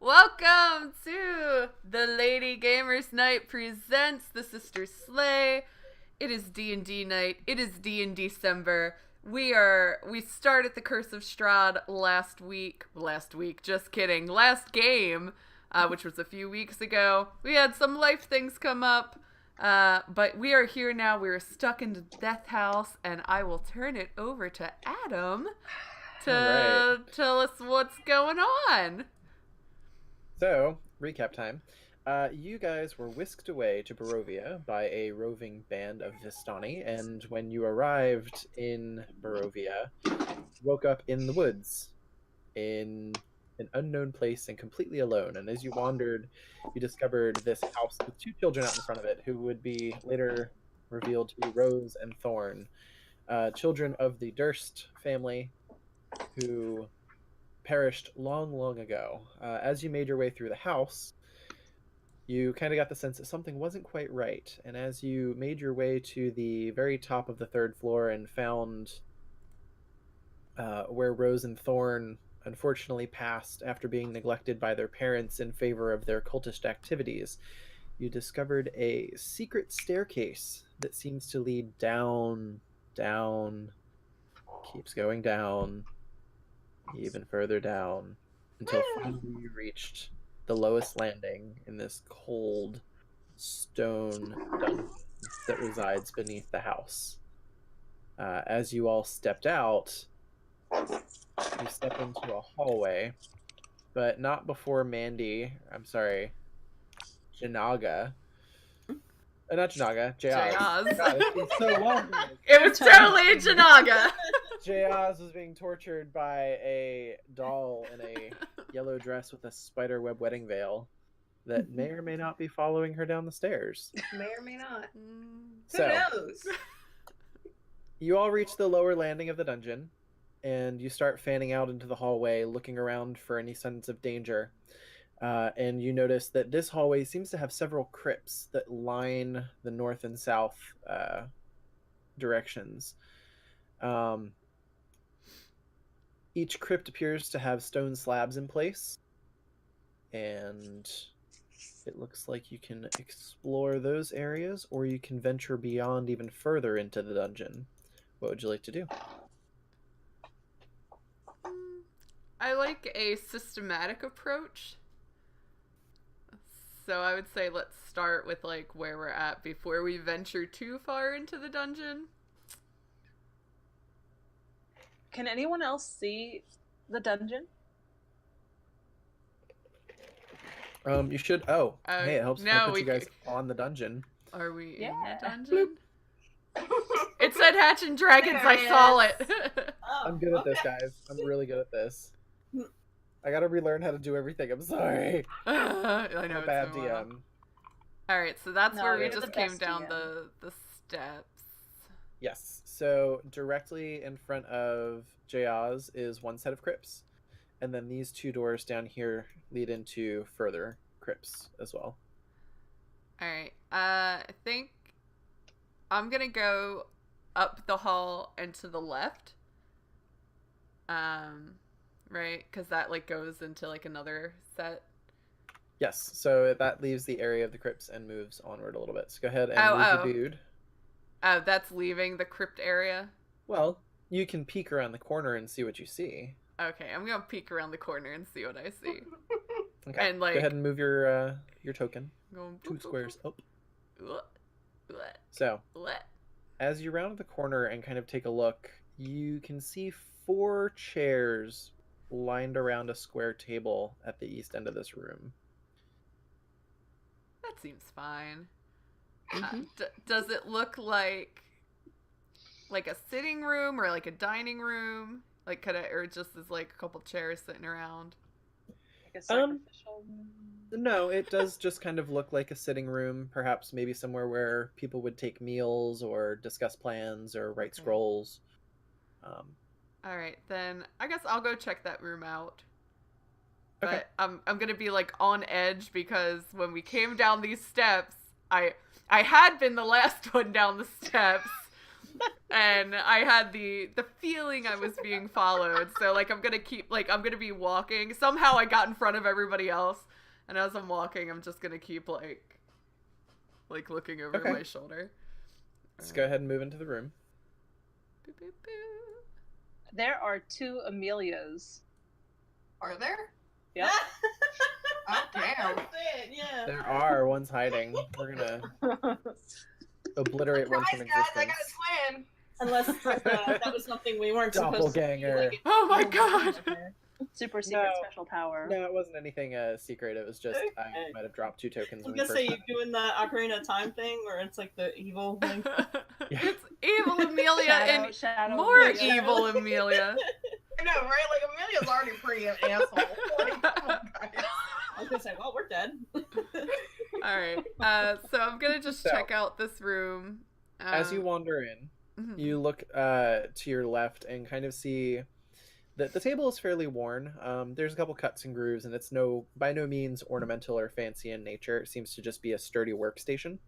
Welcome to the Lady Gamers Night presents the Sister Slay. It is D&D night. It is D&D December. We started the Curse of Strahd last week, just kidding. Last game, which was a few weeks ago. We had some life things come up, but we are here now. We are stuck in the Death House, and I will turn it over to Adam to tell us what's going on. So, recap time. You guys were whisked away to Barovia by a roving band of Vistani, and when you arrived in Barovia, you woke up in the woods, in an unknown place and completely alone. And as you wandered, you discovered this house with two children out in front of it, who would be later revealed to be Rose and Thorn, children of the Durst family, who perished long, long ago. As you made your way through the house, you kind of got the sense that something wasn't quite right. And as you made your way to the very top of the third floor and found where Rose and Thorn unfortunately passed after being neglected by their parents in favor of their cultist activities, you discovered a secret staircase that seems to lead down, keeps going down, even further down, until finally you reached the lowest landing in this cold stone dungeon that resides beneath the house. As you all stepped out, you step into a hallway, but not before Janaga. Not Janaga, Jeyazz. God, it's been so long. It was totally Janaga. Jeyazz was being tortured by a doll in a yellow dress with a spiderweb wedding veil that may or may not be following her down the stairs. May or may not. So, who knows? You all reach the lower landing of the dungeon, and you start fanning out into the hallway, looking around for any signs of danger. And you notice that this hallway seems to have several crypts that line the north and south directions. Each crypt appears to have stone slabs in place, and it looks like you can explore those areas, or you can venture beyond even further into the dungeon. What would you like to do? I like a systematic approach. So I would say let's start with like where we're at before we venture too far into the dungeon. Can anyone else see the dungeon? You should. Oh, hey, it helps no, put you guys on the dungeon. Are we in the dungeon? It said Hatch and Dragons. I saw it. I'm good at this, guys. I'm really good at this. I gotta relearn how to do everything. I'm sorry. I know I'm a it's bad so DM. All right, so that's where we you're just the came best down DM. the steps. Yes. So directly in front of Jeyazz is one set of crypts, and then these two doors down here lead into further crypts as well. All right. I think I'm gonna go up the hall and to the left. Right, because that like goes into like another set. Yes. So that leaves the area of the crypts and moves onward a little bit. So go ahead and move your dude. Oh, that's leaving the crypt area? Well, you can peek around the corner and see what you see. Okay, I'm gonna peek around the corner and see what I see. Okay, and like, go ahead and move your token. Going 2 squares up. Bleh. So, Bleh. as you round the corner and kind of take a look, you can see 4 chairs lined around a square table at the east end of this room. That seems fine. Mm-hmm. Does it look like a sitting room or like a dining room? Like or just as like a couple chairs sitting around? Like a sacrificial... No, it does just kind of look like a sitting room, perhaps maybe somewhere where people would take meals or discuss plans or write scrolls. All right, then I guess I'll go check that room out. Okay. But I'm gonna be like on edge because when we came down these steps, I had been the last one down the steps, And I had the feeling I was being followed. So like I'm gonna be walking. Somehow I got in front of everybody else, and as I'm walking, I'm just gonna keep like looking over Okay. my shoulder. Let's go ahead and move into the room. Boop, boop, boop. There are 2 Amelias. Are there? Yep. Oh, damn. That's it, yeah. There are. One's hiding. We're gonna obliterate one from Surprise, guys, I existence. got a twin. Unless that was something we weren't supposed to do. Doppelganger. Like, Oh my god! Super secret No. special power. No, it wasn't anything secret. It was just I Okay. might have dropped 2 tokens I when was we gonna first say, you met. doing the Ocarina of Time thing, where it's like the evil thing. It's evil Amelia and Shadow more Amelia. evil Amelia. I know, right? Like, Amelia's already pretty an asshole. Like, come on, guys. I was gonna say, well, we're dead. Alright, so I'm gonna just So- check out this room. As you wander in, Mhm. you look to your left and kind of see that the table is fairly worn. There's a couple cuts and grooves, and it's by no means ornamental or fancy in nature. It seems to just be a sturdy workstation.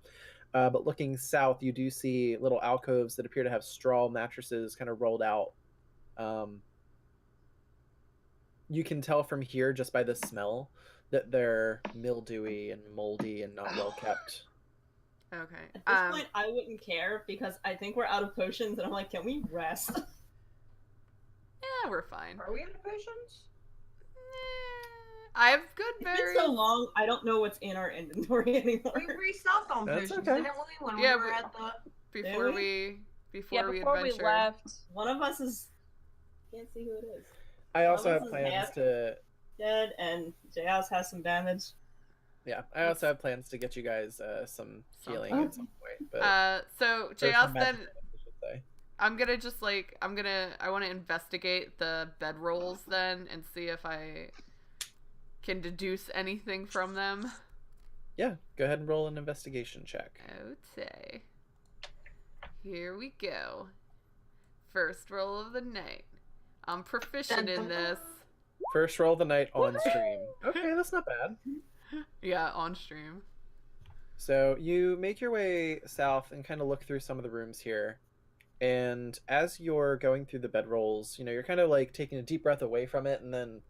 But looking south, you do see little alcoves that appear to have straw mattresses kind of rolled out. You can tell from here, just by the smell, that they're mildewy and moldy and not well kept. Okay. At this point, I wouldn't care because I think we're out of potions, and I'm like, can we rest? Yeah, we're fine. Are we in the potions? I have good It's berries. been so long, I don't know what's in our inventory anymore. We restocked on That's potions, okay. didn't we? When Yeah, we were but- at the... before Did we Yeah, before we adventured. left. One of us is... Can't see who it is. I also Well, have this is plans half- to Dead, and Jeyazz has some damage. Yeah, I also have plans to get you guys some healing Something. at some point. But So or Jeyazz, some then magic, I should say. I'm gonna just I want to investigate the bedrolls then and see if I can deduce anything from them. Yeah, go ahead and roll an investigation check. Okay. Here we go. First roll of the night. I'm proficient in this. First roll of the night on stream. Okay, that's not bad. Yeah, on stream. So you make your way south and kind of look through some of the rooms here. And as you're going through the bedrolls, you're kind of like taking a deep breath away from it and then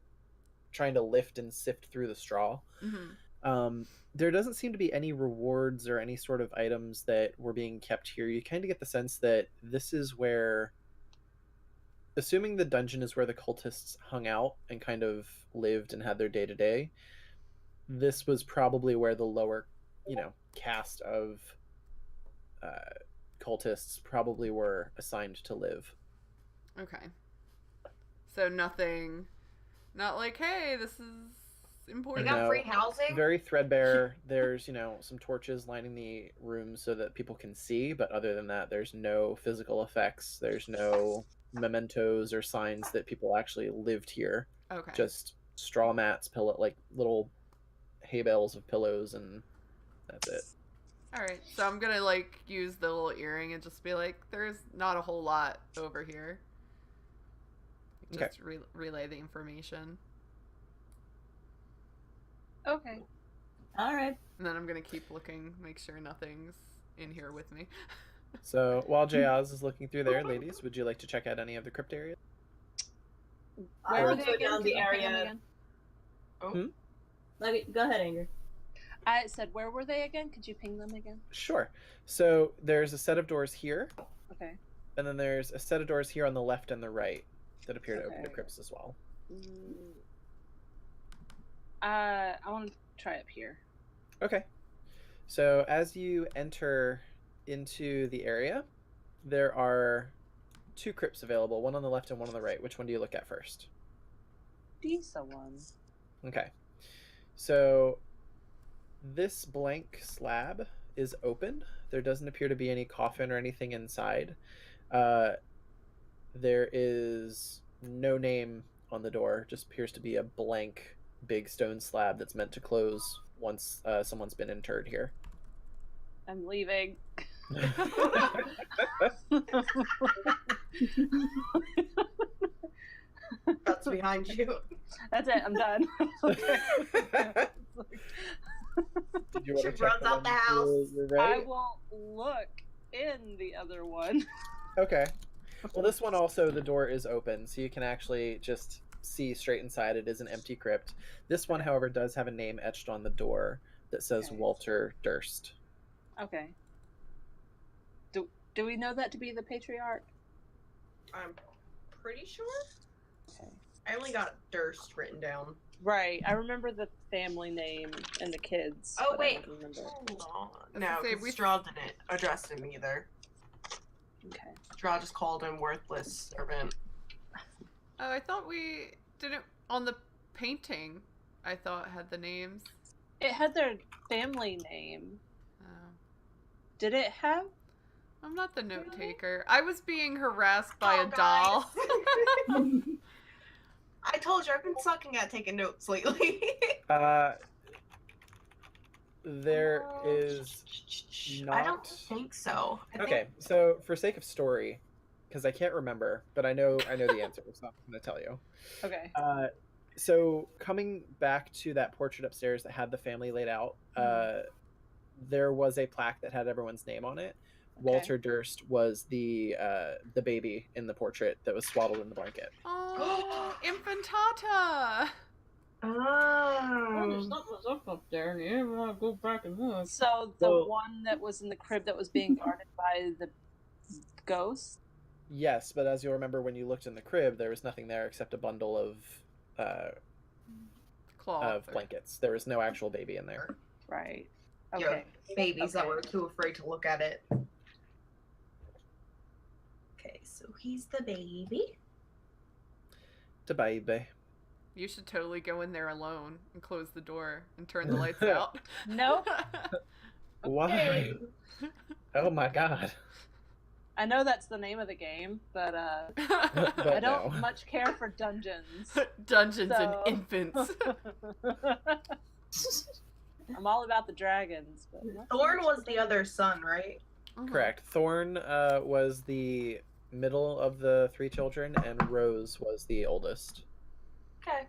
trying to lift and sift through the straw. Mm-hmm. There doesn't seem to be any rewards or any sort of items that were being kept here. You kind of get the sense that this is where, assuming the dungeon is where the cultists hung out and kind of lived and had their day-to-day, this was probably where the lower, caste of cultists probably were assigned to live. Okay. So nothing, not like, hey, this is They important. got No. free housing? Very threadbare. There's, some torches lining the room so that people can see, but other than that, there's no physical effects. There's no mementos or signs that people actually lived here. Okay. Just straw mats, like little hay bales of pillows, and that's it. All right. So I'm gonna use the little earring and just be like, there's not a whole lot over here. Okay. Just relay the information. Okay. Alright. And then I'm gonna keep looking, make sure nothing's in here with me. So while Jeyazz is looking through there, ladies, would you like to check out any of the crypt areas? I Where were will they go again? down the Can you ping them area. again? Go ahead, Anger. I said, where were they again? Could you ping them again? Sure. So there's a set of doors here, Okay. and then there's a set of doors here on the left and the right that appear to open to Okay. crypts as well. I want to try up here. Okay. So as you enter into the area, there are 2 crypts available, one on the left and one on the right. Which one do you look at first? These one. Okay. So this blank slab is open. There doesn't appear to be any coffin or anything inside. There is no name on the door. Just appears to be a blank big stone slab that's meant to close once someone's been interred here. I'm leaving. That's behind you. That's it. I'm done. Okay. Did you want She to check runs that out the one house. till you're I ready? will look in the other one. Okay. Well, this one also, the door is open, so you can actually just see straight inside. It is an empty crypt. This one, however, does have a name etched on the door that says Okay. Walter Durst. Okay. Do we know that to be the patriarch? I'm pretty sure. Okay. I only got Durst written down. Right. I remember the family name and the kids. Oh, but I wait. don't remember. Hold on. was No, gonna say, because Straw didn't address him either. Okay. Straw just called him worthless servant. Oh, I thought we didn't on the painting. I thought had the names. It had their family name. Oh. Did it have? I'm not the note taker. I was being harassed by Oh, a doll. I told you I've been sucking at taking notes lately. There is I don't not. think so. I Okay, so for sake of story, because I can't remember, but I know the answer, so I'm going to tell you. Okay. So coming back to that portrait upstairs that had the family laid out, there was a plaque that had everyone's name on it. Okay. Walter Durst was the baby in the portrait that was swaddled in the blanket. Oh, infantata. There's Oh. something's up there. You want to go back and look. So the Well- one that was in the crib that was being guarded by the ghost? Yes, but as you'll remember, when you looked in the crib, there was nothing there except a bundle of Cloth. blankets. There was no actual baby in there. Right. Yeah, Okay. babies that Okay. were too afraid to look at it. Okay, so he's the baby. The baby. You should totally go in there alone and close the door and turn the lights out. Nope. Why? Oh my god. I know that's the name of the game, but But I don't no. much care for dungeons. Dungeons So- and infants. I'm all about the dragons, but not so Thorn much was for the other son, right? Correct. Thorn was the middle of the three children, and Rose was the oldest. Okay.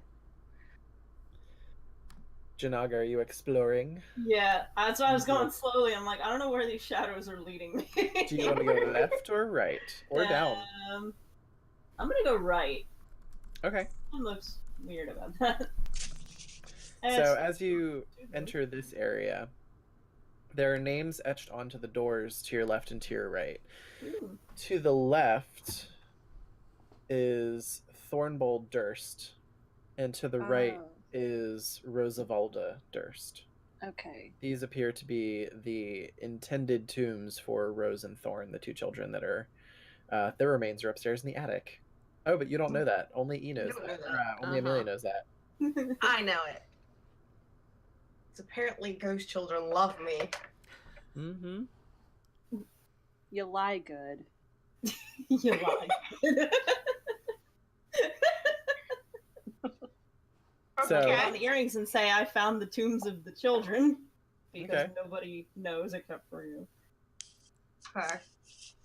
Janag, are you exploring? Yeah, that's why I was going slowly. I'm like, I don't know where these shadows are leading me. Do you want to go left or right? Or down? I'm gonna go right. Okay. It looks weird about that. So as you enter this area, there are names etched onto the doors to your left and to your right. Ooh. To the left is Thornbold Durst, and to the right Oh, is Rosavalda Durst. okay. These appear to be the intended tombs for Rose and Thorn, the two children that are. Their remains are upstairs in the attic. Oh, but you don't know that. Only E knows You don't that. know Or, that. only Amelia knows that. I know it. It's apparently ghost children love me. Mm-hmm. You lie good. You lied. So- I'll put on the earrings and say I found the tombs of the children because Okay. nobody knows except for you. Okay.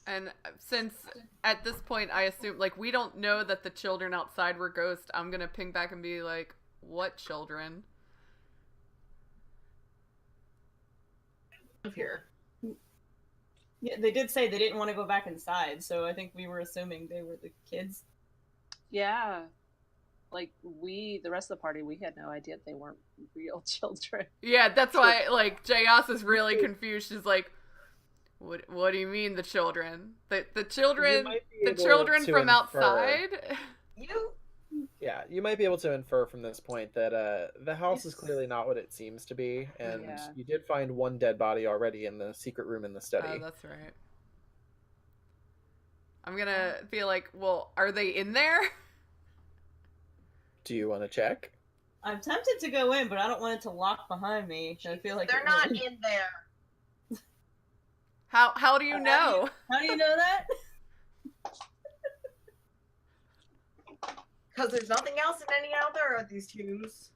And since at this point I assume, like, we don't know that the children outside were ghosts, I'm gonna ping back and be like, what children? Here. Yeah, they did say they didn't want to go back inside, so I think we were assuming they were the kids. Yeah. Like, the rest of the party, we had no idea they weren't real children. Yeah, that's why, like, Jeyazz is really confused. She's like, what do you mean the children? The children from outside? You Yeah, you might be able to infer from this point that the house is clearly not what it seems to be, and Yeah. you did find one dead body already in the secret room in the study. Oh, that's right. I'm gonna be like, well, are they in there? Do you want to check? I'm tempted to go in, but I don't want it to lock behind me. I feel like they're it not would. in there. How do you know? How do you know that? Because there's nothing else in any other of these tombs.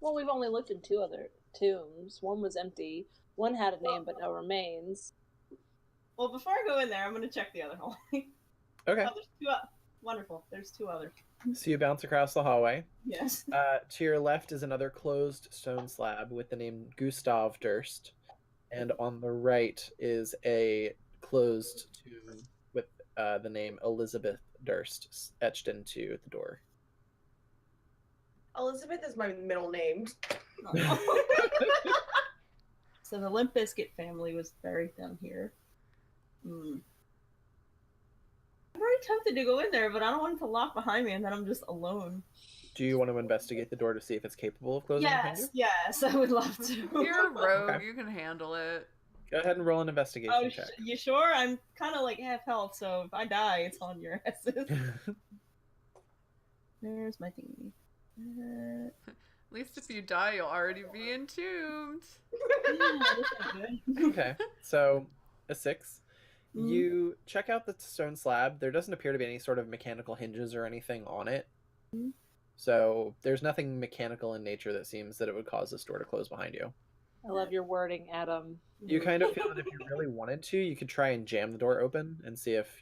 Well, we've only looked in 2 other tombs. One was empty. One had a name but no remains. Well, before I go in there, I'm going to check the other hallway. Okay. Oh, there's 2 wonderful. There's 2 others. So you bounce across the hallway. Yes. To your left is another closed stone slab with the name Gustav Durst. And on the right is a closed to with the name Elizabeth Durst etched into the door. Elizabeth is my middle name. So the Limp Bizkit family was buried down here. I'm very tempted to go in there, but I don't want it to lock behind me and then I'm just alone. Do you want to investigate the door to see if it's capable of closing behind you? Yes, I would love to. You're a rogue. Okay. You can handle it. Go ahead and roll an investigation Oh, check. you sure? I'm kind of like half health, so if I die, it's on your asses. There's my thingy. At least if you die, you'll already be entombed. Yeah, this is good. Okay, so a 6. You check out the stone slab. There doesn't appear to be any sort of mechanical hinges or anything on it. So there's nothing mechanical in nature that seems that it would cause this door to close behind you. I love your wording, Adam. You kind of feel that if you really wanted to, you could try and jam the door open and see if,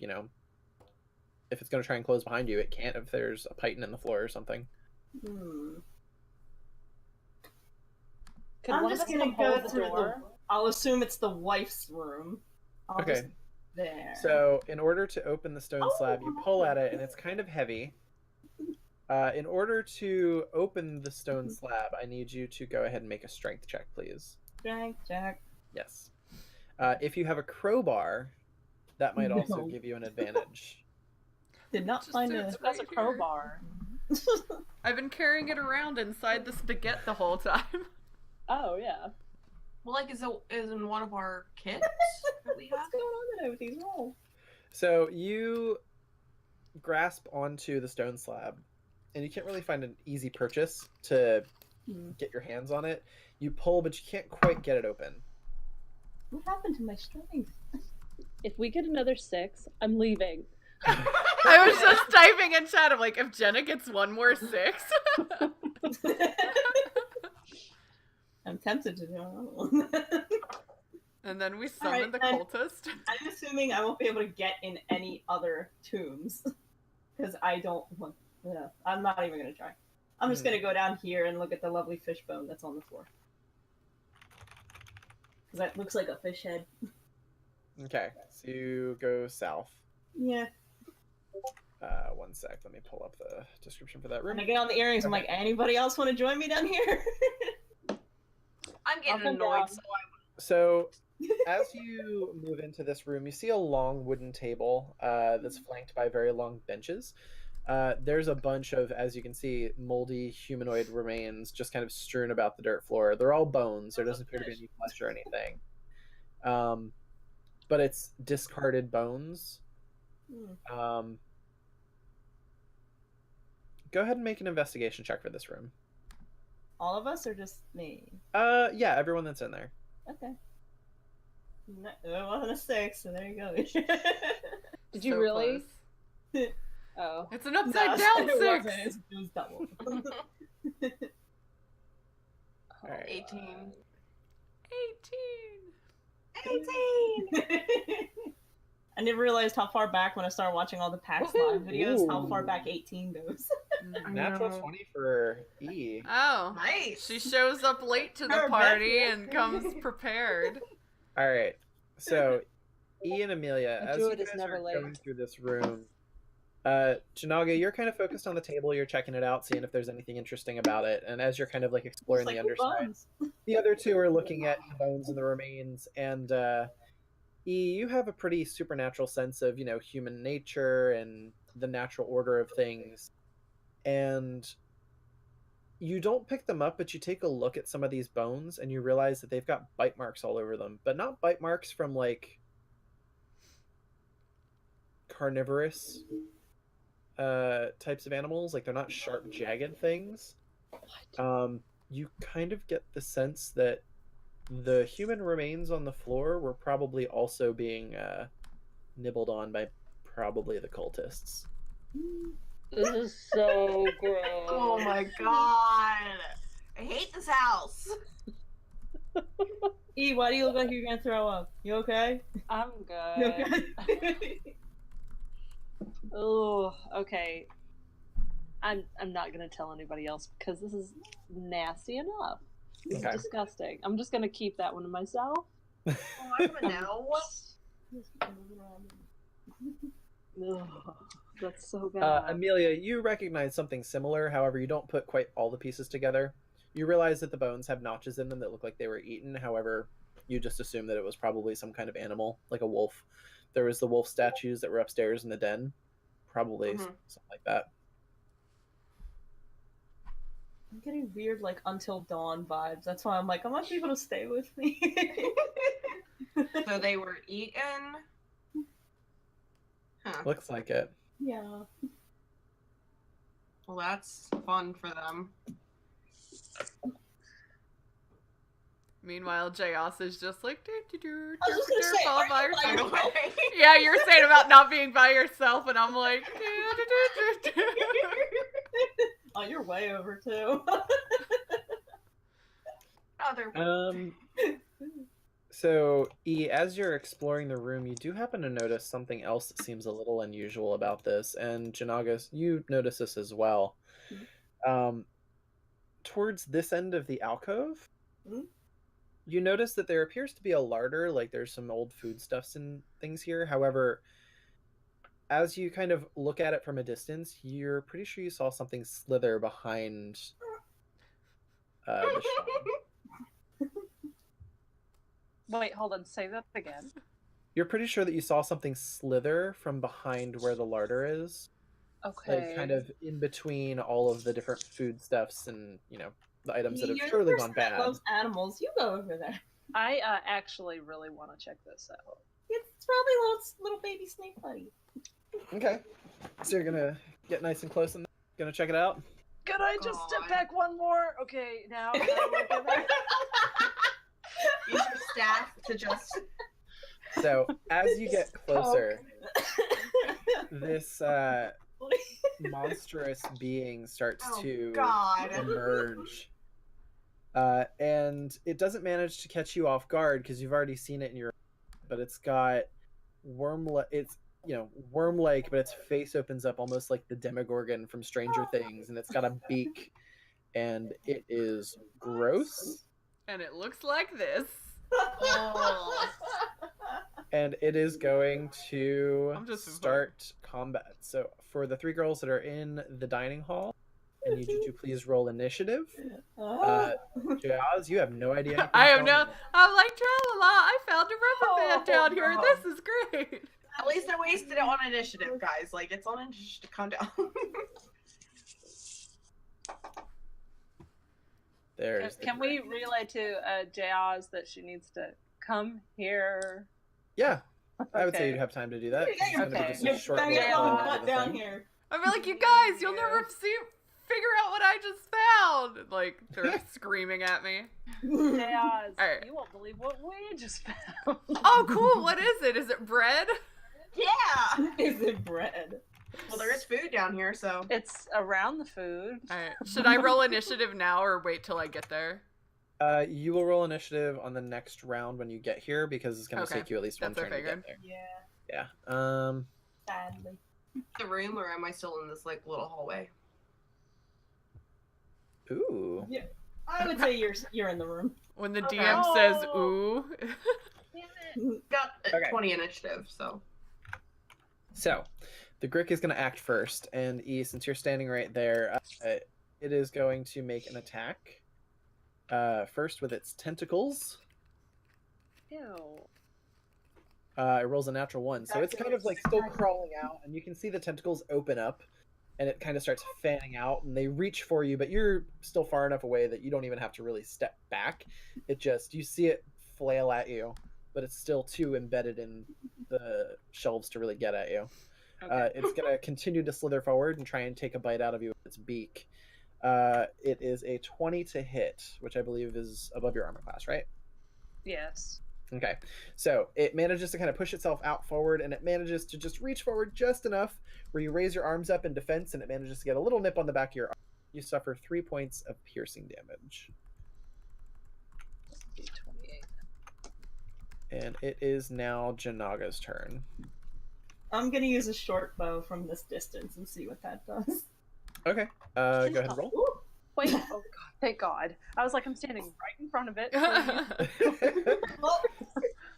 if it's going to try and close behind you. It can't if there's a python in the floor or something. Could I'm one of just us gonna come go hold the through door? I'll assume it's the wife's room. Okay. There. So in order to open the stone slab, you pull at it and it's kind of heavy. In order to open the stone slab, I need you to go ahead and make a strength check, please. Strength check. Yes. If you have a crowbar, that might also No. give you an advantage. Did not Just find do a. it. That's a crowbar. I've been carrying it around inside the spaghetti the whole time. Oh, yeah. Well, like, is in one of our kits that we have? What's going on today with these rolls? So you grasp onto the stone slab, and you can't really find an easy purchase to get your hands on it. You pull, but you can't quite get it open. What happened to my strength? If we get another 6, I'm leaving. I was just typing in chat. I'm like, if Jenna gets one more 6. I'm tempted to do another one. And then we summon the Alright, cultist. I'm assuming I won't be able to get in any other tombs. Because I don't want. Yeah, I'm not even going to try. I'm just going to go down here and look at the lovely fish bone that's on the floor. Because that looks like a fish head. Okay, so you go south. Yeah. One sec, let me pull up the description for that room. And I get on the earrings, I'm like, anybody else want to join me down here? I'm getting Up and annoyed. down. So, as you move into this room, you see a long wooden table that's flanked by very long benches. There's a bunch of, as you can see, moldy humanoid remains just kind of strewn about the dirt floor. They're all bones. There doesn't appear to be any flesh or anything. But it's discarded bones. Go ahead and make an investigation check for this room. All of us or just me? Yeah, everyone that's in there. Okay. No, it wasn't a 6, so there you go. Did you So really? close. Oh. It's an upside down it 6. wasn't. It was double. All right. 18. 18. I never realized how far back when I started watching all the PAX Live videos, how far back 18 goes. Natural 20 for E. Oh. Nice. She shows up late to the Her party best and comes prepared. All right. So, E and Amelia, A as you druid is guys never are late. going through this room, Janaga, you're kind of focused on the table. You're checking it out, seeing if there's anything interesting about it. And as you're kind of like exploring It's the like underside, bones. the other two are looking at the bones and the remains. And E, you have a pretty supernatural sense of, human nature and the natural order of things. And you don't pick them up, but you take a look at some of these bones and you realize that they've got bite marks all over them, but not bite marks from like carnivorous types of animals. Like they're not sharp, jagged things. You kind of get the sense that the human remains on the floor were probably also being nibbled on by probably the cultists. This is so gross. Oh my god. I hate this house. E, why do you look like you're gonna throw up? You okay? I'm You good. okay? Oh, okay. I'm not gonna tell anybody else because this is nasty enough. This Okay. is disgusting. I'm just gonna keep that one to myself. Oh, I don't know. Ugh, that's so bad. Amelia, you recognize something similar. However, you don't put quite all the pieces together. You realize that the bones have notches in them that look like they were eaten. However, you just assume that it was probably some kind of animal, like a wolf. There was the wolf statues that were upstairs in the den. Probably something like that. I'm getting weird, like, Until Dawn vibes. That's why I'm like, I want people to stay with me. So they were eaten? Huh. Looks like it. Yeah. Well, that's fun for them. Meanwhile, Jeyazz is just like, I was just gonna say, all are by you by yourself. yourself? Yeah, you're saying about not being by yourself, and I'm like, Oh, you're way over, too. Other So, E, as you're exploring the room, you do happen to notice something else that seems a little unusual about this, and Janagas, you notice this as well. Towards this end of the alcove, you notice that there appears to be a larder, like there's some old foodstuffs and things here. However, as you kind of look at it from a distance, you're pretty sure you saw something slither behind the shelf. Wait, hold on. Say that again. You're pretty sure that you saw something slither from behind where the larder is. Okay. Like kind of in between all of the different foodstuffs and, you know, the items that have You're surely the gone person that bad. loves animals. You go over there. I actually really want to check this out. It's probably a little baby snake buddy. Okay. So you're gonna get nice and close and gonna check it out? Could I just step God. back one more? Okay, now. Can I look at that? use your staff to just. So as you get closer, this monstrous being starts Oh, to God. emerge. And it doesn't manage to catch you off guard because you've already seen it in your, but it's got worm-like, but its face opens up almost like the Demogorgon from Stranger Things, and it's got a beak, and it is gross, and it looks like this. Oh. and it is going to I'm just start combat. So for the 3 girls that are in the dining hall, I need you to please roll initiative. Jeyazz, you have no idea. I have no. I'm like, tra-la-la, I found a rubber band down here. no. This is great. At least I wasted it on initiative, guys. Like, it's on initiative. Calm down. There's Can we relay to Jeyazz that she needs to come here? Yeah, I would say Okay. you'd have time to do that. You got your- It's gonna be just a Your short bang little your call butt into the down thing. here. I'd be like, you guys, you'll never figure out what I just found. And, like, they're screaming at me. Jeyazz, Alright. you won't believe what we just found. Oh, cool. What is it? Is it bread? Yeah. Is it bread? Well, there is food down here, so. It's around the food. Alright. Should I roll initiative now or wait till I get there? You will roll initiative on the next round when you get here because it's going to Okay. take you at least one That's what turn I to get figured. there. Yeah, Yeah. sadly. The room, or am I still in this, like, little hallway? Ooh. I would say you're in the room. When the Okay. DM says ooh. Got Okay. 20 initiative, so. So, the Grick is going to act first, and E, since you're standing right there, it is going to make an attack. First with its tentacles. Ew. It rolls a natural 1, so it's kind of like still crawling out, and you can see the tentacles open up, and it kind of starts fanning out, and they reach for you, but you're still far enough away that you don't even have to really step back. You see it flail at you, but it's still too embedded in the shelves to really get at you. Okay. It's going to continue to slither forward and try and take a bite out of you with its beak. It is a 20 to hit, which I believe is above your armor class, right? Yes. Okay, so it manages to kind of push itself out forward, and it manages to just reach forward just enough where you raise your arms up in defense, and it manages to get a little nip on the back of your arm. You suffer 3 points of piercing damage. D28. And it is now Janaga's turn. I'm gonna use a short bow from this distance and see what that does. Okay, go ahead and roll. Ooh. Wait, oh god, thank god. I was like, I'm standing right in front of it. Well,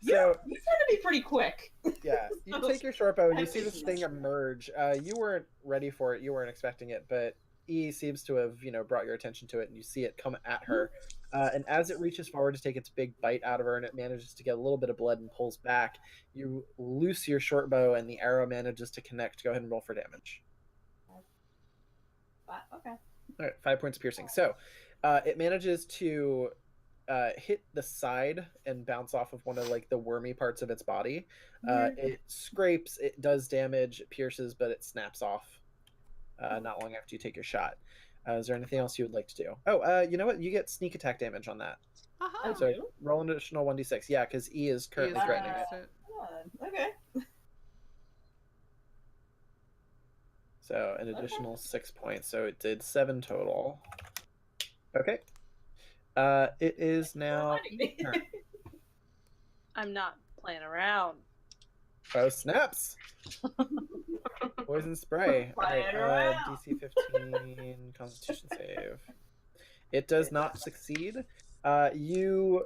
So You tend to be pretty quick. yeah, you take your short bow and you see this thing emerge. You weren't ready for it, you weren't expecting it, but E seems to have, brought your attention to it, and you see it come at her. And as it reaches forward to take its big bite out of her, and it manages to get a little bit of blood and pulls back, you loose your short bow, and the arrow manages to connect. Go ahead and roll for damage. Okay. All right, 5 points of piercing. So, it manages to hit the side and bounce off of one of the wormy parts of its body. It scrapes, it does damage, it pierces, but it snaps off not long after you take your shot. Is there anything else you would like to do? Oh, you know what? You get sneak attack damage on that. Uh-huh. So roll an additional 1d6. Yeah, because E is currently threatening it. Okay. So an additional 6 points. So it did 7 total. Okay. It is now. I'm not playing around. Oh, snaps! Poison spray. Alright, DC 15 Constitution save. It does not succeed. You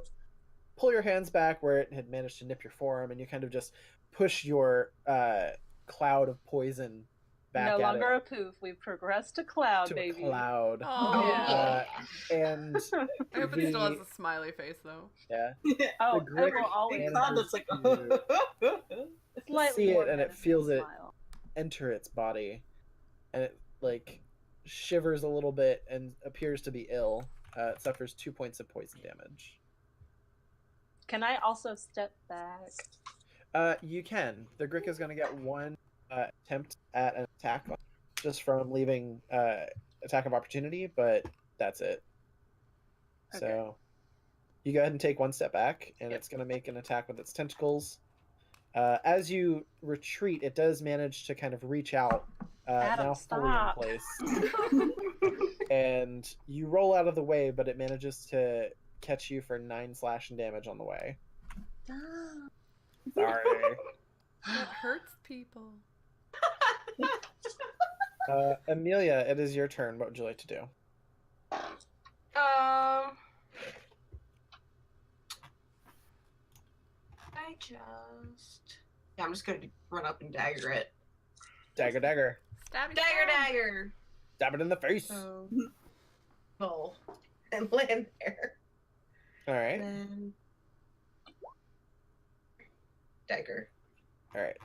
pull your hands back where it had managed to nip your forearm, and you kind of just push your cloud of poison back No at longer it. a poof. We've progressed to cloud, To baby. a cloud. Oh. Yeah. And I hope it still has a smiley face, though. yeah, Oh, The it Greek will always man- Cloud looks like. slightly see more it and it menacing feels it smile. enter its body, and it shivers a little bit and appears to be ill. It suffers 2 points of poison damage. Can I also step back? You can. The Grick is going to get one attempt at an attack just from leaving attack of opportunity, but that's it. Okay. So you go ahead and take one step back, and it's going to make an attack with its tentacles. As you retreat, it does manage to kind of reach out, Adam, now stop. fully in place. And you roll out of the way, but it manages to catch you for 9 slashing damage on the way. Sorry. It hurts people. Amelia, it is your turn. What would you like to do? I'm just gonna run up and dagger it. Dagger, dagger. Stabby, Dagger. Stab it in the face. Pull and land there. All right. Then dagger. All right.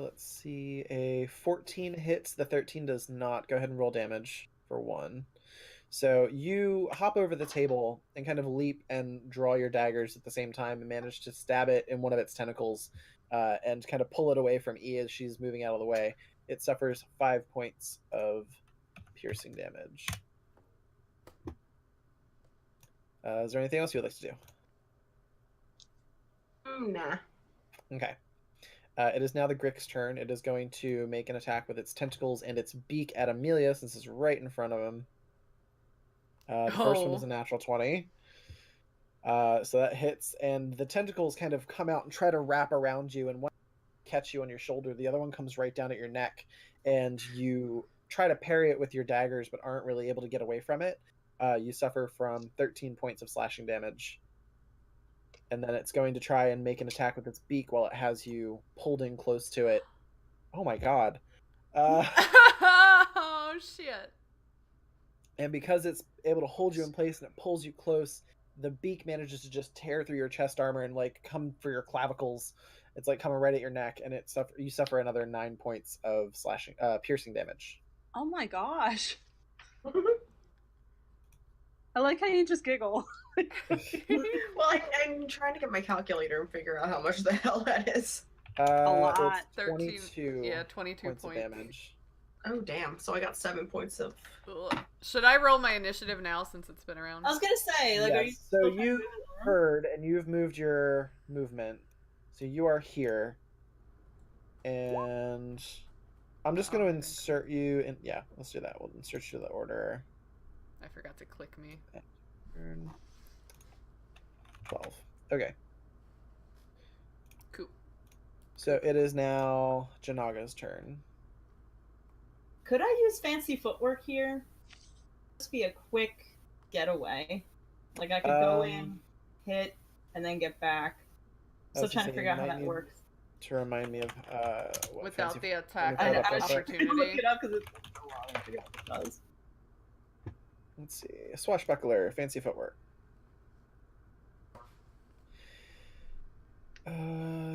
Let's see. A 14 hits. The 13 does not. Go ahead and roll damage for 1. So you hop over the table and kind of leap and draw your daggers at the same time and manage to stab it in one of its tentacles and kind of pull it away from E as she's moving out of the way. It suffers 5 points of piercing damage. Is there anything else you would like to do? Nah. Okay. It is now the Grick's turn. It is going to make an attack with its tentacles and its beak at Amelia since it's right in front of him. The first one is a natural 20. So that hits, and the tentacles kind of come out and try to wrap around you, and one catch you on your shoulder. The other one comes right down at your neck, and you try to parry it with your daggers but aren't really able to get away from it. You suffer from 13 points of slashing damage. And then it's going to try and make an attack with its beak while it has you pulled in close to it. Oh my god. Oh, shit. And because it's able to hold you in place and it pulls you close, the beak manages to just tear through your chest armor and come for your clavicles. It's coming right at your neck, and you suffer another 9 points of piercing damage. Oh my gosh. I like how you just giggle. Well, I'm trying to get my calculator and figure out how much the hell that is. A lot. It's 13. 22 Yeah, 22 points of damage. Oh, damn. So I got 7 points of... Ugh. Should I roll my initiative now since it's been around? I was gonna say, are you? Yes. So you heard, and you've moved your movement. So you are here. And I'm just going to insert you in... Yeah, let's do that. We'll insert you to the order. I forgot to click me. Turn 12. Okay. Cool. So it is now Janaga's turn. Could I use fancy footwork here? Just be a quick getaway. I could go in, hit, and then get back. Still trying to figure out how that works. To remind me of what Without fancy... the attack Let me I pull it was up real quick. trying to look opportunity. it up because it's a lot to figure out what it does. Let's see. Swashbuckler, fancy footwork.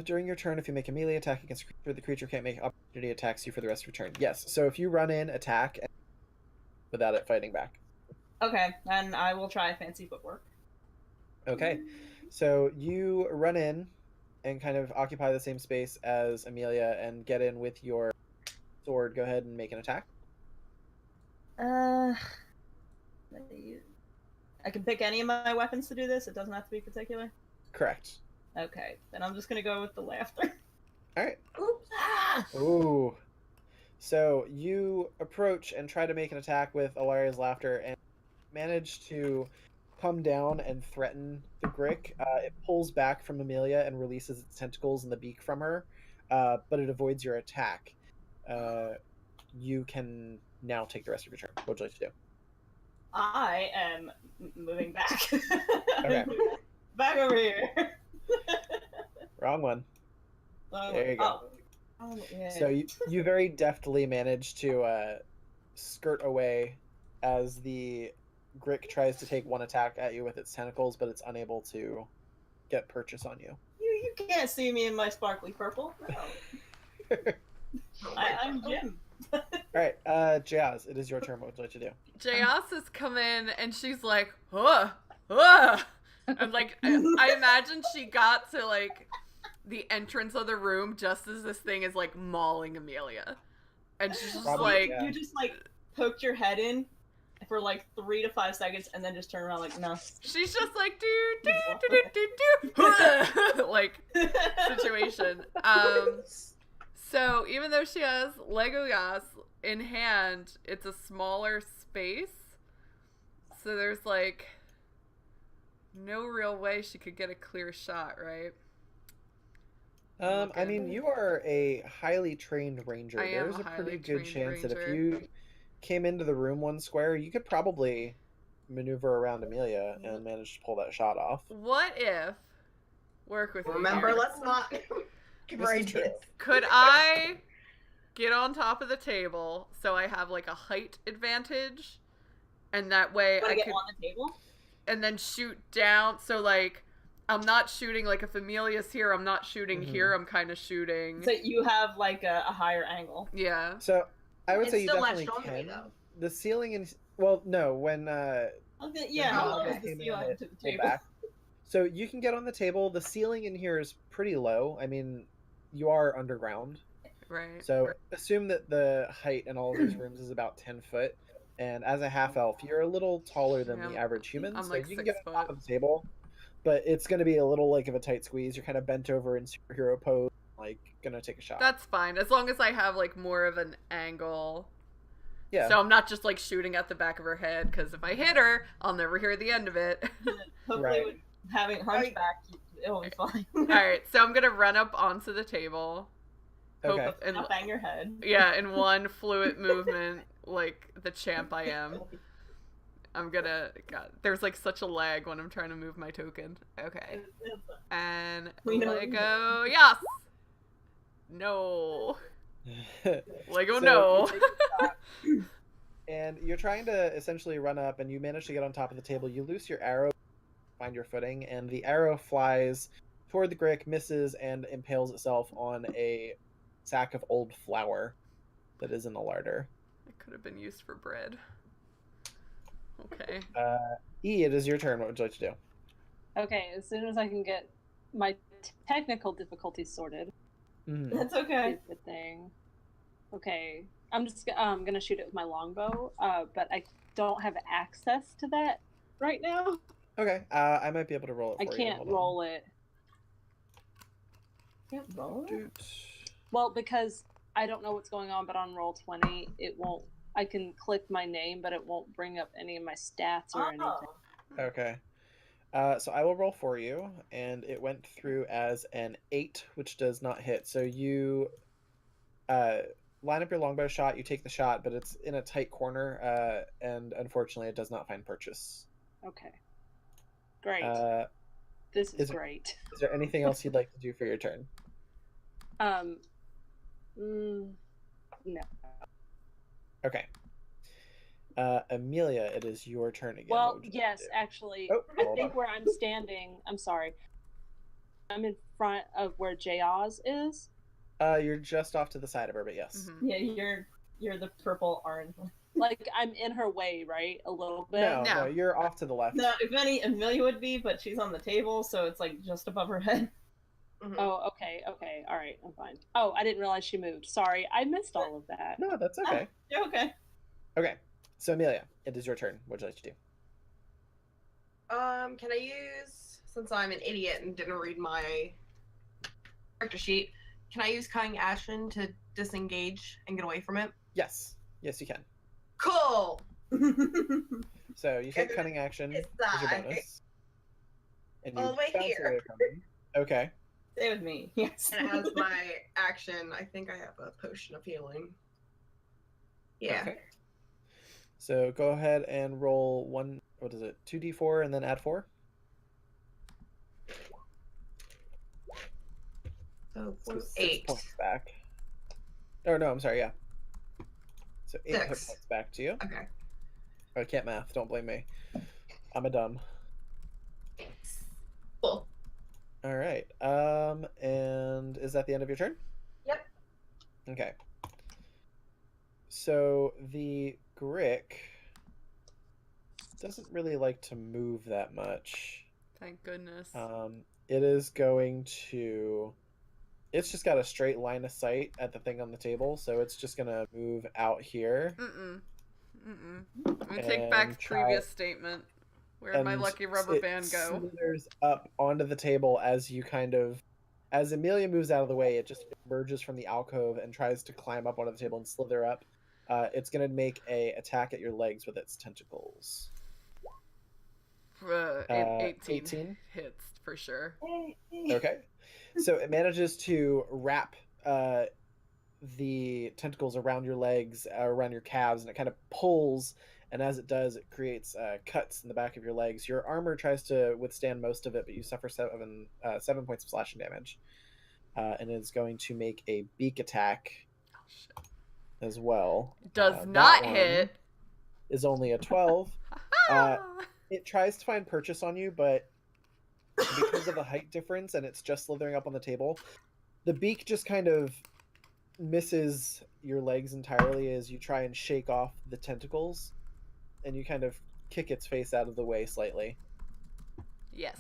During your turn, if you make a melee attack against a creature, the creature can't make opportunity attacks you for the rest of your turn. Yes, so if you run in, attack, without it fighting back. Okay, and I will try fancy footwork. Okay, so you run in and kind of occupy the same space as Amelia and get in with your sword. Go ahead and make an attack. I can pick any of my weapons to do this. It doesn't have to be particular. Correct. Okay, then I'm just gonna go with the laughter. All right. Oops. Ah! Ooh. So you approach and try to make an attack with Alaria's laughter and manage to come down and threaten the Grick. It pulls back from Amelia and releases its tentacles and the beak from her, but it avoids your attack. You can now take the rest of your turn. What would you like to do? I am moving back. Okay. Back over here. Wrong one. There you go. Oh, yeah. So you very deftly manage to skirt away as the Grick tries to take one attack at you with its tentacles, but it's unable to get purchase on you. You can't see me in my sparkly purple. No. I'm Jim. All right, Jeyazz, it is your turn. What would you like to do? Jeyazz has come in and she's like, and like I imagine she got to like the entrance of the room just as this thing is like mauling Amelia, and she's just Probably, like, yeah. You just like poked your head in for like 3 to 5 seconds and then just turn around like no. she's just like do like situation. So even though she has Legolas in hand, it's a smaller space. So there's like no real way she could get a clear shot, right? I mean, you are a highly trained ranger. I am There's a a pretty highly good trained chance that if ranger. you came into the room one square, you could probably maneuver around Amelia and manage to pull that shot off. What if work with me Remember, here. let's not This is write true. this. Could I get on top of the table so I have like a height advantage, and that way Wanna I get could, on the table? and then shoot down. So like I'm not shooting like if Amelia's here. I'm not shooting Mhm. here. I'm kind of shooting. So you have like a higher angle. Yeah. So I would It's say you still definitely latched onto me, can. though. The ceiling and well, no, when Okay, yeah, Oh, I'll okay. use the came in, ceiling it to the pulled table. back. So you can get on the table. The ceiling in here is pretty low. I mean, you are underground. Right. So assume that the height in all of these rooms is about 10 foot. And as a half elf, you're a little taller than the Yeah, average human. I'm so like you can 6 get on top foot. of the table, but it's going to be a little like of a tight squeeze. You're kind of bent over in superhero pose, like going to take a shot. That's fine as long as I have like more of an angle. yeah. So I'm not just like shooting at the back of her head, because if I hit her, I'll never hear the end of it. Hopefully, Right. with having hunchback, it'll be fine. All right, so I'm gonna run up onto the table. Hope Okay. and Not bang your head. yeah, in one fluid movement, like the champ I am. I'm gonna. God, there's like such a lag when I'm trying to move my token. Okay, and We know you Lego, yes. No, Lego, So no. you take a shot, and you're trying to essentially run up, and you manage to get on top of the table. You loose your arrow, find your footing, and the arrow flies toward the Grick, misses, and impales itself on a sack of old flour that is in the larder. It could have been used for bread. Okay. E, it is your turn. What would you like to do? Okay, as soon as I can get my technical difficulties sorted, Mhm. That's okay. stupid thing. Okay, I'm just gonna shoot it with my longbow, but I don't have access to that right now. Okay, I might be able to roll it for I you. can't Hold on. roll it. Can't roll it? Doot. Well, because I don't know what's going on, but on Roll20, it won't. I can click my name, but it won't bring up any of my stats or anything. Oh. Okay. So I will roll for you, and it went through as an 8, which does not hit. So you line up your longbow shot, you take the shot, but it's in a tight corner, and unfortunately it does not find purchase. Okay. Great. This is Is it- great. Is there anything else you'd like to do for your turn? No. Okay. Amelia, it is your turn again. Well, What would you like to yes, do? actually, Oh, I hold think on. where I'm standing, I'm sorry. I'm in front of where Jeyazz is. You're just off to the side of her, but yes. Mhm. Yeah, you're the purple orange one. Like, I'm in her way, right? A little bit. No, No. you're off to the left. No, if any, Amelia would be, but she's on the table, so it's like just above her head. Mhm. Oh, okay, all right, I'm fine. Oh, I didn't realize she moved. Sorry, I missed all of that. No, that's okay. You're okay. Okay, so Amelia, it is your turn. What would you like to do? Can I use, since I'm an idiot and didn't read my character sheet, can I use cunning action to disengage and get away from it? Yes, you can. Cool. So you take cunning action as your Die. bonus, and All the way bounce here. away from him. Okay. Stay with me. Yes. And as my action, I think I have a potion of healing. Yeah. Okay. So go ahead and roll one. What is it? 2d4 and then add 4. So So 6 8. points back. Oh no, I'm sorry. Yeah. So 8 hit 6. points back to you. Okay. I can't math. Don't blame me. I'm a dumb. Cool. All right. And is that the end of your turn? Yep. Okay. So the Grick doesn't really like to move that much. Thank goodness. It is going to. It's just got a straight line of sight at the thing on the table, so it's just gonna move out here. I'm gonna take back And the previous statement. Where'd my and lucky rubber it band go? slithers up onto the table as you as Amelia moves out of the way. It just emerges from the alcove and tries to climb up onto the table and slither up. It's gonna make a attack at your legs with its tentacles. 18 hits for sure. Okay, so it manages to wrap the tentacles around your legs, around your calves, and it kind of pulls. And as it does, it creates cuts in the back of your legs. Your armor tries to withstand most of it, but you suffer 7 points of slashing damage. And it's going to make a beak attack Oh, shit. as well. Does That not one hit. Is only a 12. It tries to find purchase on you, but because of the height difference and it's just slithering up on the table, the beak just kind of misses your legs entirely as you try and shake off the tentacles, and you kind of kick its face out of the way slightly. Yes.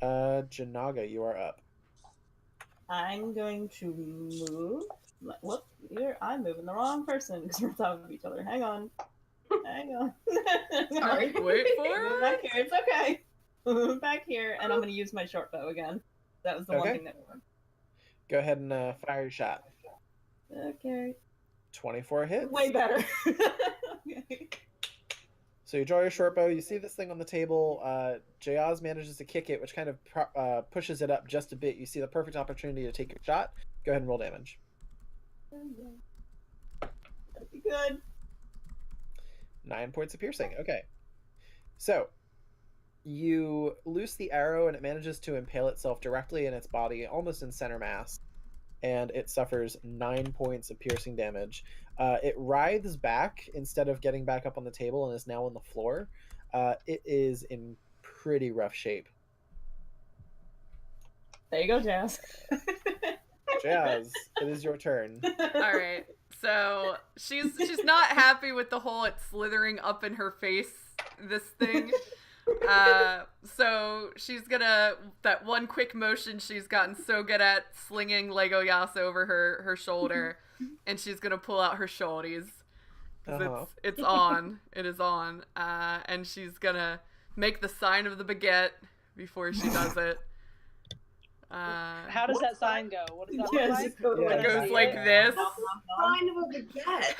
Janaga, you are up. I'm going to move. Whoop! I'm moving the wrong person because we're on top of each other. Hang on. Hang on. Sorry. Wait for Move back it. here. It's okay. Move back here, and I'm going to use my short bow again. That was the one Okay. thing that worked. Go ahead and fire your shot. Okay. 24 hits. Way better. Okay. So you draw your short bow. You see this thing on the table. Jeyazz manages to kick it, which kind of pushes it up just a bit. You see the perfect opportunity to take your shot. Go ahead and roll damage. That'd be good. 9 points of piercing. Okay. So you loose the arrow and it manages to impale itself directly in its body, almost in center mass, and it suffers 9 points of piercing damage. It writhes back instead of getting back up on the table and is now on the floor. It is in pretty rough shape. There you go, Jazz. Jazz, it is your turn. All right. So she's not happy with the whole it's slithering up in her face, this thing. So she's gonna, that one quick motion she's gotten so good at, slinging Lego Yas over her shoulder, and she's gonna pull out her shorties. 'Cause it's on. It is on. And she's gonna make the sign of the baguette before she does it. How does that sign go? What does that look Yes, like? it goes Yeah. It goes like like this. Kind of a baguette.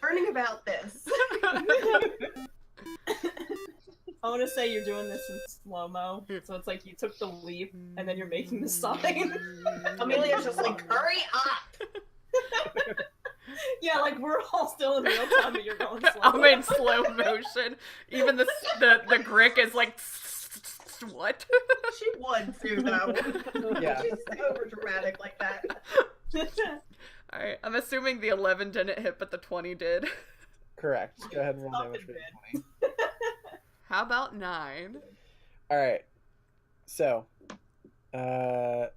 Learning about this. I want to say you're doing this in slow-mo, so it's like you took the leap, and then you're making the sign. Amelia's just like, hurry up. Yeah, like we're all still in real time, but you're going slow. I'm in slow motion. Even the Grick is like, what? She would too, though. Yeah. She's over dramatic like that. Alright, I'm assuming the 11 didn't hit, but the 20 did. Correct. Go ahead and roll damage for the 20. How about 9? All right. So, how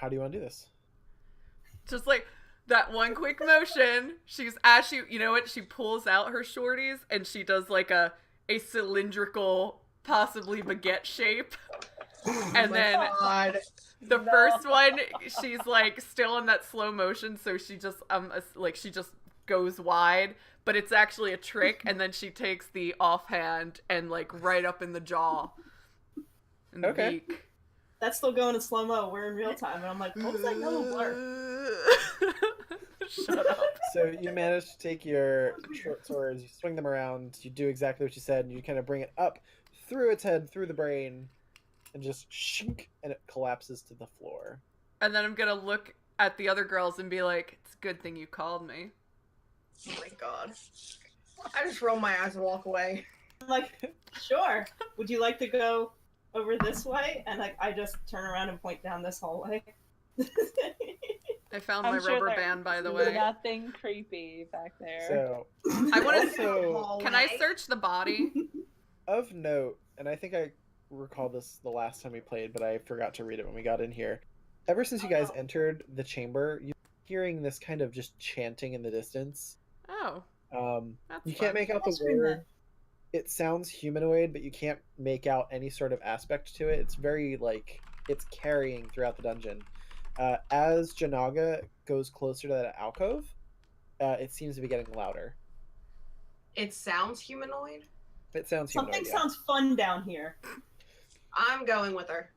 do you want to do this? Just like that one quick motion. She's as she, you know what? She pulls out her shorties and she does like a cylindrical, possibly baguette shape. And then the first one, she's like still in that slow motion, so she just she just goes wide, but it's actually a trick. And then she takes the offhand and like right up in the jaw. In the beak. That's still going in slow-mo. We're in real time. And I'm like, what was that yellow blur? Shut up. So you manage to take your short swords, you swing them around, you do exactly what you said, and you kind of bring it up through its head, through the brain, and just shink, and it collapses to the floor. And then I'm gonna look at the other girls and be like, it's a good thing you called me. Oh my god. I just roll my eyes and walk away. I'm like, sure. Would you like to go over this way? And like, I just turn around and point down this hallway. I found I'm my sure rubber there's band, by the way. Nothing creepy back there. So, I want to. also, Can I search the body? of note, and I think I recall this the last time we played, but I forgot to read it when we got in here. Ever since you guys entered the chamber, you're hearing this kind of just chanting in the distance. Oh, that's you fun. can't make out the word. It sounds humanoid, but you can't make out any sort of aspect to it. It's very, like, it's carrying throughout the dungeon. As Janaga goes closer to that alcove, it seems to be getting louder. It sounds humanoid? It sounds humanoid, Something yeah. sounds fun down here. I'm going with her.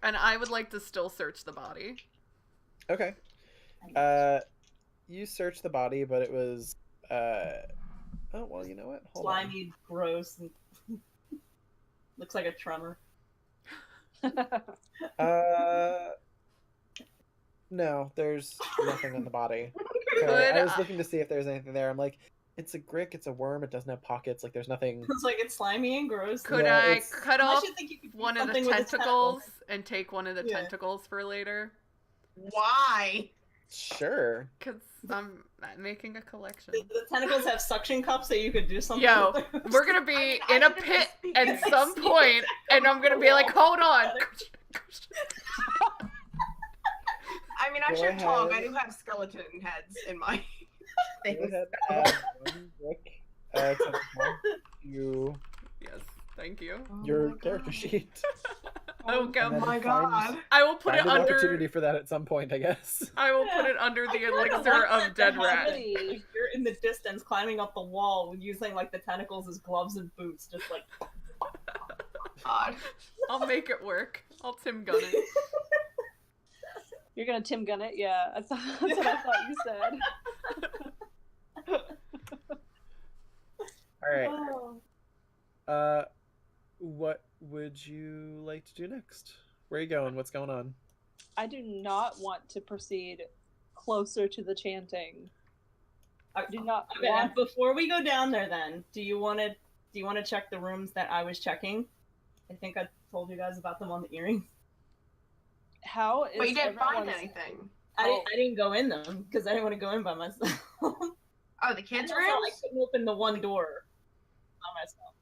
And I would like to still search the body. Okay. You search the body, but it was... oh, well, you know what? Hold on. Slimy, gross, and looks like a tremor. No, there's nothing on the body. So Could I was I- looking to see if there's anything there. I'm like, it's a grick, it's a worm, it doesn't have pockets, like there's nothing. It's like it's slimy and gross. Could Yeah, I it's- cut I off should think you could do one of the something with its tentacles and take one of the Yeah. tentacles for later? Why? Sure. Because I'm making a collection. The tentacles have suction cups, so you could do something. Yo, with those. we're gonna be I in a should've pit been at speaking. some point, and I'm gonna be like, hold on. I mean, I Go should talk. I ahead. do have skeleton heads in my Go things. ahead and add one brick tentacle to Yes, thank you. your character sheet. Oh, And then Oh my find- god. I will put Find it an under. opportunity for that at some point, I guess. I will put Yeah. it under the I kinda elixir like of that dead to rat. have it, like, you're in the distance, climbing up the wall, using like the tentacles as gloves and boots, just like. God. I'll make it work. I'll Tim Gun it. You're gonna Tim Gun it? Yeah, that's what I thought you said. All right. Oh. What would you like to do next? Where are you going? What's going on? I do not want to proceed closer to the chanting. I do not Okay, want. before we go down there, then, do you want to check the rooms that I was checking? I think I told you guys about them on the earrings. How is But you didn't find everyone's- anything. I didn't go in them because I didn't want to go in by myself. Oh, the kids' And also, I rooms? couldn't open the one door by myself.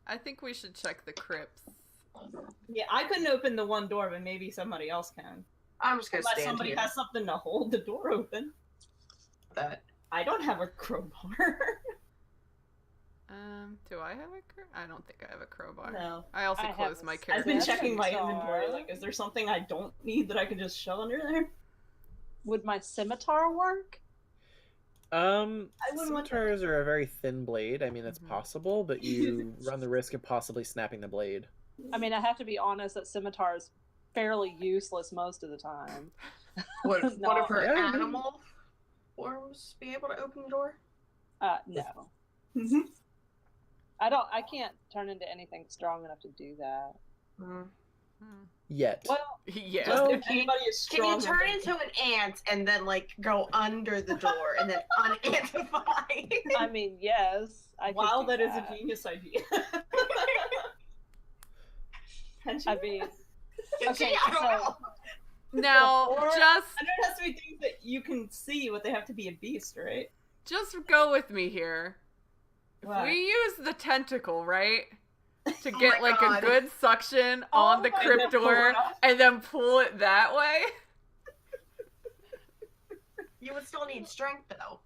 I think we should check the crypts. Yeah, I couldn't open the one door, but maybe somebody else can. I'm just gonna Unless stand somebody here. has something to hold the door open. That. I don't have a crowbar. Do I have a I don't think I have a crowbar. No. I also I have closed a my s- I've been character. checking my Scimitar. inventory. Like, is there something I don't need that I can just shove under there? Would my scimitar work? I wouldn't want Scimitars are a very thin blade. I mean, it's Mhm. possible, but you run the risk of possibly snapping the blade. I mean, I have to be honest that scimitar is fairly useless most of the time. What if No. her Yeah, I mean- animal forms be able to open the door? No. Mhm. I can't turn into anything strong enough to do that. Mm. Yet. Well, Yeah. Just if anybody is Can you strong. turn into an ant and then like go under the door and then unantify? I mean, yes. I could Wow, do that is a genius idea. Can she? I mean, Can okay, she? I don't so- know. Now, Or- just I know it has to be things that you can see, but they have to be a beast, right? go with me here. If What? we use the tentacle, right? To Oh get my like God. a good suction Oh on the my crypt God. door and then pull it that way. You would still need strength though.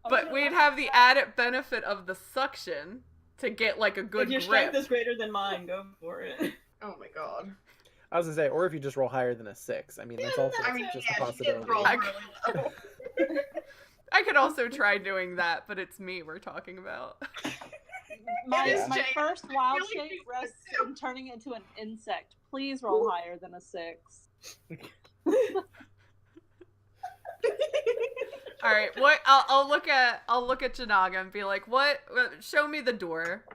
But we'd have the added benefit of the suction to get like a good If your grip. strength is greater than mine, go for it. Oh my god. I was gonna say, or if you just roll higher than a 6. I mean, that's also I mean, just yeah, a she did possibility. roll I- really low. I could also try doing that, but it's me we're talking about. my, It is my Jay. first wild Really shape needs to rests do. in turning into an insect. Please roll higher than a 6. All right, what? I'll look at Janaga and be like, "What? Show me the door."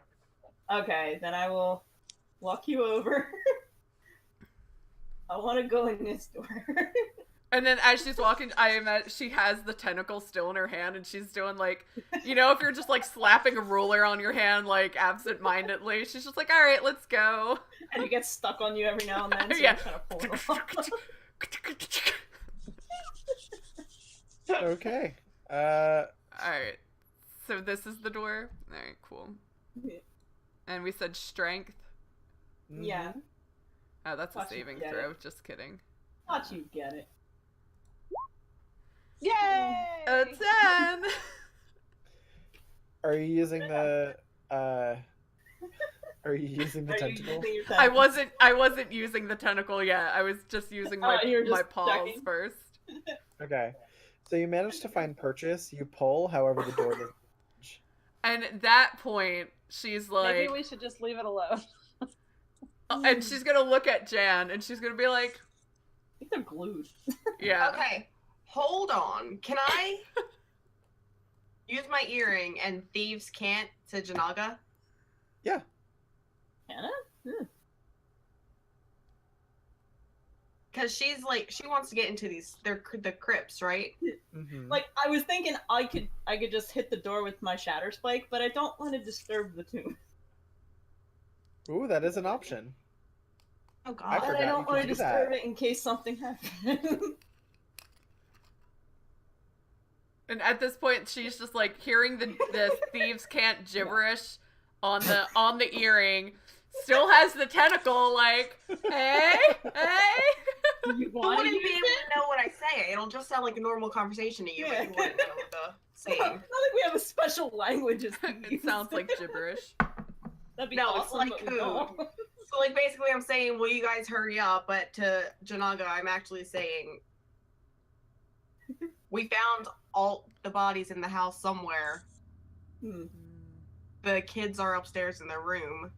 Okay, then I will walk you over. I want to go in this door. And then as she's walking, she has the tentacle still in her hand, and she's doing like, you know, if you're just like slapping a ruler on your hand like absent-mindedly, she's just like, "All right, let's go." And it gets stuck on you every now and then, so Yeah. you're trying to pull it off. Okay. All right, so this is the door. All right, cool. Yeah. And we said strength. Yeah, Oh, that's a Watch you saving get throw. Just kidding. watch you get it. Yay! A 10. Are you using the Are you using the Are you tentacle? using your I tentacle? wasn't using the tentacle yet. I was just using my Oh, you were just my paws checking? first. Okay. So you managed to find purchase. You pull, however, the door doesn't. And at that point, she's like, Maybe we should just leave it alone. and she's gonna look at Jan, and she's gonna be like, I think they're glued. "Yeah." Okay, hold on. Can I use my earring and thieves can't to Janaga? Yeah. Hannah? Because she's like, she wants to get into the crypts, right? Mm-hmm. Like, I was thinking I could just hit the door with my shatter spike, but I don't want to disturb the tomb. Ooh, that is an option. Oh I god. But forgot I you don't could want to do disturb that. it in case something happens. And at this point, she's just like hearing the thieves can't gibberish on the earring. Still has the tentacle, like, hey. You You want to wouldn't use be able it? to know what I say. It'll just sound like a normal conversation to you, Yeah. but you wouldn't know what the Not saying. like we have a special language. It sounds like gibberish. That'd be No, awesome, it's like but we don't. So, like, basically, I'm saying, will you guys hurry up? But to Janaga, I'm actually saying, we found all the bodies in the house somewhere. Hmm. The kids are upstairs in their room.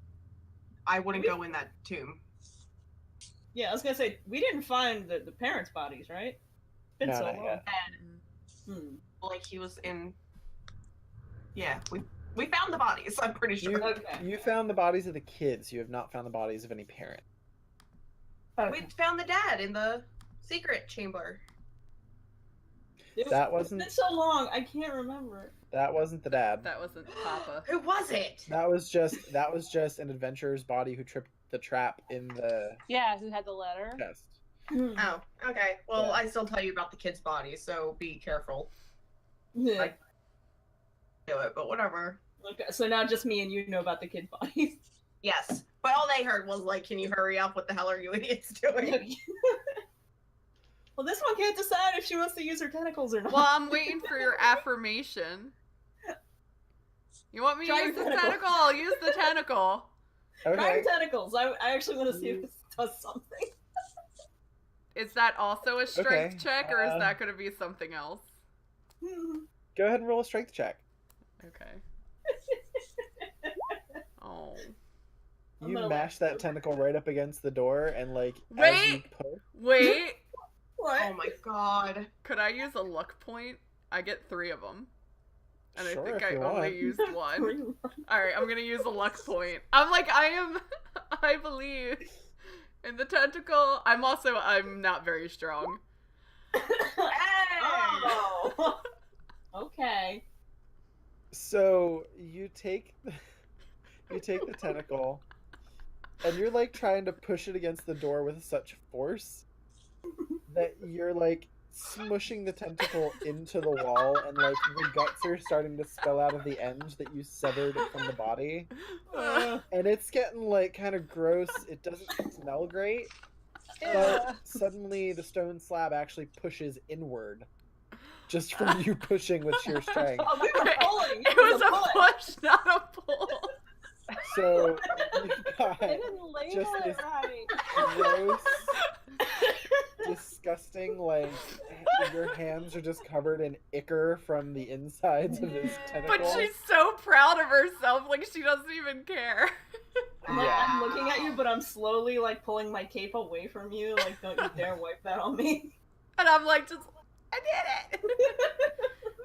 I wouldn't go in that tomb. Yeah, I was gonna say we didn't find the parents' bodies, right? Been No, so not long. yet. Hmm. Like, he was in. Yeah, we found the bodies, I'm pretty sure. Okay. You found the bodies of the kids. You have not found the bodies of any parent. We found the dad in the secret chamber. That It's wasn't been so long, I can't remember. that wasn't the dad. That wasn't Papa. Who was it? That was just an adventurer's body who tripped the trap in the Yeah, who had the letter? chest. Oh, okay. Well, Yeah. I still tell you about the kid's body, so be careful. Yeah. I- Do it, but whatever. Okay, so now just me and you know about the kids' bodies. Yes. But all they heard was, like, can you hurry up? What the hell are you idiots doing? Well, this one can't decide if she wants to use her tentacles or not. Well, I'm waiting for your affirmation. You want me to Try use your the tentacle. tentacle? I'll use the tentacle. Try Okay. your tentacles. I actually want to see if this does something. Is that also a strength Okay, check, or is that going to be something else? Go ahead and roll a strength check. Okay. Oh. I'm You gonna mash let- that tentacle right up against the door, and like as you Wait! push, Wait, What? Oh my god. could I use a luck point? I get 3 of them. And Sure, I think if I you only want. used 1. Really? Alright, I'm gonna use a luck point. I believe. in the tentacle. I'm not very strong. Oh. Okay. So you take the tentacle, and you're like trying to push it against the door with such force that you're like smushing the tentacle into the wall, and like the guts are starting to spill out of the end that you severed from the body. And it's getting like kind of gross. It doesn't smell great. But suddenly the stone slab actually pushes inward. Just from you pushing with sheer strength. Oh, we were pulling. It was a push, not a pull. So you've got They didn't label just it this right. gross, disgusting, like your hands are just covered in ichor from the insides of this tentacle. But she's so proud of herself, like she doesn't even care. I'm looking at you, but I'm slowly like pulling my cape away from you. Like, don't you dare wipe that on me. And I'm like, I did it!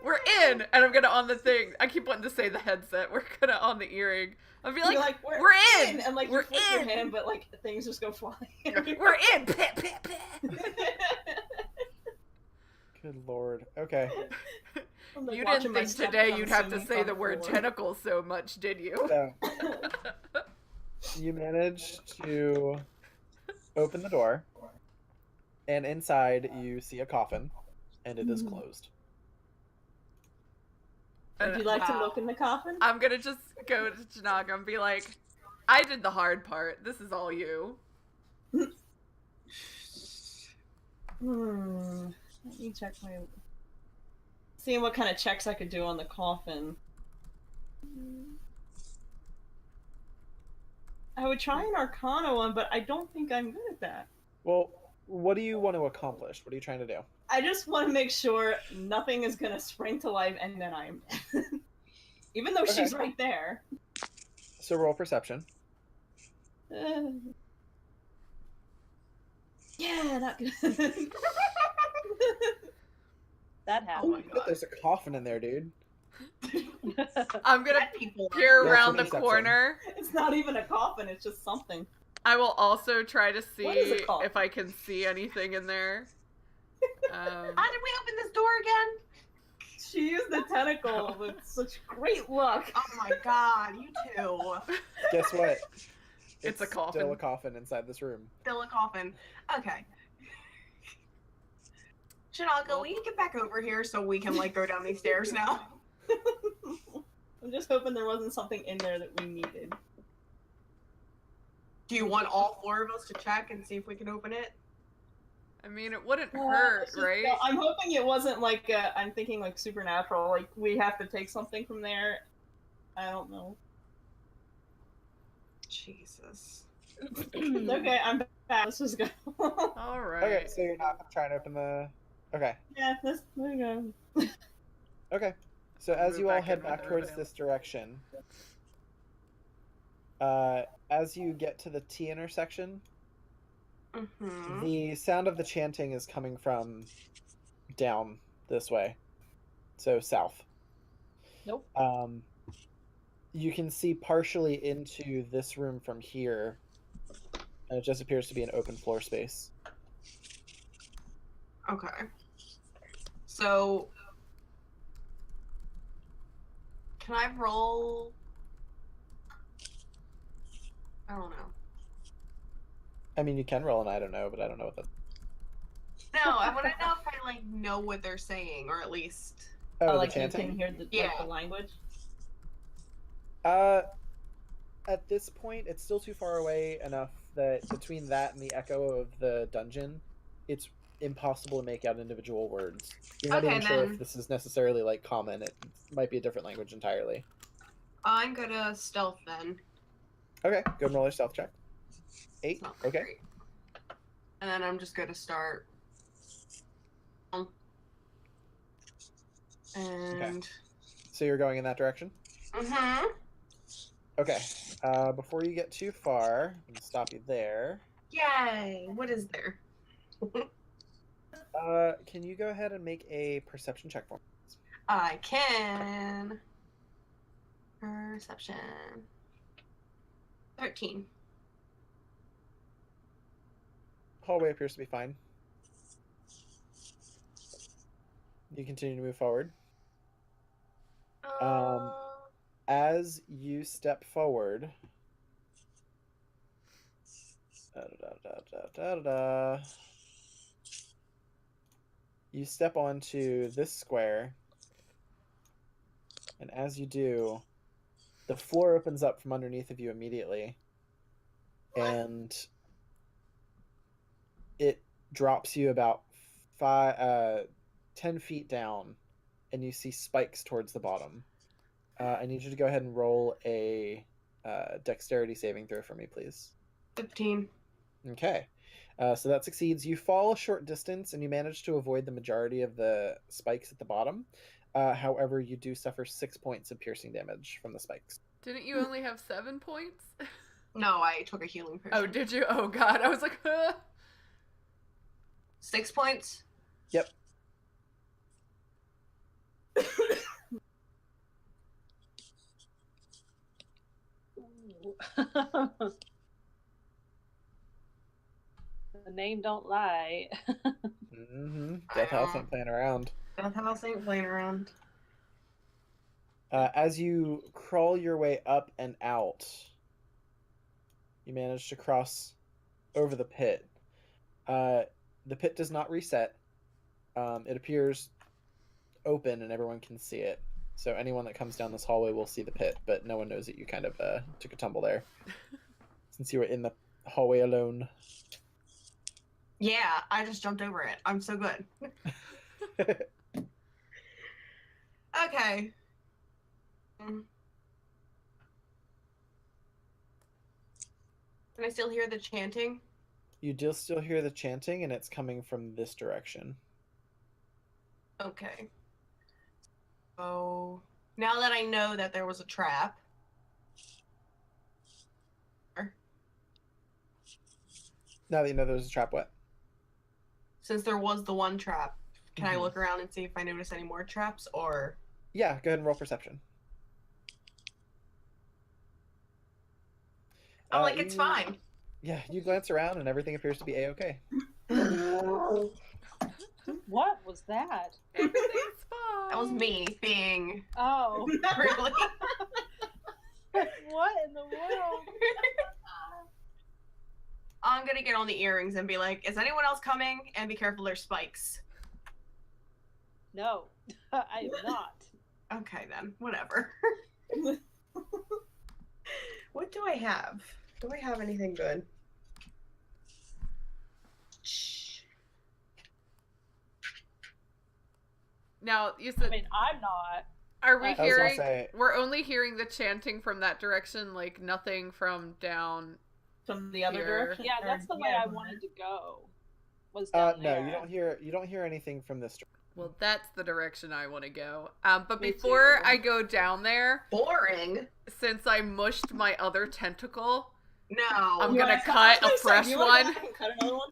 We're in! And I'm gonna on the thing. I keep wanting to say the headset. We're gonna on the earring. I'll be like, we're in! And like, we're you flip your hand, but like, things just go flying. We're in! Pit, pit, pit. Good lord. Okay. Like You watching didn't my think step today on you'd have to swimming say on the word floor. tentacle so much, did you? So you manage to open the door, and inside you see a coffin, and it is closed. Would you like to look in the coffin? I'm gonna just go to Janaka and be like, I did the hard part. This is all you. Let me check my... Seeing what kind of checks I could do on the coffin. I would try an Arcana one, but I don't think I'm good at that. Well, what do you want to accomplish? What are you trying to do? I just want to make sure nothing is going to spring to life and then I am dead. Even though she's right there. So roll perception. Yeah, not good. That Oh happened. my god, there's a coffin in there, dude. I'm gonna Dead people. peer Yeah, around the perception. corner. It's not even a coffin, it's just something. I will also try to What is see it called? if I can see anything in there. How did we open this door again? She used the tentacle with such great luck. Oh my god, you two. Guess what? It's a coffin. Still a coffin inside this room. Still a coffin. Okay. Shanaka, will you get back over here so we can like go down these stairs now? I'm just hoping there wasn't something in there that we needed. Do you want all four of us to check and see if we can open it? I mean, it wouldn't hurt, It's just- right? no, I'm hoping it wasn't like I'm thinking like supernatural, like we have to take something from there. I don't know. Jesus. It's okay, I'm back. Let's just go. All right. Okay, so you're not trying to open the... Okay. Yeah, there we go. Okay. So as Move you all back head in back with towards her. this direction, as you get to the T intersection, Mm-hmm. the sound of the chanting is coming from down this way. So south. Nope. You can see partially into this room from here, and it just appears to be an open floor space. Okay. So, can I roll? I don't know. I mean, you can roll an I don't know, but I don't know what that... No, I want to know if I like know what they're saying, or at least. Oh, the Like you chanting? can hear the, Yeah. like, the language. At this point, it's still too far away enough that between that and the echo of the dungeon, it's impossible to make out individual words. You're not Okay, even sure then. if this is necessarily like common. It might be a different language entirely. I'm gonna stealth then. Okay, go and roll your stealth check. 8. It's not that Okay. great. And then I'm just gonna start. And. So you're going in that direction? Mm-hmm. Okay. Before you get too far, I'm gonna stop you there. Yay! What is there? Can you go ahead and make a perception check for me? I can. Perception. 13. hallway appears to be fine. You continue to move forward. As you step forward, you step onto this square, and as you do, the floor opens up from underneath of you immediately, and it drops you about 10 feet down, and you see spikes towards the bottom. I need you to go ahead and roll a dexterity saving throw for me, please. 15. Okay. So that succeeds. You fall a short distance, and you manage to avoid the majority of the spikes at the bottom. However, you do suffer 6 points of piercing damage from the spikes. Didn't you only have 7 points? No, I took a healing potion. Oh, did you? Oh, God. I was like, 6 points? Yep. The name don't lie. Death House ain't playing around. Death House ain't playing around. As you crawl your way up and out, you manage to cross over the pit. The pit does not reset. It appears open and everyone can see it. So anyone that comes down this hallway will see the pit, but no one knows that you kind of took a tumble there. Since you were in the hallway alone. Yeah, I just jumped over it. I'm so good. Okay. Can I still hear the chanting? You do still hear the chanting, and it's coming from this direction. Okay. So, now that I know that there was a trap. Now that you know there's a trap, what? Since there was the one trap, can I look around and see if I notice any more traps, or? Yeah, go ahead and roll perception. It's fine. Yeah, you glance around and everything appears to be a-okay. What was that? everything's fine. That was me being Oh, really. what in the world? I'm gonna get on the earrings and be like, is anyone else coming? And be careful, there's spikes. No, I am not. Okay then, whatever. What do I have? Do I have anything good? Now, you I said, mean, I'm not. are we I was gonna hearing, say- we're only hearing the chanting from that direction, like nothing from down. From the other Here. direction? Yeah, that's the way Yeah, I from wanted to go. Was down No, there. you don't hear anything from this direction. Well, that's the direction I want to go. But Me before too. I go down there, Boring. since I mushed my other tentacle, No. I'm You gonna wanna- cut I was a gonna say, fresh do you wanna go one. back and cut another one?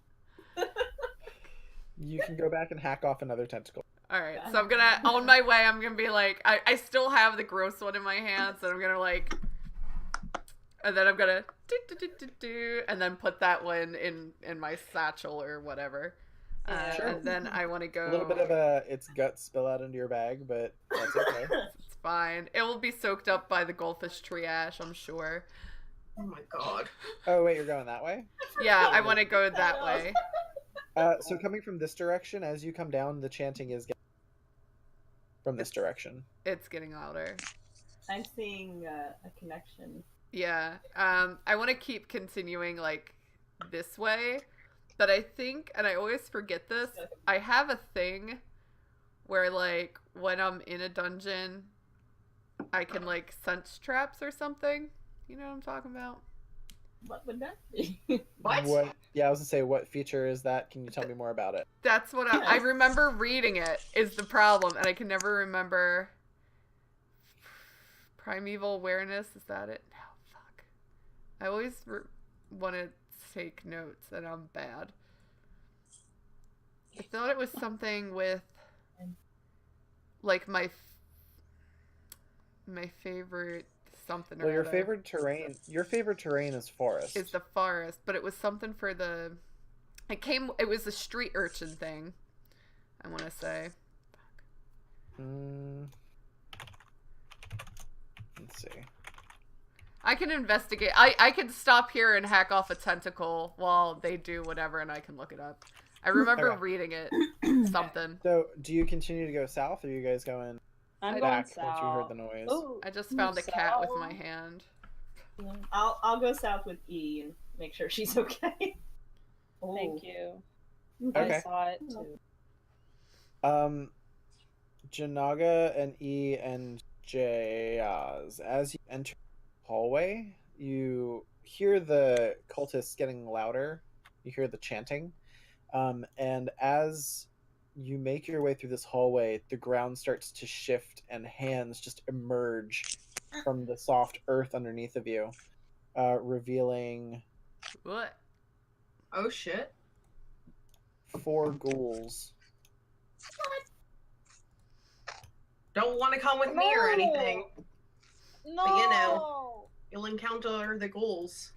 You can go back and hack off another tentacle. Alright, so I'm gonna, on my way, I'm gonna be like, I still have the gross one in my hands, and I'm gonna like, and then I'm gonna do, and then put that one in my satchel or whatever. Sure. And then I want to go. A little bit of its guts spill out into your bag, but that's okay. It's fine. It will be soaked up by the goldfish triage, I'm sure. Oh my god. Oh, wait, you're going that way? Yeah, I want to go that way. So coming from this direction, as you come down, the chanting is getting from this direction. It's getting louder. I'm seeing a connection. Yeah. I want to keep continuing like this way, but I think, and I always forget this, I have a thing where like when I'm in a dungeon, I can like sense traps or something. You know what I'm talking about? What would that be? What? Yeah, I was gonna say, what feature is that? Can you tell me more about it? That's what I remember reading it is the problem, and I can never remember. Primeval awareness, is that it? No, fuck. I always want to take notes, and I'm bad. I thought it was something with, like, my favorite something or Well, your other. favorite terrain is forest. Is the forest, but it was something for the, It was a street urchin thing, I want to say. Let's see. I can investigate. I can stop here and hack off a tentacle while they do whatever, and I can look it up. I remember reading it. Something. So, do you continue to go south, or are you guys going I'm going back south. once you heard the noise? Ooh, I just found a cat with south. my hand. I'll go south with E and make sure she's okay. Thank you. Okay. I saw it too. Janaga and E and Jeyazz, as you enter the hallway, you hear the cultists getting louder. You hear the chanting. And as you make your way through this hallway, the ground starts to shift and hands just emerge from the soft earth underneath of you, revealing What? Oh shit. 4 ghouls. Don't want to come with me or anything. No. But you know, you'll encounter the ghouls.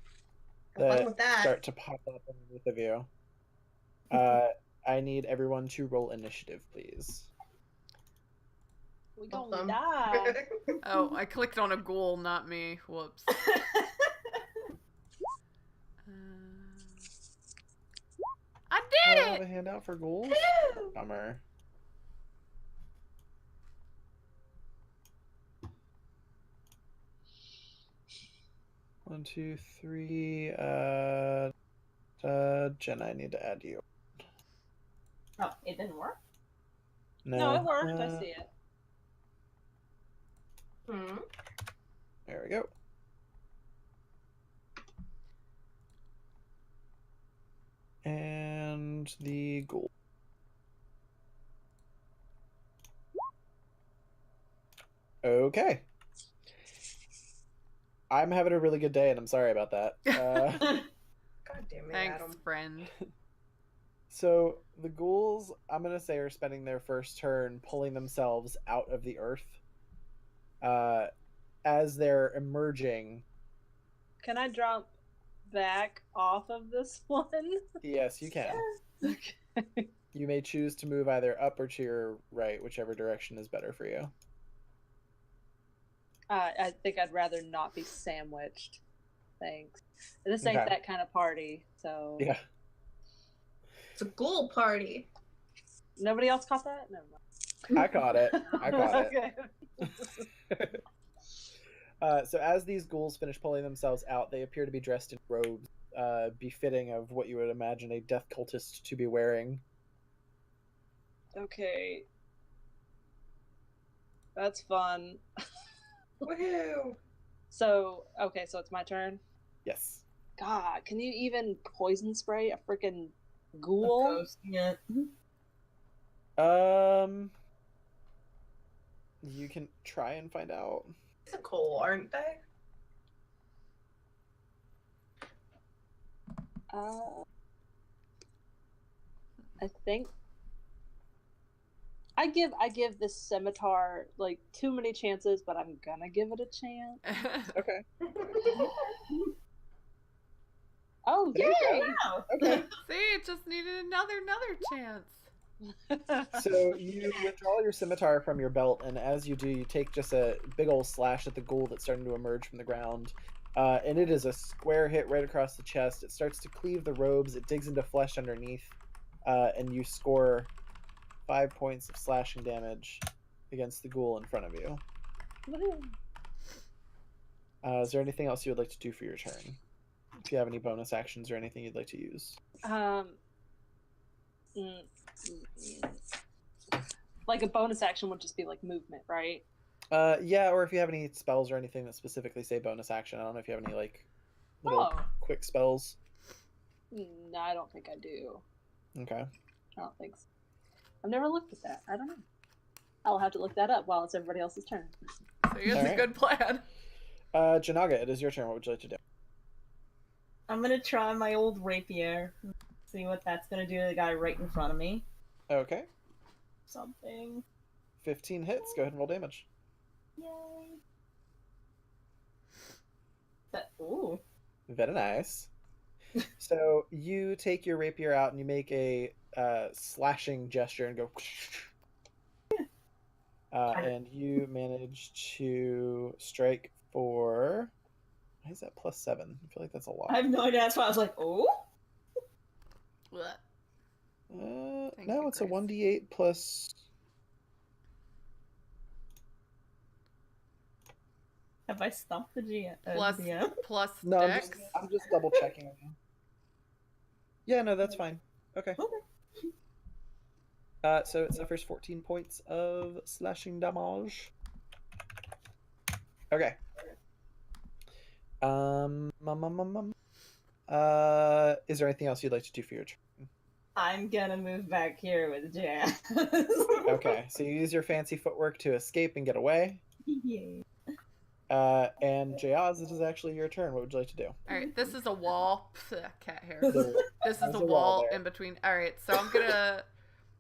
Have fun That with that. start to pop up underneath of you. I need everyone to roll initiative, please. We gonna Awesome. die. Oh, I clicked on a ghoul, not me. Whoops. I I did don't have a it! handout for ghouls? Bummer. One, 2, 3. Jen, I need to add you. Oh, it didn't work? No, it worked. I see it. Hmm. There we go. And the ghoul. Okay. I'm having a really good day, and I'm sorry about that. God damn it, Thanks, Adam. friend. So the ghouls, I'm gonna say, are spending their first turn pulling themselves out of the earth. As they're emerging, Can I jump back off of this one? yes, you can. Okay. You may choose to move either up or to your right, whichever direction is better for you. I think I'd rather not be sandwiched. Thanks. This ain't Okay. that kind of party, so. Yeah. It's a ghoul party. Nobody else caught that? Never mind. I caught it. I caught Okay. it. So as these ghouls finish pulling themselves out, they appear to be dressed in robes, befitting of what you would imagine a death cultist to be wearing. Okay. That's fun. Woohoo! So, okay, so it's my turn. Yes. God, can you even poison spray a freaking ghoul? Yeah. You can try and find out. It's a ghoul, aren't they? I think I give this scimitar like too many chances, but I'm gonna give it a chance. Okay. Oh, There you yay! Wow. Okay. See, it just needed another chance. So you withdraw your scimitar from your belt, and as you do, you take just a big old slash at the ghoul that's starting to emerge from the ground. And it is a square hit right across the chest. It starts to cleave the robes. It digs into flesh underneath, and you score 5 points of slashing damage against the ghoul in front of you. Is there anything else you would like to do for your turn? If you have any bonus actions or anything you'd like to use. Like a bonus action would just be like movement, right? Yeah, or if you have any spells or anything that specifically say bonus action. I don't know if you have any like little quick spells. No, I don't think I do. Okay. I don't think so. I've never looked at that. I don't know. I'll have to look that up while it's everybody else's turn. So you have a Alright. good plan. Janaga, it is your turn. What would you like to do? I'm gonna try my old rapier. See what that's gonna do to the guy right in front of me. Okay. Something. 15 hits. Go ahead and roll damage. Yay. Ooh. Very nice. So you take your rapier out and you make a slashing gesture and go. And you manage to strike for. Why is that +7? I feel like that's a lot. I have no idea. That's why I was like, oh. What? Thank No, you, it's a Grace. 1d8 plus. Have I stumped the GM? Plus, DM? plus No, dex. I'm just double checking. Yeah, no, that's fine. Okay. So it suffers 14 points of slashing damage. Okay. Is there anything else you'd like to do for your turn? I'm gonna move back here with Jeyazz. Okay, so you use your fancy footwork to escape and get away. Yay. And Jeyazz, this is actually your turn. What would you like to do? All right, this is a wall. Pfft, cat hair. There- This is There's a a wall wall there. in between. All right, so I'm gonna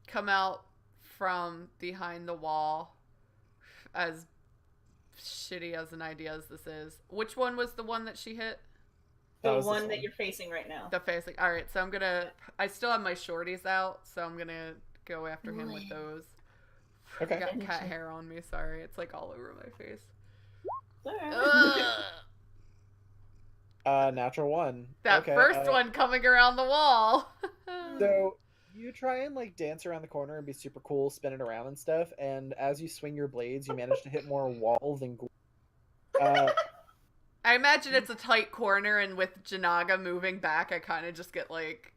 come out from behind the wall. As shitty as an idea as this is, which one was the one that she hit? The That was this one one. that you're facing right now. The facing. All right, so I'm gonna. I still have my shorties out, so I'm gonna go after him with those. Okay. Got cat hair on me. Sorry, it's like all over my face. Alright. Ugh. Natural 1. That Okay, first one coming around the wall. So you try and like dance around the corner and be super cool, spin it around and stuff. And as you swing your blades, you manage to hit more wall than. I imagine it's a tight corner, and with Janaga moving back, I kind of just get like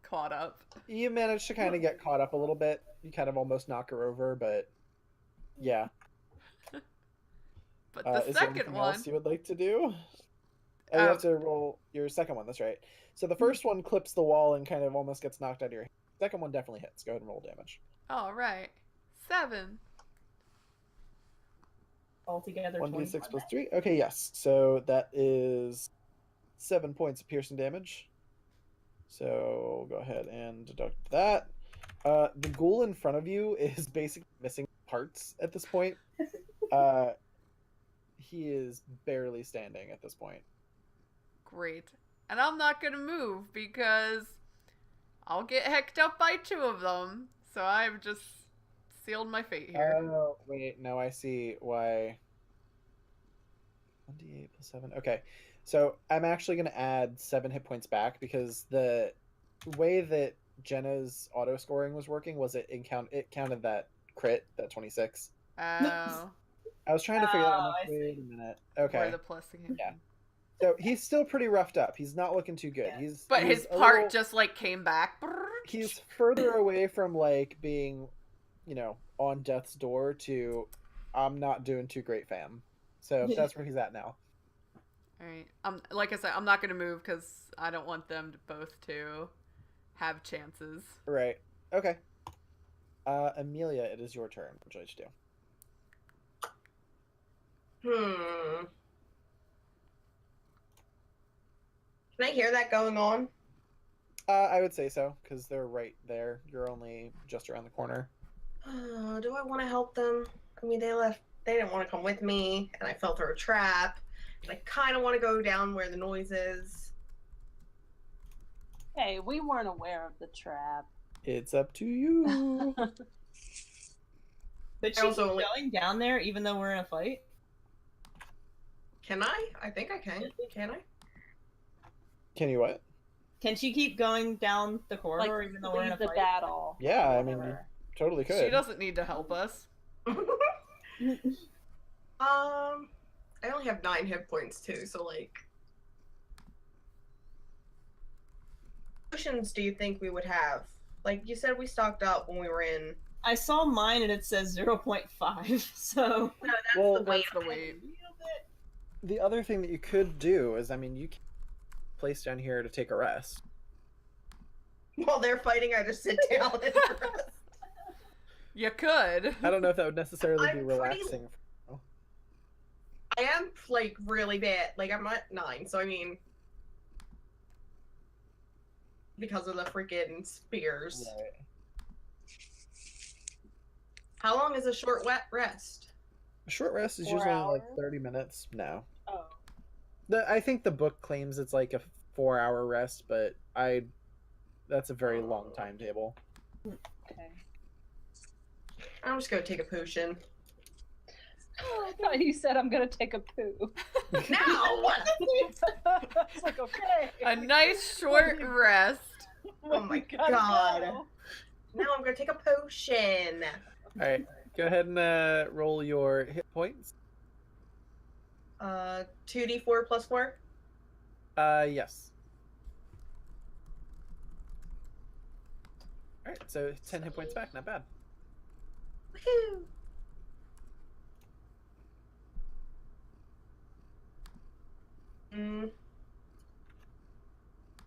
caught up. You manage to kind of get caught up a little bit. You kind of almost knock her over, but yeah. But the Is there second anything one, else you would like to do? Oh, you have to roll your second one. That's right. So the first one clips the wall and kind of almost gets knocked out of your hand. Second one definitely hits. Go ahead and roll damage. all right, 7. Altogether, 1d6 plus 21. 3. Okay, yes. So that is 7 points of piercing damage. So go ahead and deduct that. The ghoul in front of you is basically missing parts at this point. He is barely standing at this point. Great. And I'm not gonna move because I'll get hecked up by 2 of them. So I've just sealed my fate here. Oh, wait. No, I see why. 1d8 plus 7. Okay. So I'm actually going to add 7 hit points back because the way that Jenna's auto scoring was working was it counted that crit, that 26. Oh. I was trying to figure that out. I see. Wait a minute. Or Okay. the plus again. Yeah. So he's still pretty roughed up. He's not looking too good. Yeah. But he's his a part little- just like came back. He's further away from like being, on death's door to I'm not doing too great, fam. So that's where he's at now. All right. Like I said, I'm not gonna move because I don't want them to both to have chances. Right. Okay. Amelia, it is your turn. What would you like to do? Can I hear that going on? I would say so, because they're right there. You're only just around the corner. Do I want to help them? I mean, they left. They didn't want to come with me, and I fell through a trap. And I kind of want to go down where the noise is. Hey, we weren't aware of the trap. It's up to you. But I she's also only- going down there even though we're in a fight? Can I? I think I can. Can I? Can you what? Can she keep going down the Like, corridor even though we're in a leave the fight? battle. Yeah, or I mean, whatever. Totally could. She doesn't need to help us. I only have 9 hit points too, so like. Potions do you think we would have? Like you said, we stocked up when we were in. I saw mine and it says 0.5, so... No, that's Well, the weight. That's the weight. The other thing that you could do is, I mean, you can place down here to take a rest. While they're fighting, I just sit down and rest. You could. I don't know if that would necessarily be I'm pretty- relaxing. I am like really bad. Like I'm at 9, so I mean, because of the freaking spears. Right. How long is a short wet rest? A short rest is 4 usually like hours? 30 minutes. No. Oh. I think the book claims it's like a 4-hour rest, but that's a very long timetable. Okay. I'm just gonna take a potion. I thought you said I'm gonna take a poo. No! It's like, okay. A nice short rest. Oh my God, god. no. Now I'm gonna take a potion. All right, go ahead and roll your hit points. 2d4 plus 4. Yes. All right, so 10 hit points back, not bad. Woohoo!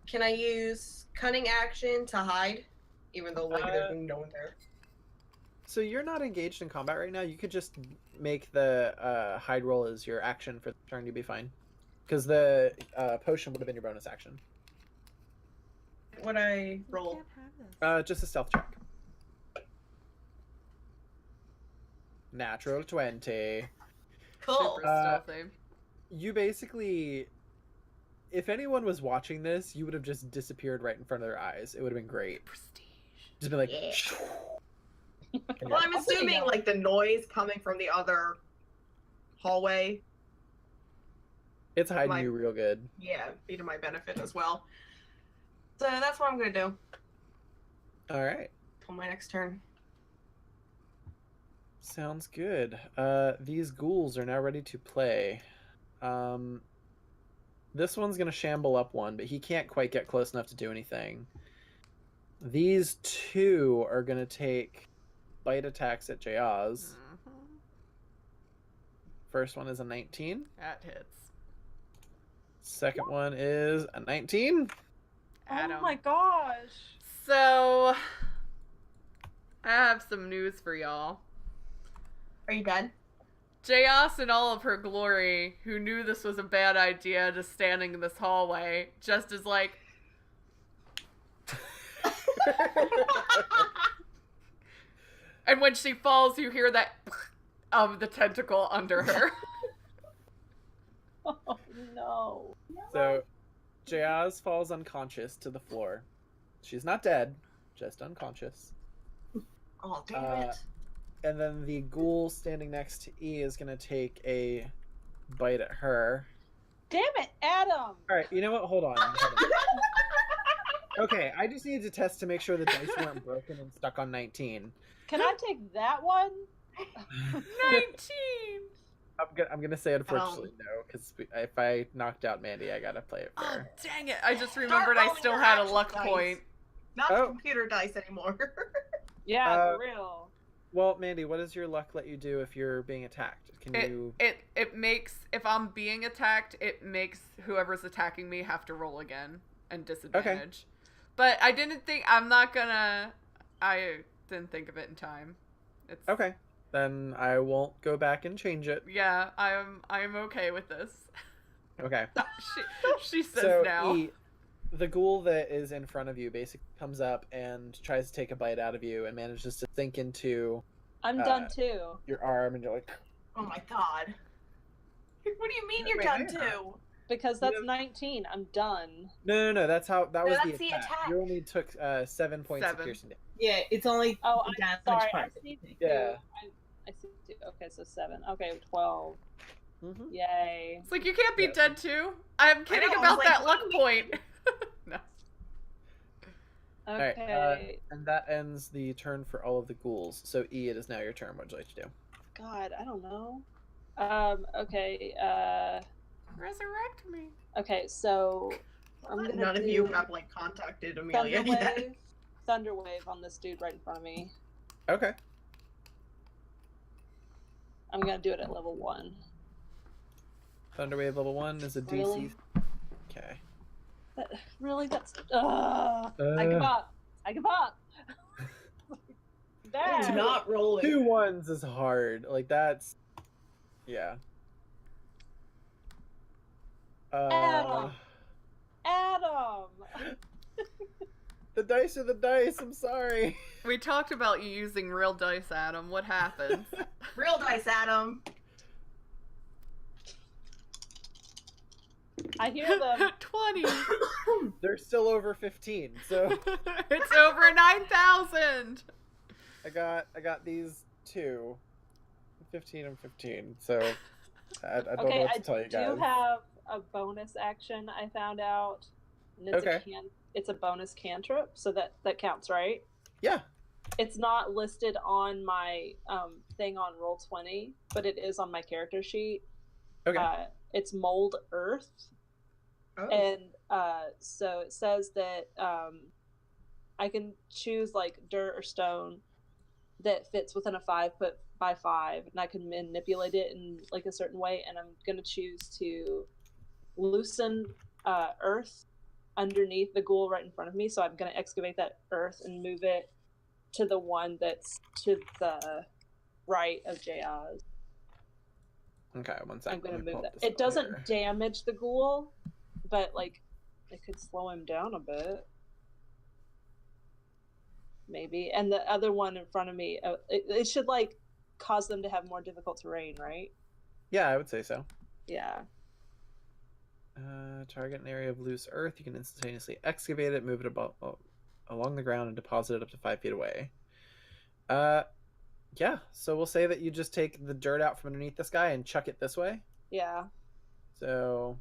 Can I use cunning action to hide, even though like there's no one there? So you're not engaged in combat right now. You could just make the hide roll as your action for the turn. You'd be fine, because the potion would have been your bonus action. What I roll? Just a stealth check. Natural 20. Cool. Super stealthy. You basically, if anyone was watching this, you would have just disappeared right in front of their eyes. It would have been great. Prestige. Just been like, Yeah. And Well, I'm I'll put it assuming down. like the noise coming from the other hallway, it's hiding my- you real good. yeah, be to my benefit as well. So that's what I'm gonna do All right. on my next turn. Sounds good. These ghouls are now ready to play. This one's gonna shamble up one, but he can't quite get close enough to do anything. These two are gonna take bite attacks at Jeyazz. First one is a 19. That hits. Second one is a 19. Adam. Oh my gosh. So, I have some news for y'all. Are you dead? Jeyazz in all of her glory, who knew this was a bad idea, just standing in this hallway, just is like, and when she falls, you hear that of the tentacle under her. Oh no. So, Jeyazz falls unconscious to the floor. She's not dead, just unconscious. Oh damn it! And then the ghoul standing next to E is going to take a bite at her. Damn it, Adam. All right, you know what? Hold on. Okay, I just needed to test to make sure the dice weren't broken and stuck on 19. Can I take that one? 19! I'm gonna say unfortunately no, because if I knocked out Mandy, I gotta play it Oh, fair. dang it. I just remembered I rolling still your had a actual luck dice. point. Not Oh. computer dice anymore. Yeah, for real. Well, Mandy, what does your luck let you do if you're being attacked? Can you? It makes, if I'm being attacked, it makes whoever's attacking me have to roll again and disadvantage. But I didn't think, I didn't think of it in time. It's Okay, then I won't go back and change it. Yeah, I am okay with this. Okay. She says So now. E, the ghoul that is in front of you basically comes up and tries to take a bite out of you and manages to sink into I'm done too. your arm, and you're like, Oh my god! What do you mean you're Wait, done hang on. too? Because that's You 19. I'm done. no, that was No, the that's attack. the attack. You only took 7 points of 7. piercing damage. Yeah, it's only Oh, the I'm damage sorry. part. I see two. Yeah. I see two. Okay, so 7. Okay, 12. Mm-hmm. Yay. It's like, you can't be Yes. dead too. I'm kidding know, I was about like, that luck what? point. No. Alright, Okay. and that ends the turn for all of the ghouls. So E, it is now your turn. What would you like to do? God, I don't know. Okay, Resurrect me. okay, so I'm gonna None of do you have like contacted Amelia yet. Thunderwave. Thunderwave on this dude right in front of me. Okay. I'm gonna do it at level 1. Thunderwave level 1 is a DC. Really? Okay. Really? That's. I give up. I give up. It's Dad. not rolling. 2 1s is hard. Like, that's. Yeah. Adam. Adam. The dice are the dice. I'm sorry. We talked about you using real dice, Adam. What happened? Real dice, Adam. I hear them. 20. They're still over 15, so It's over 9,000. I got these two. 15 and 15, so I don't know what to tell you I guys. do have a bonus action I found out. And it's Okay. It's a bonus cantrip, so that counts, right? Yeah. It's not listed on my thing on Roll20, but it is on my character sheet. Okay. It's Mold Earth. Oh. And so it says that I can choose like dirt or stone that fits within a 5 foot by 5, and I can manipulate it in like a certain way. And I'm gonna choose to loosen earth underneath the ghoul right in front of me. So I'm gonna excavate that earth and move it to the one that's to the right of Jeyazz. Okay, one second. I'm gonna move that. It doesn't damage the ghoul, but like it could slow him down a bit. Maybe. And the other one in front of me, it should like cause them to have more difficult terrain, right? Yeah, I would say so. Yeah. Target an area of loose earth. You can instantaneously excavate it, move it along the ground, and deposit it up to 5 feet away. Yeah. So we'll say that you just take the dirt out from underneath this guy and chuck it this way. Yeah. So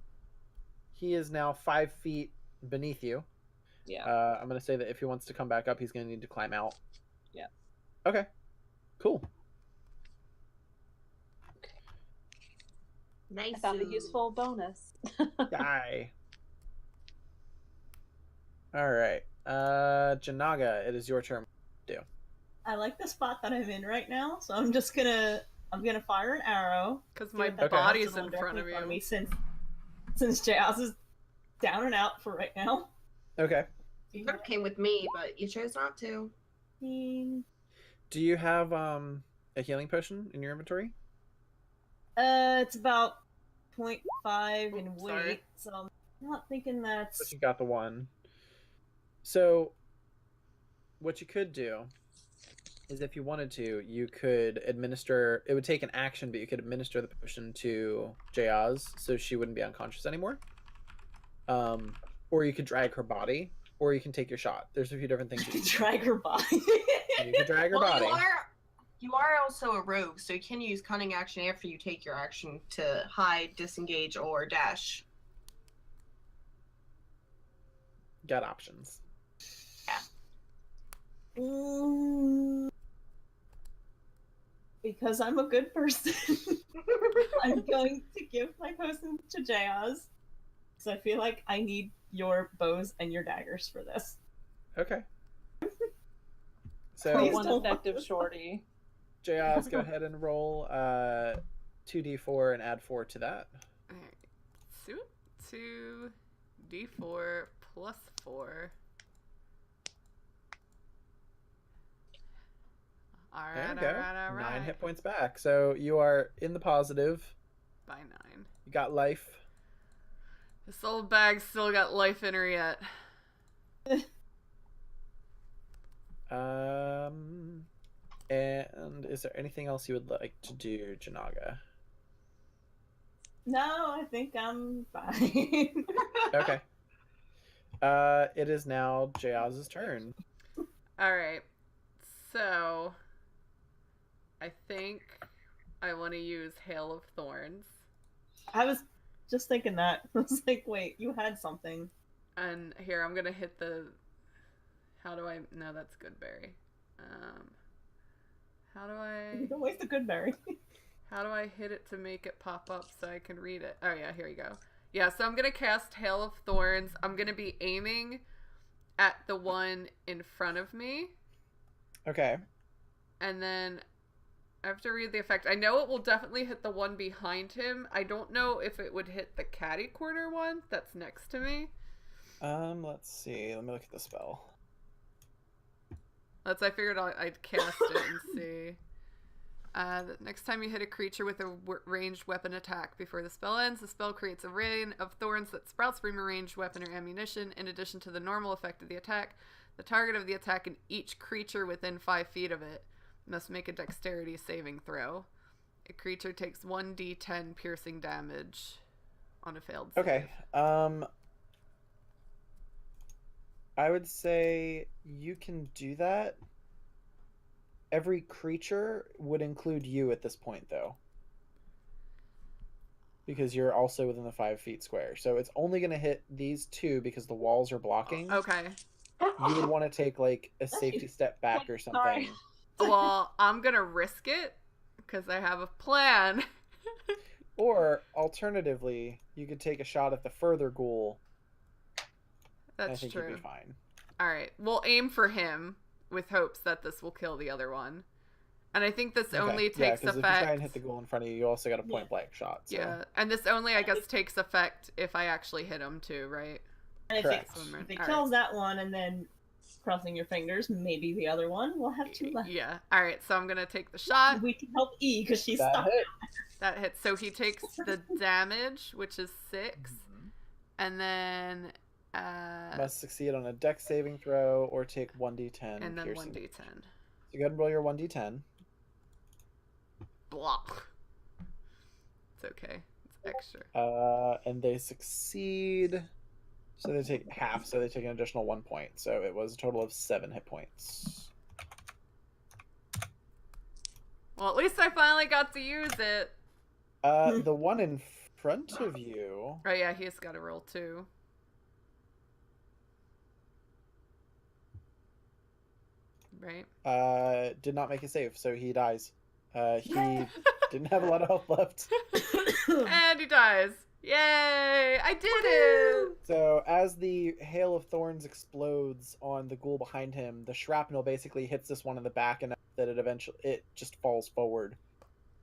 he is now 5 feet beneath you. Yeah. I'm going to say that if he wants to come back up, he's going to need to climb out. Yeah. Okay. Cool. Nice. I found a useful bonus. Die. All right. Janaga, it is your turn. I like the spot that I'm in right now, so I'm gonna fire an arrow. Because my That body's bounces in directly front of me you. since Jeyazz is down and out for right now. Okay. You could have came with me, but you chose not to. Do you have a healing potion in your inventory? It's about 0.5 in Oops, weight, sorry. so I'm not thinking that's. But you got the one. So, what you could do is if you wanted to, you could administer. It would take an action, but you could administer the potion to Jeyazz so she wouldn't be unconscious anymore. Or you could drag her body, or you can take your shot. There's a few different things. You can do. Drag her body. You can drag her body. You are also a rogue, so you can use cunning action after you take your action to hide, disengage, or dash. Got options. Because I'm a good person, I'm going to give my potion to Jeyazz. So I feel like I need your bows and your daggers for this. Okay. For So Please one don't effective fuck this shorty. Jeyazz, go ahead and roll 2d4 and add 4 to that. Alright. So 2d4 plus 4. There Alright, you go. alright. 9 hit points back. So you are in the positive. By 9. You got life. This old bag's still got life in her yet. And is there anything else you would like to do, Janaga? No, I think I'm fine. Okay. It is now Jeyazz's turn. Alright. So I think I want to use Hail of Thorns. I was just thinking that. I was like, wait, you had something. And here, I'm gonna hit the... How do I... No, that's Goodberry. How do I... Don't waste a good berry. How do I hit it to make it pop up so I can read it? Oh yeah, here you go. Yeah, so I'm gonna cast Hail of Thorns. I'm gonna be aiming at the one in front of me. Okay. And then I have to read the effect. I know it will definitely hit the one behind him. I don't know if it would hit the catty corner one that's next to me. Let's see. Let me look at the spell. I figured I'd cast it and see. The next time you hit a creature with a ranged weapon attack before the spell ends, the spell creates a rain of thorns that sprouts from a ranged weapon or ammunition. In addition to the normal effect of the attack, the target of the attack and each creature within 5 feet of it must make a dexterity saving throw. A creature takes 1d10 piercing damage. on a failed save. Okay. I would say you can do that. Every creature would include you at this point, though. Because you're also within the 5 feet square. So it's only going to hit these two because the walls are blocking. Okay. You would want to take, like, a safety step back or something. Sorry. Well, I'm going to risk it because I have a plan. Or, alternatively, you could take a shot at the further ghoul. That's I think true. you'd be fine. All right. We'll aim for him with hopes that this will kill the other one. And I think this only takes because effect. if you try and hit the ghoul in front of you, you also got a point blank shot. So. Yeah, and this only, I guess, takes effect if I actually hit him too, right? And Correct. if it kills that one, and then crossing your fingers, maybe the other one will have 2 left. Yeah. All right. So I'm gonna take the shot. We can help E because she's That stuck. hit. That hits. So he takes the damage, which is 6, and then Must succeed on a dex saving throw or take 1d10. and then piercing. 1d10. So go ahead and roll your 1d10. Block. It's okay. It's extra. And they succeed. So they take half, so they take an additional 1 point. So it was a total of 7 hit points. Well, at least I finally got to use it. The one in front of you. Oh yeah, he's got to roll 2. Right. Did not make a save, so he dies. He didn't have a lot of health left. And he dies. Yay! I did it! So as the hail of thorns explodes on the ghoul behind him, the shrapnel basically hits this one in the back enough that it just falls forward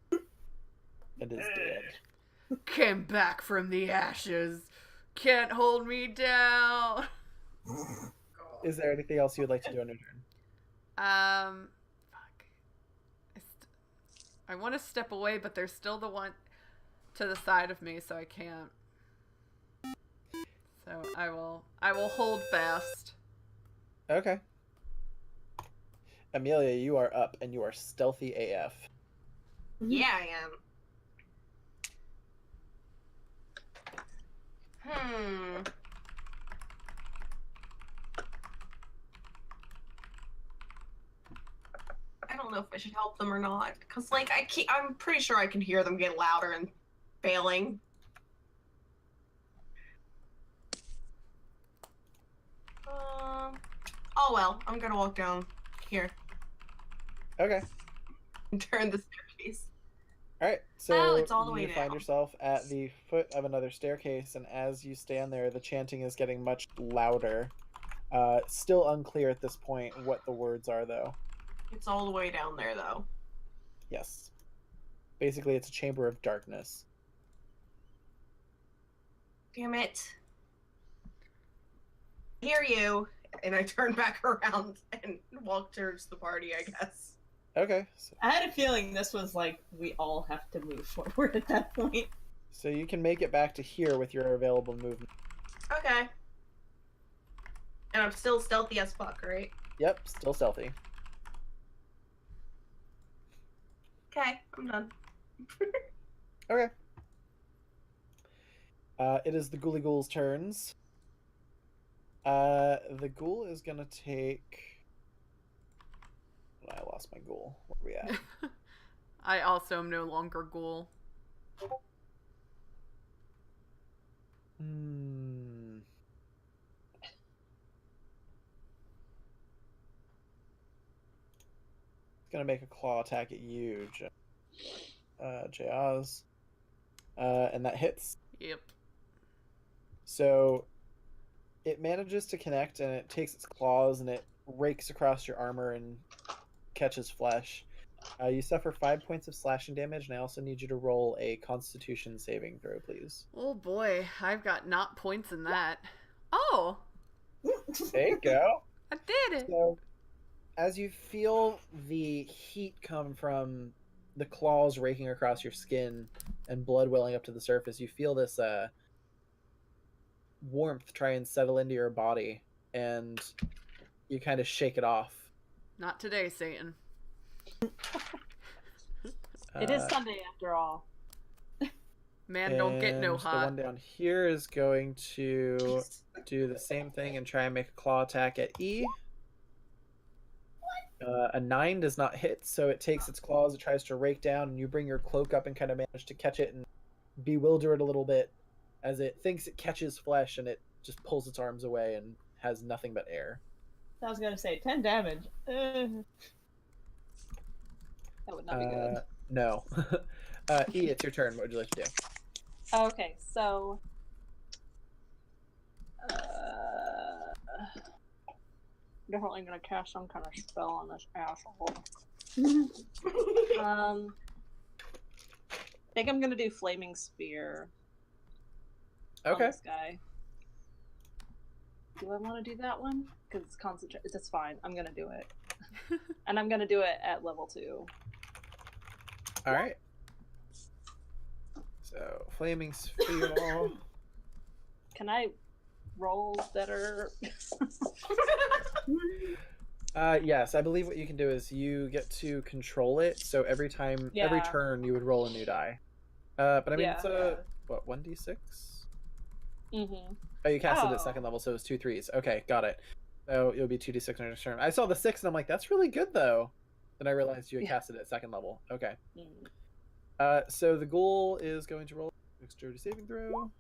and is dead. Came back from the ashes. Can't hold me down. Is there anything else you would like to do on your turn? Fuck. I want to step away, but there's still the one to the side of me, so I can't. So I will hold fast. Okay. Amelia, you are up, and you are stealthy AF. Yeah, I am. I don't know if I should help them or not, because like I'm pretty sure I can hear them get louder and failing. Oh well, I'm gonna walk down here Okay. and turn the staircase. Alright, so it's all the way you find down. yourself at the foot of another staircase, and as you stand there, the chanting is getting much louder. Still unclear at this point what the words are, though. It's all the way down there, though. Yes. Basically, it's a chamber of darkness. Damn it. I hear you. And I turn back around and walk towards the party, I guess. Okay. I had a feeling this was like, we all have to move forward at that point. So you can make it back to here with your available movement. Okay. And I'm still stealthy as fuck, right? Yep, still stealthy. Okay, I'm done. Okay. It is the Ghoulie Ghoul's turns. The ghoul is gonna take... I lost my ghoul. Where are we at? I also am no longer ghoul. It's gonna make a claw attack at you, Jeyazz. And that hits. Yep. So it manages to connect, and it takes its claws and it rakes across your armor and catches flesh. You suffer 5 points of slashing damage, and I also need you to roll a Constitution saving throw, please. Oh boy, I've got not points in that. Oh, There you go. I did it. So, as you feel the heat come from the claws raking across your skin and blood welling up to the surface, you feel this warmth try and settle into your body, and you kind of shake it off. Not today, Satan. It is Sunday after all. Man, don't get no And hot. the one down here is going to do the same thing and try and make a claw attack at E. A 9 does not hit, so it takes its claws, it tries to rake down, and you bring your cloak up and kind of manage to catch it and bewilder it a little bit as it thinks it catches flesh, and it just pulls its arms away and has nothing but air. I was gonna say 10 damage. That would not be good. No. E, it's your turn. What would you like to do? Okay, so definitely gonna cast some kind of spell on this asshole. I think I'm gonna do Flaming Spear on Okay. this guy. Do I want to do that one? Because it's concentrate. That's fine. I'm gonna do it, and I'm gonna do it at level 2. All right. So, Flaming Sphere. Can I roll better? Yes, I believe what you can do is you get to control it. So every time, every Yeah. turn, you would roll a new die. But I mean, Yeah. it's a what 1d6? Mm-hmm. Oh, you casted it Oh. at second level, so it's 2 3s. Okay, got it. So it'll be 2d6 next turn. I saw the 6 and I'm like, that's really good though. Then I realized you had Yeah. casted it at second level. Okay. Mm. So the ghoul is going to roll dexterity saving throw.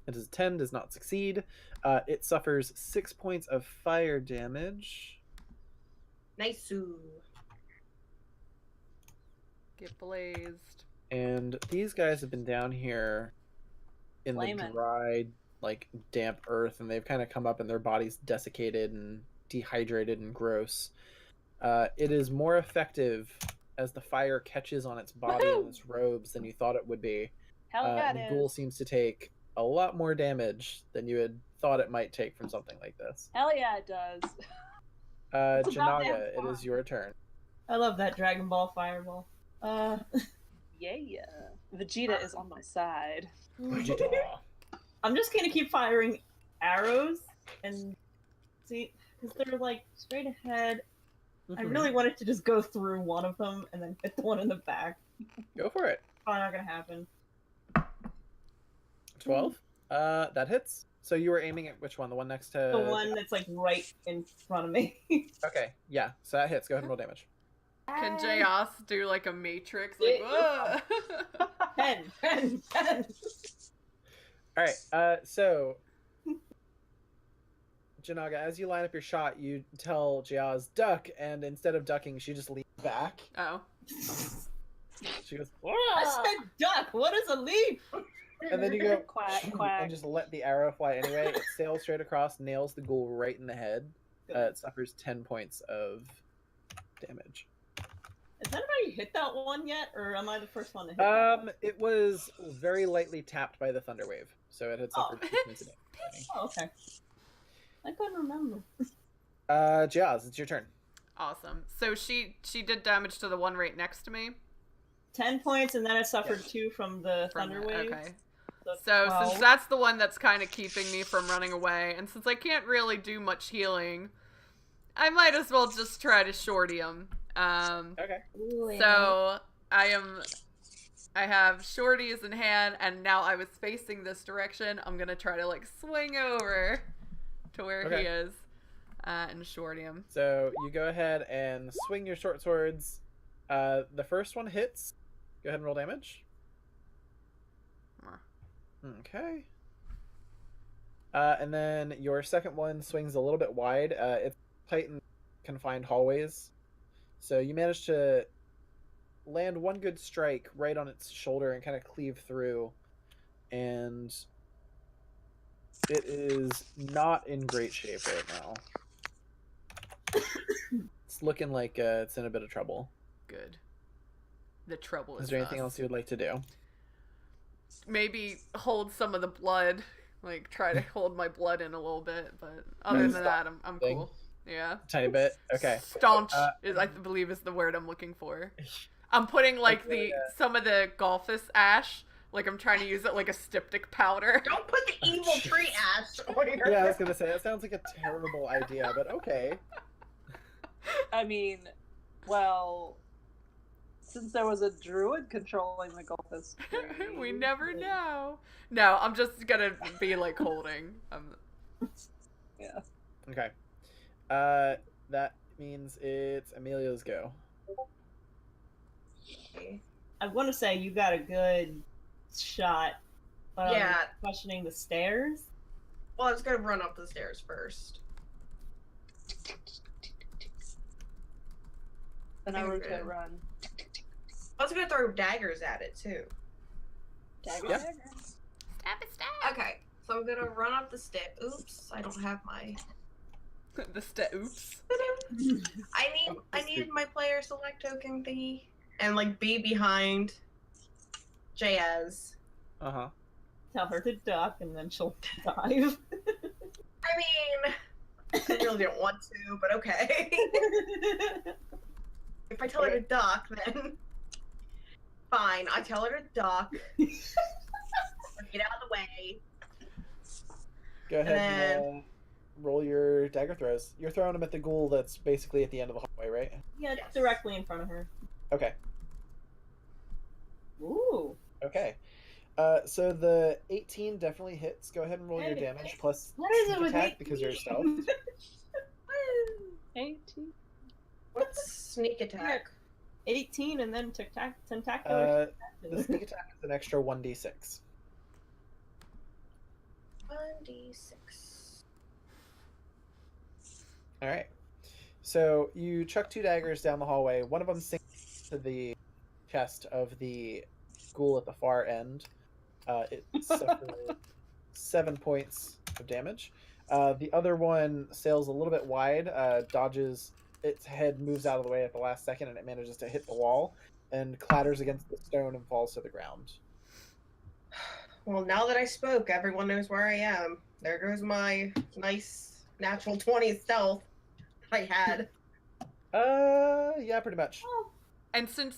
It is 10, does not succeed. It suffers 6 points of fire damage. Nice. Get blazed. And these guys have been down here in the Flamin'. dry, like damp earth, and they've kind of come up and their bodies desiccated and dehydrated and gross. It is more effective as the fire catches on its body and its robes than you thought it would be. Hell yeah, And the it ghoul is. seems to take a lot more damage than you had thought it might take from something like this. Hell yeah, it does. It's a Janaga, goddamn it is fun. your turn. I love that Dragon Ball Fireball. Yeah. Vegeta is on my side. Vegeta. I'm just gonna keep firing arrows and see, because they're like straight ahead. I really wanted to just go through one of them and then hit the one in the back. Go for it. Probably not gonna happen. 12. That hits. So you were aiming at which one? The one next to... The one that's like right in front of me. Okay, yeah. So that hits. Go ahead and roll damage. Can Jeyazz do like a matrix? Like, whoa! 10. All right. So, Janaga, as you line up your shot, you tell Jeyazz duck, and instead of ducking, she just leans back. Oh. She goes, I said duck. What is a leap? and then you go Quack, quack. and just let the arrow fly anyway. It sails straight across, nails the ghoul right in the head. It suffers 10 points of damage. Has anybody hit that one yet, or am I the first one to hit that one? It was very lightly tapped by the thunder wave, so it had suffered 2 points of damage. Oh, okay. I couldn't remember. Jeyazz, it's your turn. Awesome. So she did damage to the one right next to me. 10 points, and then I suffered 2 from the From thunder the- wave. Okay. So 12. since that's the one that's kind of keeping me from running away, and since I can't really do much healing, I might as well just try to shorty him. Okay. So I have shorties in hand, and now I was facing this direction. I'm gonna try to like swing over to where he Okay. is, and shorty him. So you go ahead and swing your short swords. The first one hits. Go ahead and roll damage. Okay. And then your second one swings a little bit wide. It's tight and confined hallways. So you manage to land one good strike right on its shoulder and kind of cleave through. And it is not in great shape right now. It's looking like it's in a bit of trouble. Good. The trouble is. Is there anything us. else you would like to do? Maybe hold some of the blood, like try to hold my blood in a little bit, but other Maybe than stop that, I'm thing. cool. Yeah. Tiny bit. Okay. Staunch is, I believe, is the word I'm looking for. I'm putting like Okay, some of the Golfus ash, like I'm trying to use it like a styptic powder. Don't put the evil tree ash on your Yeah, I was gonna say that sounds like a terrible idea, but okay. I mean, well, Since there was a druid controlling the Golfus tree. We never know. No, I'm just gonna be like holding. Yeah. Okay. That means it's Emilio's go. I want to say you got a good shot, but Yeah. I'm questioning the stairs. Well, I was gonna run up the stairs first. Then I were to Okay. run. I was gonna throw daggers at it too. Dagger, Yeah. dagger. Stab it, stab. Okay, so I'm gonna run up the stairs. Oops, I don't have my. Oops. I need my player select token thingy and like be behind Jeyazz. Uh-huh. Tell her to duck, and then she'll dive. I mean, I really don't want to, but okay. If I tell her to duck, then fine. I tell her to duck. Get out of the way. Go ahead and roll your dagger throws. You're throwing them at the ghoul that's basically at the end of the hallway, right? Yeah, Yes. directly in front of her. Okay. Ooh. Okay. So the 18 definitely hits. Go ahead and roll your Hey. damage plus What is it sneak with attack 18? because you're stealth. 18. What's sneak attack? 18 and then tentacular. The sneak attack is an extra 1d6. 1d6. All right. So you chuck 2 daggers down the hallway. One of them sinks to the chest of the ghoul at the far end. It suffers 7 points of damage. The other one sails a little bit wide, dodges. Its head moves out of the way at the last second, and it manages to hit the wall and clatters against the stone and falls to the ground. Well, now that I spoke, everyone knows where I am. There goes my nice natural 20 stealth I had. Yeah, pretty much. And since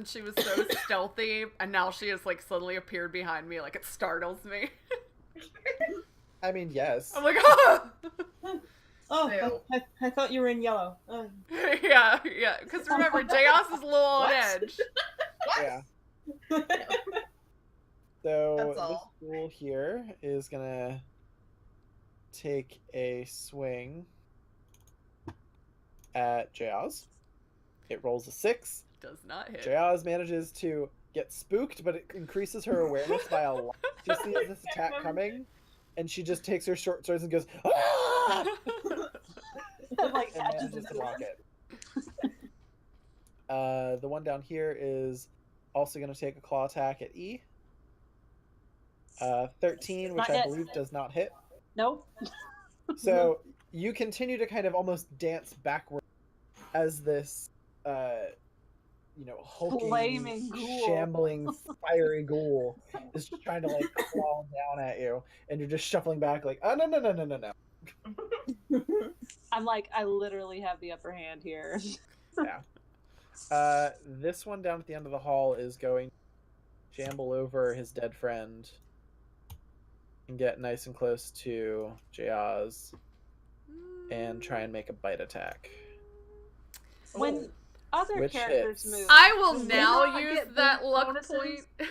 she was so stealthy, and now she has like suddenly appeared behind me, like it startles me. I mean, yes. I'm like, oh! Oh, I thought you were in yellow. yeah. Because remember, Jeyazz is a little on What? edge. Yeah. So That's this all. ghoul here is gonna take a swing at Jeyazz. It rolls a 6. Does not hit. Jeyazz manages to get spooked, but it increases her awareness by a lot. She sees this attack coming, and she just takes her short swords and goes, "Ah!" Like, and manages to block it. The one down here is also going to take a claw attack at E. 13, which Not I yet. believe does not hit. Nope. So you continue to kind of almost dance backward as this, hulking, Flaming ghoul. shambling, fiery ghoul is just trying to like claw down at you, and you're just shuffling back like, oh no. I'm like, I literally have the upper hand here. Yeah. This one down at the end of the hall is going to shamble over his dead friend and get nice and close to Jeyazz and try and make a bite attack. When other Which characters hits? move, I will do we now not use get that luck bonuses? point.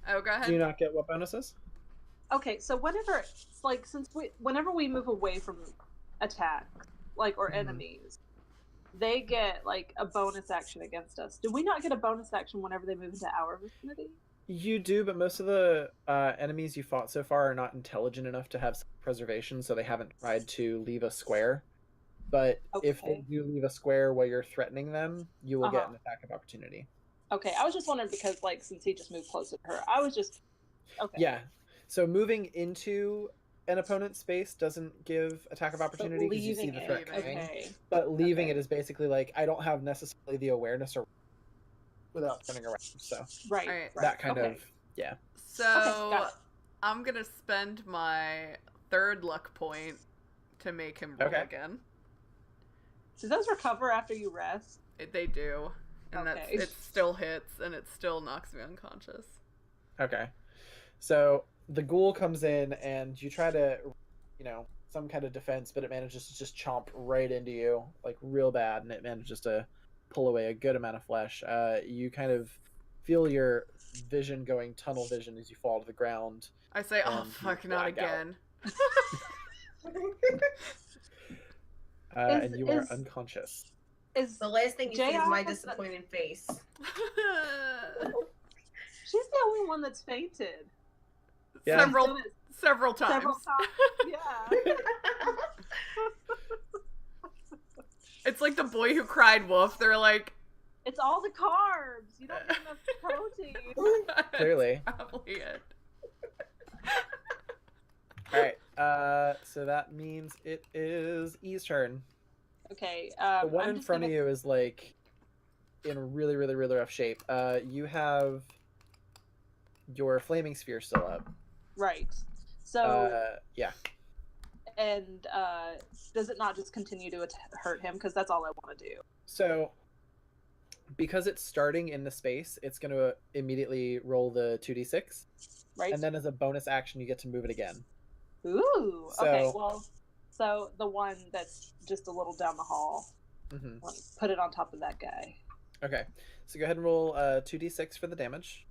Oh, go ahead. Do you not get what bonuses? Okay, so whenever we move away from attack, like, or Mhm. enemies, they get like a bonus action against us. Do we not get a bonus action whenever they move into our vicinity? You do, but most of the enemies you fought so far are not intelligent enough to have preservation, so they haven't tried to leave a square. But if they Okay. do leave a square while you're threatening them, you will get Uh-huh. an attack of opportunity. Okay, I was just wondering because, like, since he just moved closer to her, I was just okay. Yeah. So moving into an opponent's space doesn't give attack of opportunity because you see leaving the it, threat coming. okay. But leaving Okay. it is basically like, I don't have necessarily the awareness or without turning around. So Right. Alright. right. that kind okay. of, yeah. So got it. I'm gonna spend my third luck point to make him roll Okay. again. Do those recover after you rest? They do, and Okay. it still hits, and it still knocks me unconscious. Okay. So the ghoul comes in and you try to, some kind of defense, but it manages to just chomp right into you, like real bad, and it manages to pull away a good amount of flesh. You kind of feel your vision going tunnel vision as you fall to the ground. I say, oh, and you fuck, not black out. again. And you are unconscious. Is The last thing you see is my Jeyazz- disappointed face. She's the only one that's fainted. Yeah. Several She's done it several times. several times. Yeah. It's like the boy who cried wolf. They're like, It's all the carbs. You don't get enough protein. Clearly. That's probably it. All right. So that means it is E's turn. Okay. The one in front of you is like in really, really, really rough shape. You have your flaming sphere still up. Right. So, Yeah. and does it not just continue to hurt him? Because that's all I want to do. So, because it's starting in the space, it's going to immediately roll the 2d6. Right. And then as a bonus action, you get to move it again. Ooh. Okay. So- Well, so the one that's just a little down the hall, hmm put it on top of that guy. Okay. So go ahead and roll 2d6 for the damage.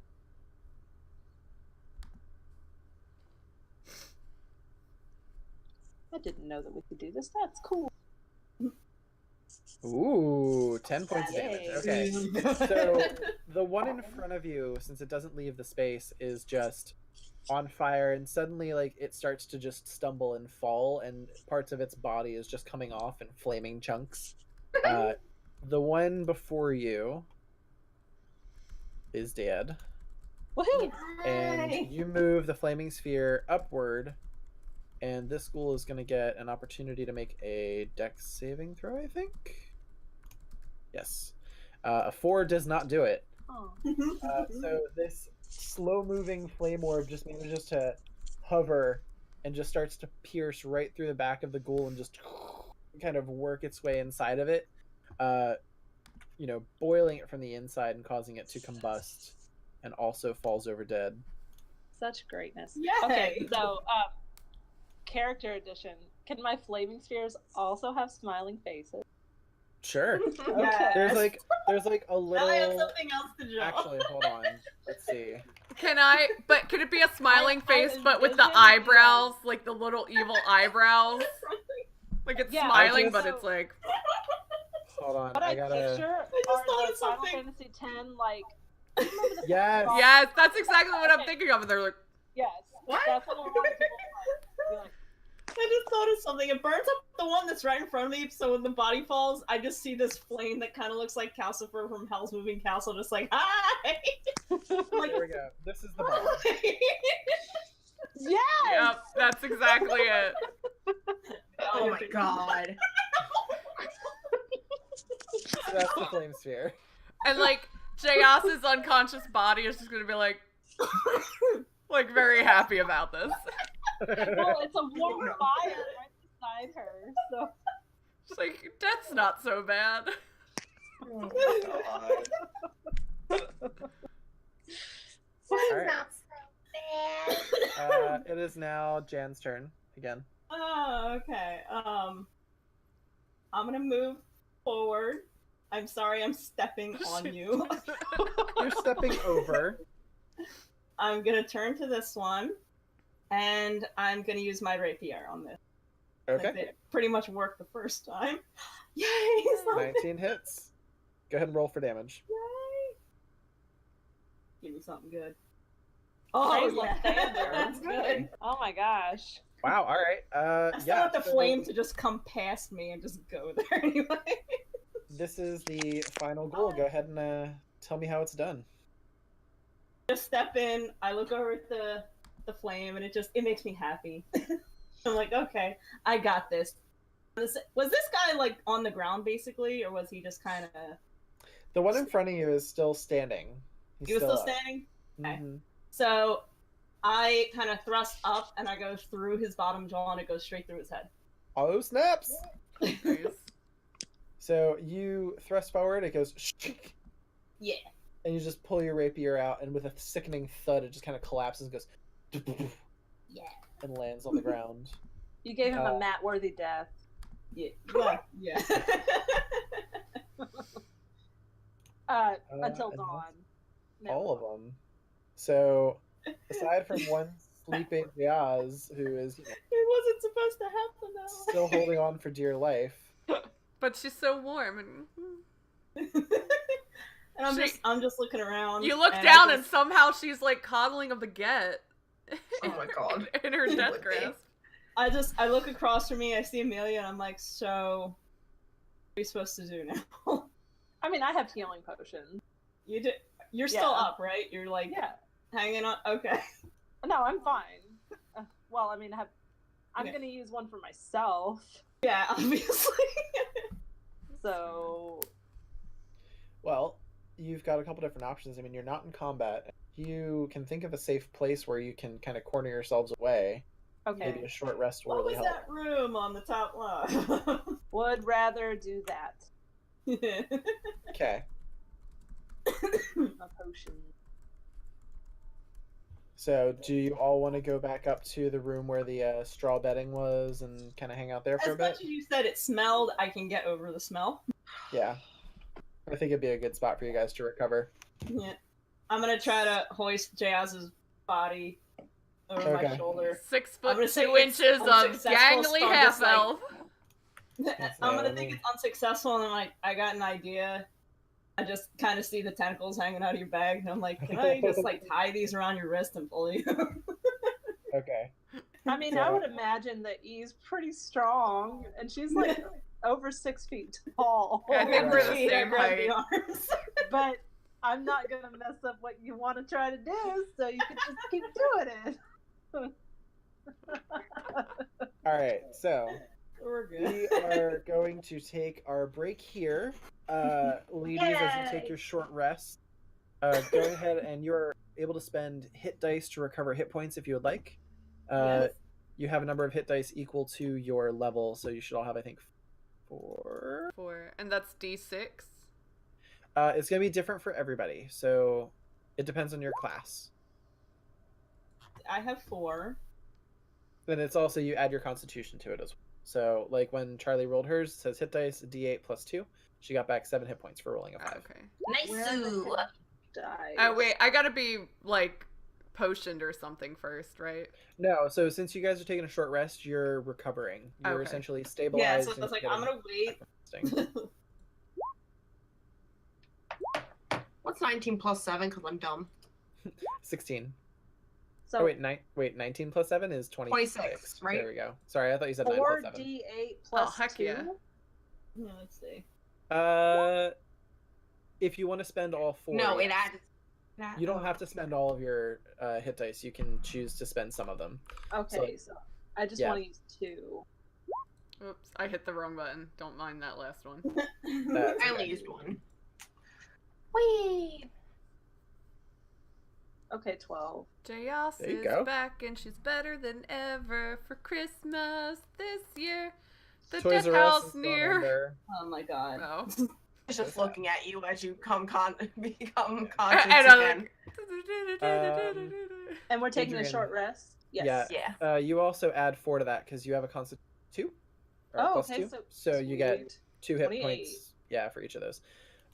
I didn't know that we could do this. That's cool. Ooh, 10 points of damage. Yay. Okay. So the one in front of you, since it doesn't leave the space, is just on fire, and suddenly like it starts to just stumble and fall, and parts of its body is just coming off in flaming chunks. The one before you is dead, Woohoo! and you move the flaming sphere upward, and this ghoul is going to get an opportunity to make a dex saving throw, I think. Yes. A 4 does not do it. Oh. So this slow-moving flame orb just manages to hover and just starts to pierce right through the back of the ghoul and just kind of work its way inside of it, boiling it from the inside and causing it to combust, and also falls over dead. Such greatness. Yay! Okay, so character edition. Can my flaming spheres also have smiling faces? Sure. Okay. There's like a little. Now I have something else to draw. Actually, hold on. Let's see. Can it be a smiling I face, but with the envision, eyebrows, like the little evil eyebrows? Like it's Yeah, smiling, I but just- it's like, Hold on. What I I gotta. picture I just are thought the of Final something. Fantasy X, like, do you remember the Yes. boss? yes, that's exactly what I'm Okay. thinking of. And they're like, Yes. What? That's what a lot of people be like. I just thought of something. It burns up the one that's right in front of me, so when the body falls, I just see this flame that kind of looks like Calcifer from Hell's Moving Castle, just like, hi! There we go. This is the bomb. Yes! yep, that's exactly it. Oh my god. So that's the flame sphere. And like Jeyazz's unconscious body is just gonna be like very happy about this. Well, it's a warm fire right beside her, so. It's like, that's not so bad. Oh my god. Alright. Not so bad. It is now Jan's turn again. Oh, okay. I'm gonna move forward. I'm sorry, I'm stepping on you. You're stepping over. I'm gonna turn to this one, and I'm gonna use my rapier on this. Okay. Like, it pretty much worked the first time. Yay! something. 19 hits. Go ahead and roll for damage. Yay! Give me something good. Praise Oh, yeah. Lathander. That's good. Oh my gosh. Wow, alright. I still Yeah. want the so flame to just come past me and just go there anyway. This is the final goal. Go ahead and tell me how it's done. Just step in, I look over at the flame, and it makes me happy. I'm like, okay, I got this. Was this guy like on the ground basically, or was he just kind of? The one in front of you is still standing. He's He was still up. standing. Okay. Mhm. So I kind of thrust up, and I go through his bottom jaw, and it goes straight through his head. Oh, snaps! Nice. So you thrust forward, it goes shik, Yeah. and you just pull your rapier out, and with a sickening thud, it just kind of collapses and goes Yeah. and lands on the ground. You gave him a Matt-worthy death. Yeah. Yeah. Yeah. Until and dawn. that's all of them. So, aside from one sleeping Jeyazz, who is It wasn't supposed to happen though. still holding on for dear life. But she's so warm and And I'm just looking around. you look and down and somehow she's like coddling a baguette. Oh my god. In her death grasp. I look across from me, I see Amelia, and I'm like, so what are we supposed to do now? I mean, I have healing potions. You're still up, right? You're like hanging on. Okay. No, I'm fine. Well, I mean, I'm gonna use one for myself. Yeah, obviously. So. Well, you've got a couple different options. I mean, you're not in combat. You can think of a safe place where you can kind of corner yourselves away. Okay. Maybe a short rest will What really was help. that room on the top left? Would rather do that. Okay. A potion. So, do you all want to go back up to the room where the straw bedding was and kind of hang out there for a As bit? much as you said it smelled, I can get over the smell. Yeah. I think it'd be a good spot for you guys to recover. Yeah. I'm gonna try to hoist Jazz's body over my shoulder. 6 I'm foot gonna say 2 it's inches of unsuccessful, gangly so I'm half just like- elf. I'm gonna think it's unsuccessful, and I'm like, I got an idea. I just kind of see the tentacles hanging out of your bag, and I'm like, can I just like tie these around your wrist and pull you? Okay. I mean, I would imagine that E's pretty strong, and she's like over 6 feet tall. I think we're the She same grabbed height. the arms. But I'm not gonna mess up what you want to try to do, so you can just keep doing it. All right. So, We're good. we are going to take our break here. Ladies, as you take your short rest, go ahead and you're able to spend hit dice to recover hit points if you would like. Yes. You have a number of hit dice equal to your level, so you should all have, I think, 4. 4. And that's D6. It's going to be different for everybody, so it depends on your class. I have 4. Then it's also, you add your constitution to it as well. So, like when Charlie rolled hers, it says hit dice D8 plus 2. She got back 7 hit points for rolling a 5. Okay. Nice. Die. Oh, wait. I gotta be, like, potioned or something first, right? No, so since you guys are taking a short rest, you're recovering. You're Okay. essentially Yeah, stabilized. so I was like, and I'm gonna wait. getting- What's 19 plus 7? Because I'm dumb. 16. So Oh, wait, 19 plus 7 is 26. 26, right? There we go. Sorry, I thought you said 9 plus 7. 4d8 plus heck 2. yeah. Yeah, let's see. If you want to spend all 4. No, it yes. adds. You don't have to spend all of your hit dice. You can choose to spend some of them. Okay, so I just yeah. want to use 2. Oops, I hit the wrong button. Don't mind that last one. That's I only okay. used 1. Whee! Okay, 12. Jeyazz There you is go. back and she's better than ever for Christmas this year. The Toys death R Us house is going near. under. Oh my god. Oh. I was just looking at you as you become conscious And I'm again. like. And we're taking Adrian. a short rest? Yes. Yeah. You also add 4 to that because you have a constitution 2. Or Oh, plus okay, 2. so you get sweet. 2 hit 28. points. Yeah, for each of those.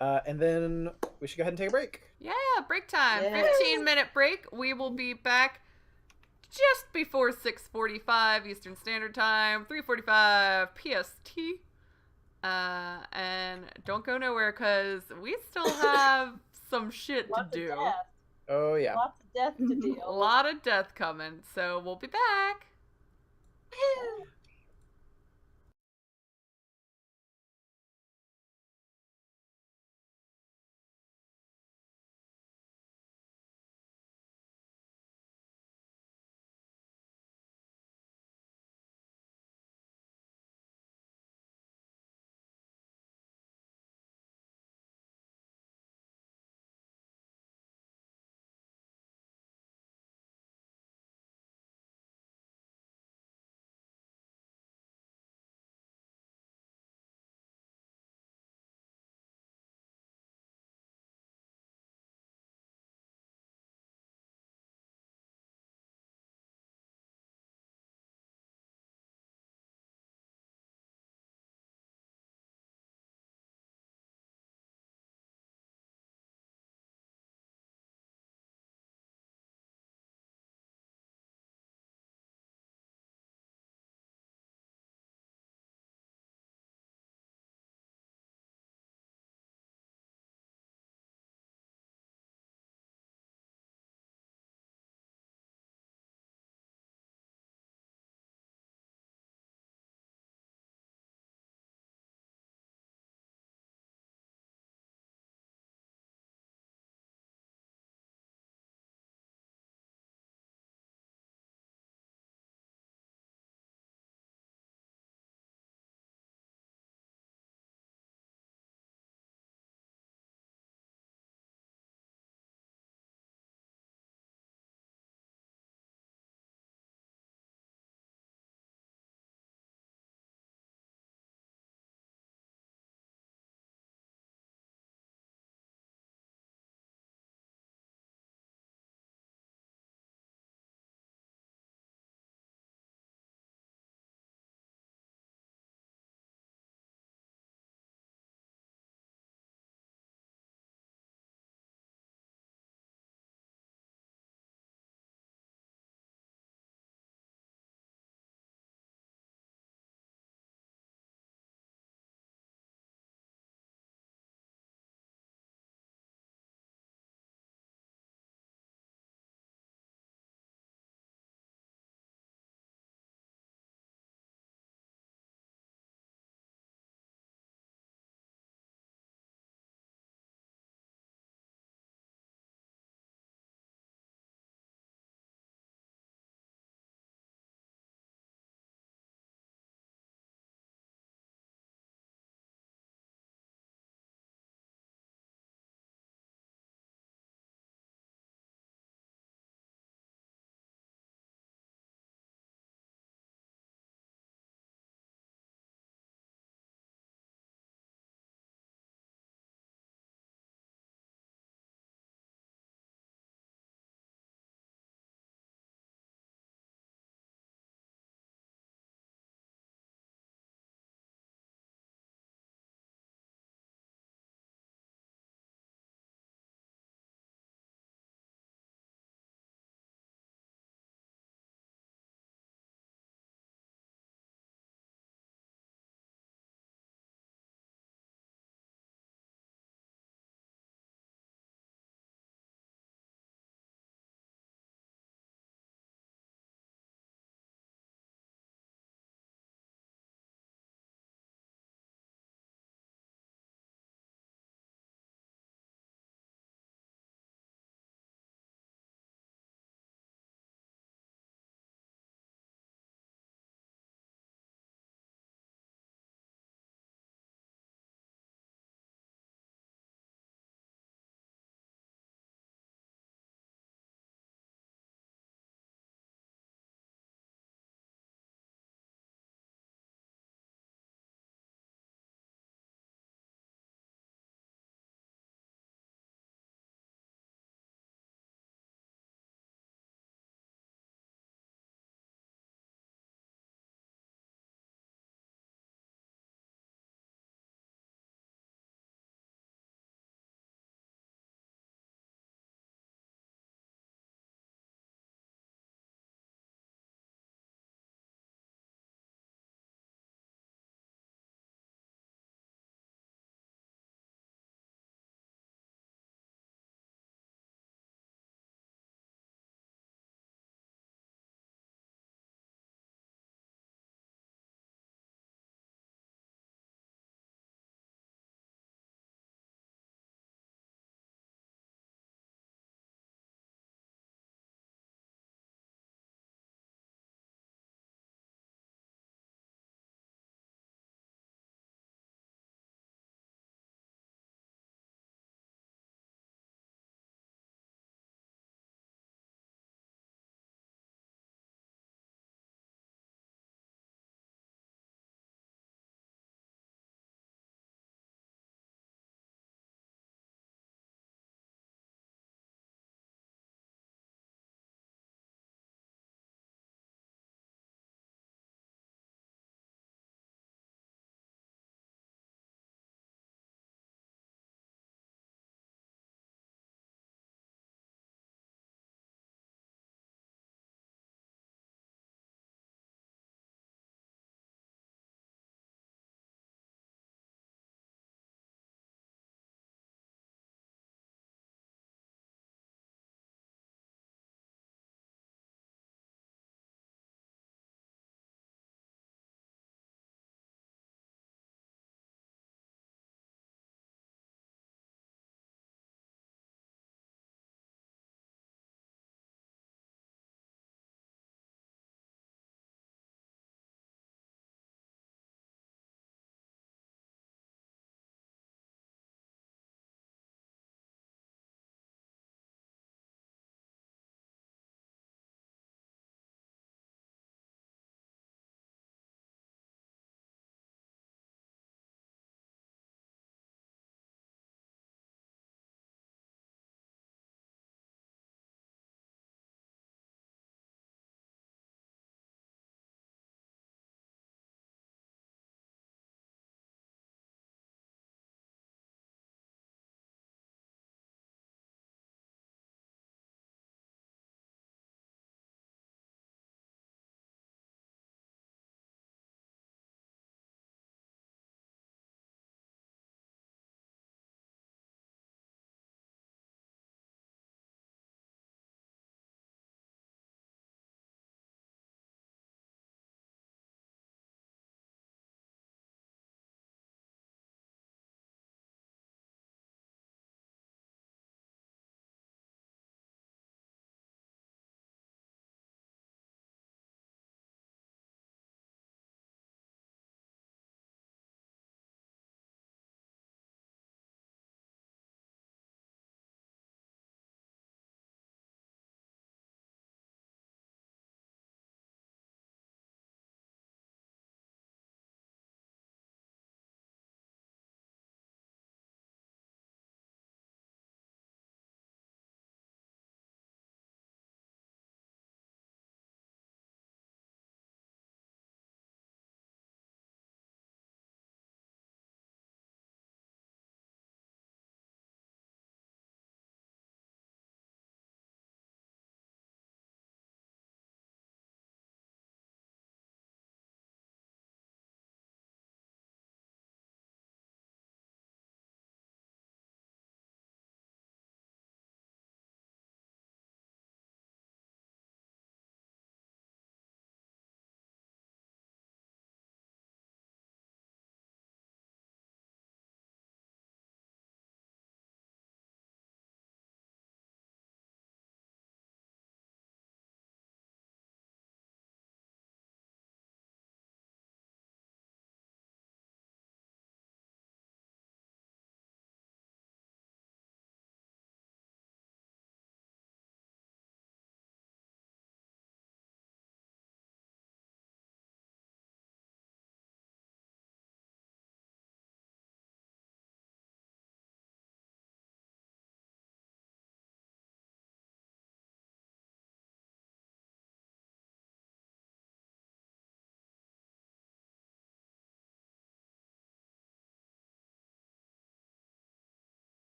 And then we should go ahead and take a break. Yeah, break time. Yeah. 15-minute break. We will be back just before 6:45 Eastern Standard Time, 3:45 PST. And don't go nowhere because we still have some shit to Lots of do. death. Oh, yeah. Lots of death to deal. A lot of death coming, so we'll be back.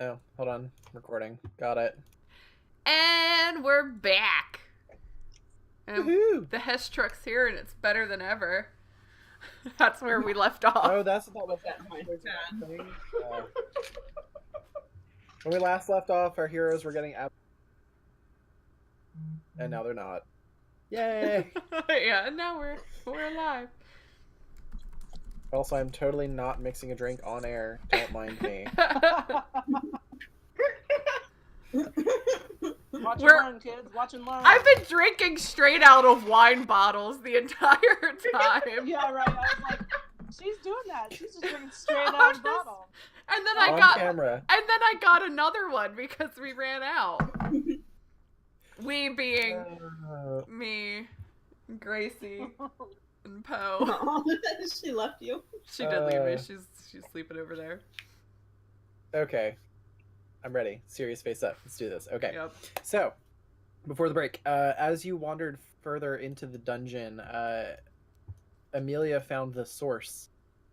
Oh, hold on. Recording. Got it. And we're back. And Woohoo! the Hesh truck's here, and it's better than ever. That's where we left off. Oh, that was that thing. When we last left off, our heroes were getting out, and now they're not. Yay! Yeah, and now we're alive. Also, I'm totally not mixing a drink on air. Don't mind me. Watch and learn, kids. Watch and learn. I've been drinking straight out of wine bottles the entire time. Yeah, right. I was like, she's doing that. She's just drinking straight out of the bottle. And then On camera. And then I got another one because we ran out. We being me, Gracie, and Poe. She left you. She did leave me. She's sleeping over there. Okay. I'm ready. Serious face up. Let's do this. Okay. Yep. So, before the break, as you wandered further into the dungeon, Amelia found the source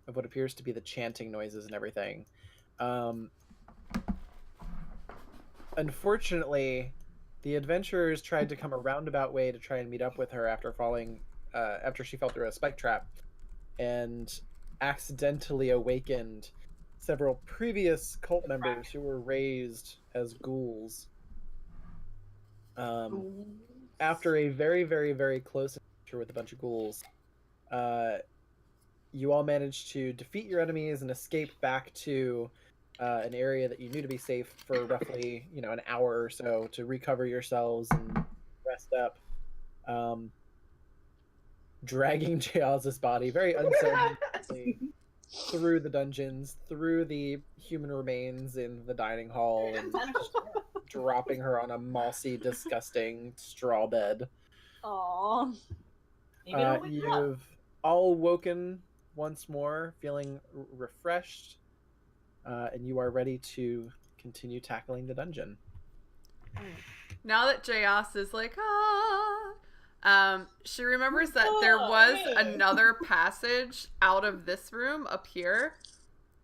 of what appears to be the chanting noises and everything. Unfortunately, the adventurers tried to come a roundabout way to try and meet up with her after after she fell through a spike trap, and accidentally awakened several previous cult members who were raised as ghouls. After a very, very, very close encounter with a bunch of ghouls, you all managed to defeat your enemies and escape back to an area that you knew to be safe for roughly, an hour or so to recover yourselves and rest up. Dragging Jeyazz's body very unceremoniously through the dungeons, through the human remains in the dining hall, and just dropping her on a mossy, disgusting straw bed. Aww. You've all woken once more, feeling refreshed, and you are ready to continue tackling the dungeon. Now that Jeyazz is like, she remembers that there was another passage out of this room up here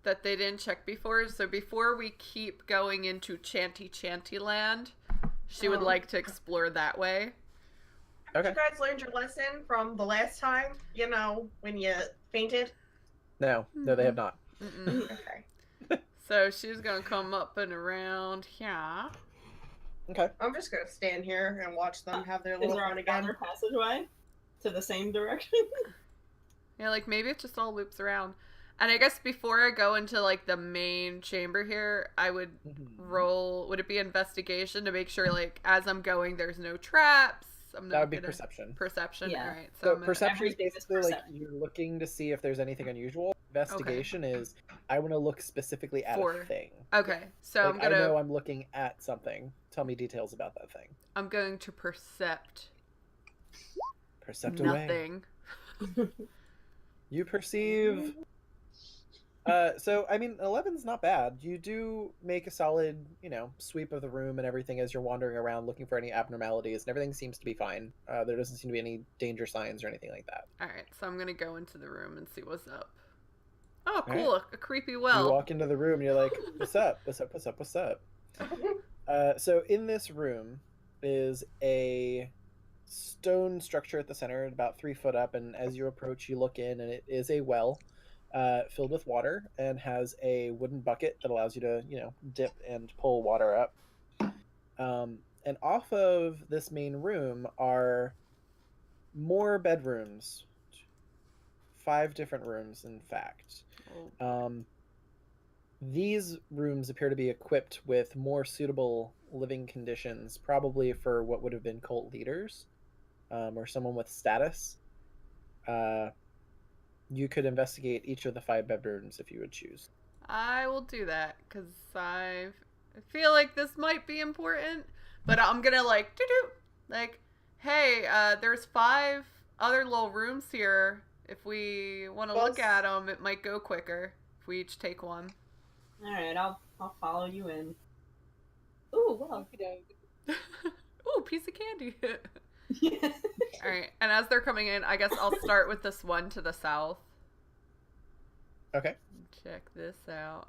that they didn't check before. So before we keep going into Chanty land, she would like to explore that way. Okay. You guys learned your lesson from the last time, when you fainted? No, they have not. Okay. So she's gonna come up and around here. Okay. I'm just gonna stand here and watch them have their Is little there fun another again. passageway to the same direction? Yeah, like maybe it just all loops around. And I guess before I go into like the main chamber here, I would roll, would it be investigation to make sure like as I'm going there's no traps? That would be perception. Perception, Yeah. alright. So perception is Everything is basically like perception. you're looking to see if there's anything unusual. Investigation is I want to look specifically at a thing. Okay, so Like, I know I'm looking at something. Tell me details about that thing. I'm going to percept Away. nothing. You perceive. So I mean, 11's not bad. You do make a solid, sweep of the room and everything as you're wandering around looking for any abnormalities, and everything seems to be fine. There doesn't seem to be any danger signs or anything like that. Alright, so I'm gonna go into the room and see what's up. Oh, All cool, a creepy You well. walk into the room, and you're like, "What's up? What's up? What's up? What's up?" So in this room is a stone structure at the center, about 3 foot up, and as you approach, you look in, and it is a well filled with water and has a wooden bucket that allows you to, dip and pull water up. And off of this main room are more bedrooms. 5 different rooms, in fact. These rooms appear to be equipped with more suitable living conditions, probably for what would have been cult leaders, or someone with status. You could investigate each of the 5 bedrooms if you would choose. I will do that, because I feel like this might be important, but I'm gonna hey, there's 5 other little rooms here. If we want to look at them, it might go quicker if we each take one. All right, I'll follow you in. Ooh, well. Ooh, piece of candy. Yeah. All right, and as they're coming in, I guess I'll start with this one to the south. Okay. Check this out.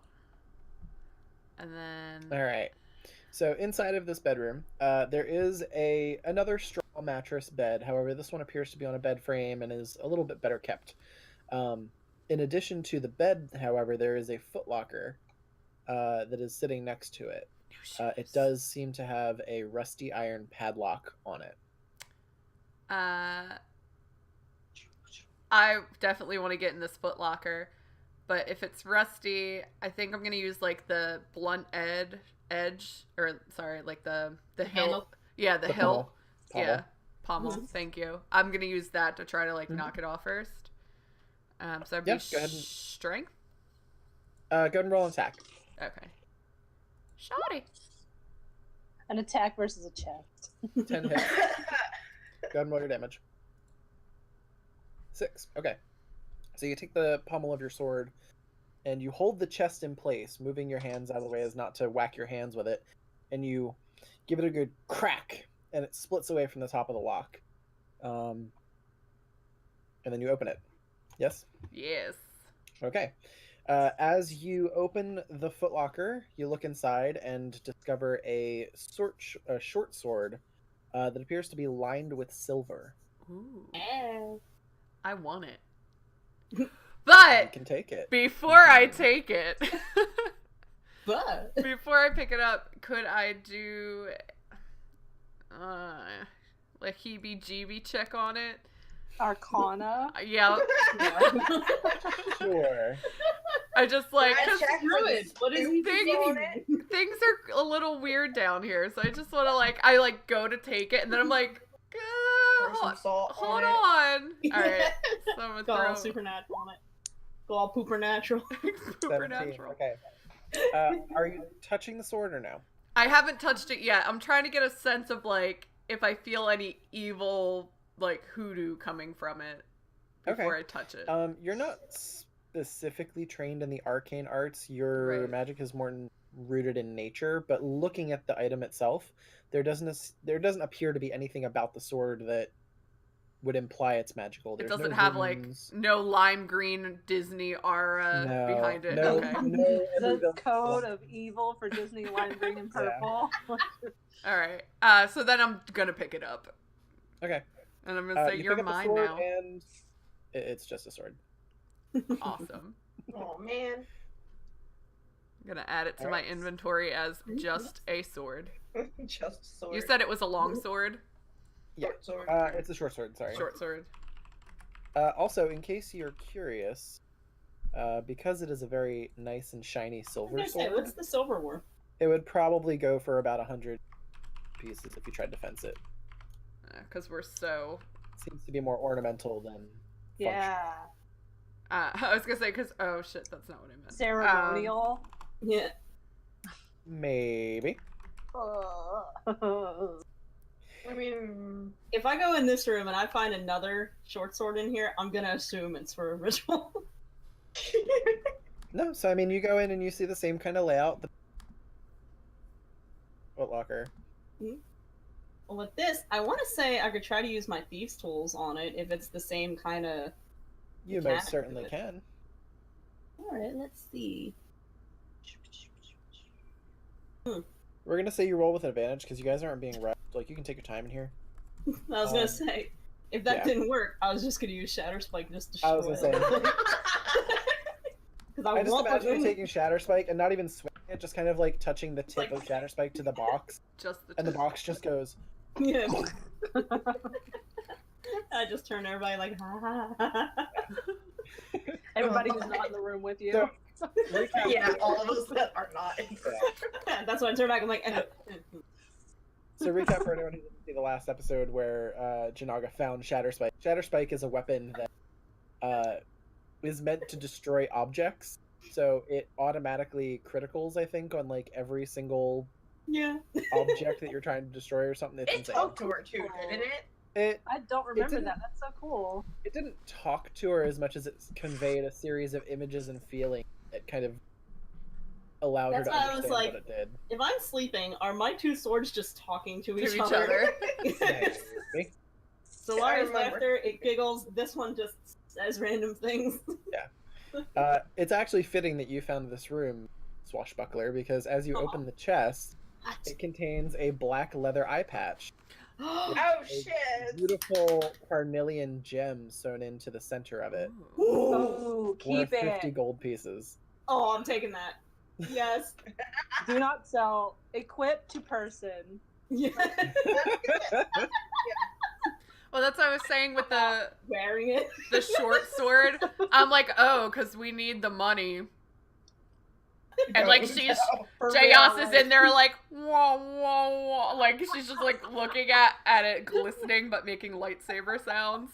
And then... All right. So inside of this bedroom, there is another straw mattress bed. However, this one appears to be on a bed frame and is a little bit better kept. In addition to the bed, however, there is a footlocker that is sitting next to it. It does seem to have a rusty iron padlock on it. I definitely want to get in this footlocker, but if it's rusty, I think I'm gonna use like the blunt edge, or sorry, like the hilt. handle? Yeah, the hilt. Pommel. Yeah, pommel. Thank you. I'm gonna use that to try to like knock it off first. So that'd be Yep, go ahead and- strength. Go ahead and roll an attack. Okay. Shoddy. An attack versus a chest. 10 hits. Go ahead and roll your damage. 6. Okay. So you take the pommel of your sword and you hold the chest in place, moving your hands out of the way as not to whack your hands with it, and you give it a good crack, and it splits away from the top of the lock. And then you open it. Yes? Yes. Okay. As you open the footlocker, you look inside and discover a short sword that appears to be lined with silver. Ooh. Eh. I want it. You But can take it. before I take it, But before I pick it up, could I do a heebie-jeebie check on it? Arcana. Yeah. Sure. I just like, Can I 'cause check for Druid, what is he Things- doing? things are a little weird down here, so I just want to I go to take it, and then I'm like, Pour some salt hold on on. All right, so I'm Go all gonna throw supernatural on it. Go all pooper natural. 17. supernatural. Okay. Are you touching the sword or no? I haven't touched it yet. I'm trying to get a sense of like if I feel any evil like hoodoo coming from it before I touch it. You're not specifically trained in the arcane arts. Your Right. magic is more rooted in nature, but looking at the item itself, there doesn't appear to be anything about the sword that would imply it's magical. It There's doesn't no have like runes. no lime green Disney aura No, behind it. no, Okay. no The every- code of evil for Disney lime green and Yeah. purple. All right. So then I'm gonna pick it up, Okay. and I'm gonna say You you're pick up the mine sword now. and it's just a sword. Awesome. Oh man. I'm gonna add it to All my right. inventory as just a sword. Just sword. You said it was a long sword, Yeah. Sword. It's a short sword. Sorry. short sword. Also, in case you're curious, because it is a very nice and shiny I was silver gonna say, sword, what's the silver worth? it would probably go for about 100 pieces if you tried to fence it. Because we're so. Seems to be more ornamental than Yeah. I was gonna say because oh shit, that's not what I meant. Ceremonial. Yeah. maybe. I mean, If I go in this room and I find another short sword in here, I'm gonna assume it's for a ritual. No, so I mean, you go in and you see the same kind of layout. The footlocker. Well, with this, I want to say I could try to use my thieves' tools on it if it's the same kind of. You Mechanic most certainly of it. can. All right, let's see. We're gonna say you roll with an advantage because you guys aren't being rushed. Like, you can take your time in here. I was gonna Um, say, if that yeah. didn't work, I was just gonna use Shatter Spike just to I show was gonna it. say. Because I just want imagine you the- taking Shatter Spike and not even swinging it, just kind of like touching the tip of Shatter Spike to the box, Just the. and the box just goes. Yeah. I just turn everybody like, ha ha ha. Everybody who's not in the room with you. So- Recap. yeah, all of us that are not. Yeah, that's why I turn back. I'm like, So recap for anyone who didn't see the last episode where Janaga found Shatter Spike. Shatter Spike is a weapon that is meant to destroy objects. So it automatically criticals, I think, on like every single yeah. object that you're trying to destroy or something. It's It insane. talked to her too, didn't it? I don't remember didn't- that. That's so cool. It didn't talk to her as much as it conveyed a series of images and feelings that kind of allowed That's her to why I was understand like- what it did. If I'm sleeping, are my two swords just talking to To each each other? other. Maybe. So I Lara's remember. laughter, it giggles. This one just says random things. It's actually fitting that you found this room swashbuckler because as you open the chest, it contains a black leather eye patch. Oh A shit! beautiful carnelian gem sewn into the center of it. Oh, Worth keep 50 it. gold pieces. Oh, I'm taking that. Yes. Do not sell. Equip to person. Yeah. Well, that's what I was saying with the Wearing it. short sword. I'm like, oh, because we need the money. And like she's For Jeyazz real, is like- in there like whoa whoa whoa, like she's just like looking at it glistening but making lightsaber sounds.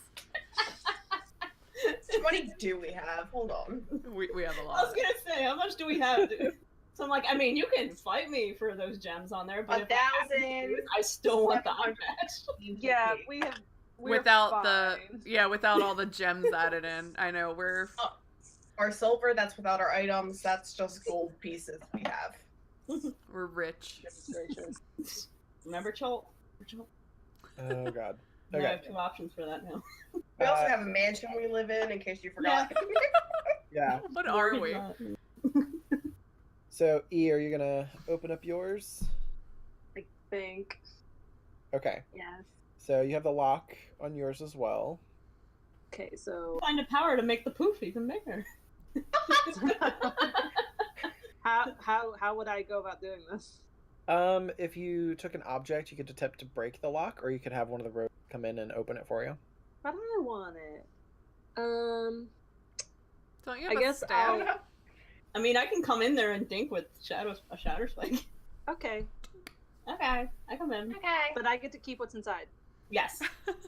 How much money do we have? Hold on. We have a I was lot. gonna say, how much do we have, dude? So I'm like, I mean, you can fight me for those gems on there, but if I have to 1,000. choose, I still want the eye patch. Yeah, we have. We're Without fine. without all the gems added in. I know we're Our silver, that's without our items. That's just gold pieces we have. we're rich. Remember Cholt? Oh god. I Okay. have 2 options for that now. We also have a mansion we live in case you forgot. Yeah. What are we? So E, are you gonna open up yours? I think. Okay. Yes. So you have the lock on yours as well. Okay, so Find a power to make the poof even bigger. how would I go about doing this? If you took an object, you could attempt to break the lock, or you could have one of the rogues come in and open it for you. How do I want it? Don't you I have a guess staff? I mean, I can come in there and dink with a shatter spike. Okay, Okay, I come in. Okay. but I get to keep what's inside. Yes.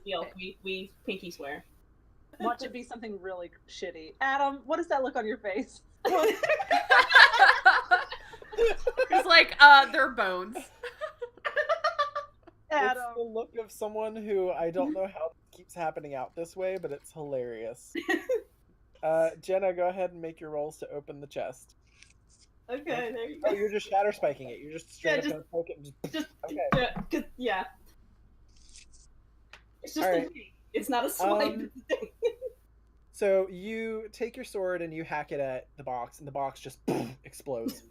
Deal. Okay. We pinky swear. Watch it be something really shitty. Adam, what does that look on your face? It's like, they're bones. Adam. It's the look of someone who I don't know how it keeps happening out this way, but it's hilarious. Jenna, go ahead and make your rolls to open the chest. Okay, there you Oh, go. you're just shatter spiking it. You're just straight Yeah, up gonna poke it and just. Just Okay. yeah. It's just Alright. a dink. It's not a swipe. Um, It's a dink. So you take your sword and you hack it at the box, and the box just explodes.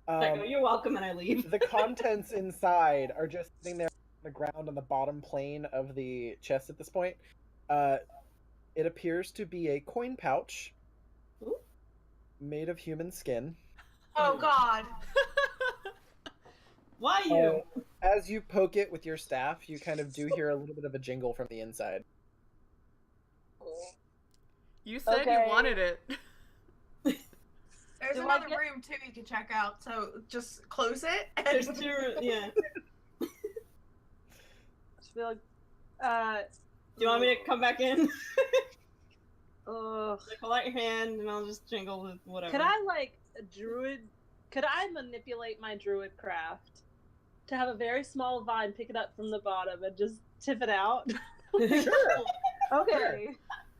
I go, you're welcome, and I leave. The contents inside are just sitting there on the ground on the bottom plane of the chest at this point. It appears to be a coin pouch Ooh. made of human skin. Oh god. Why you? As you poke it with your staff, you kind of do hear a little bit of a jingle from the inside. You said Okay. you wanted it. There's Do I another get- room too you can check out, so just close it. And There's 2. Yeah. I feel like, Do you want me to come back in? ugh. Like, hold out your hand, and I'll just jingle with whatever. Could I could I manipulate my druid craft to have a very small vine, pick it up from the bottom, and just tip it out? Sure. Okay.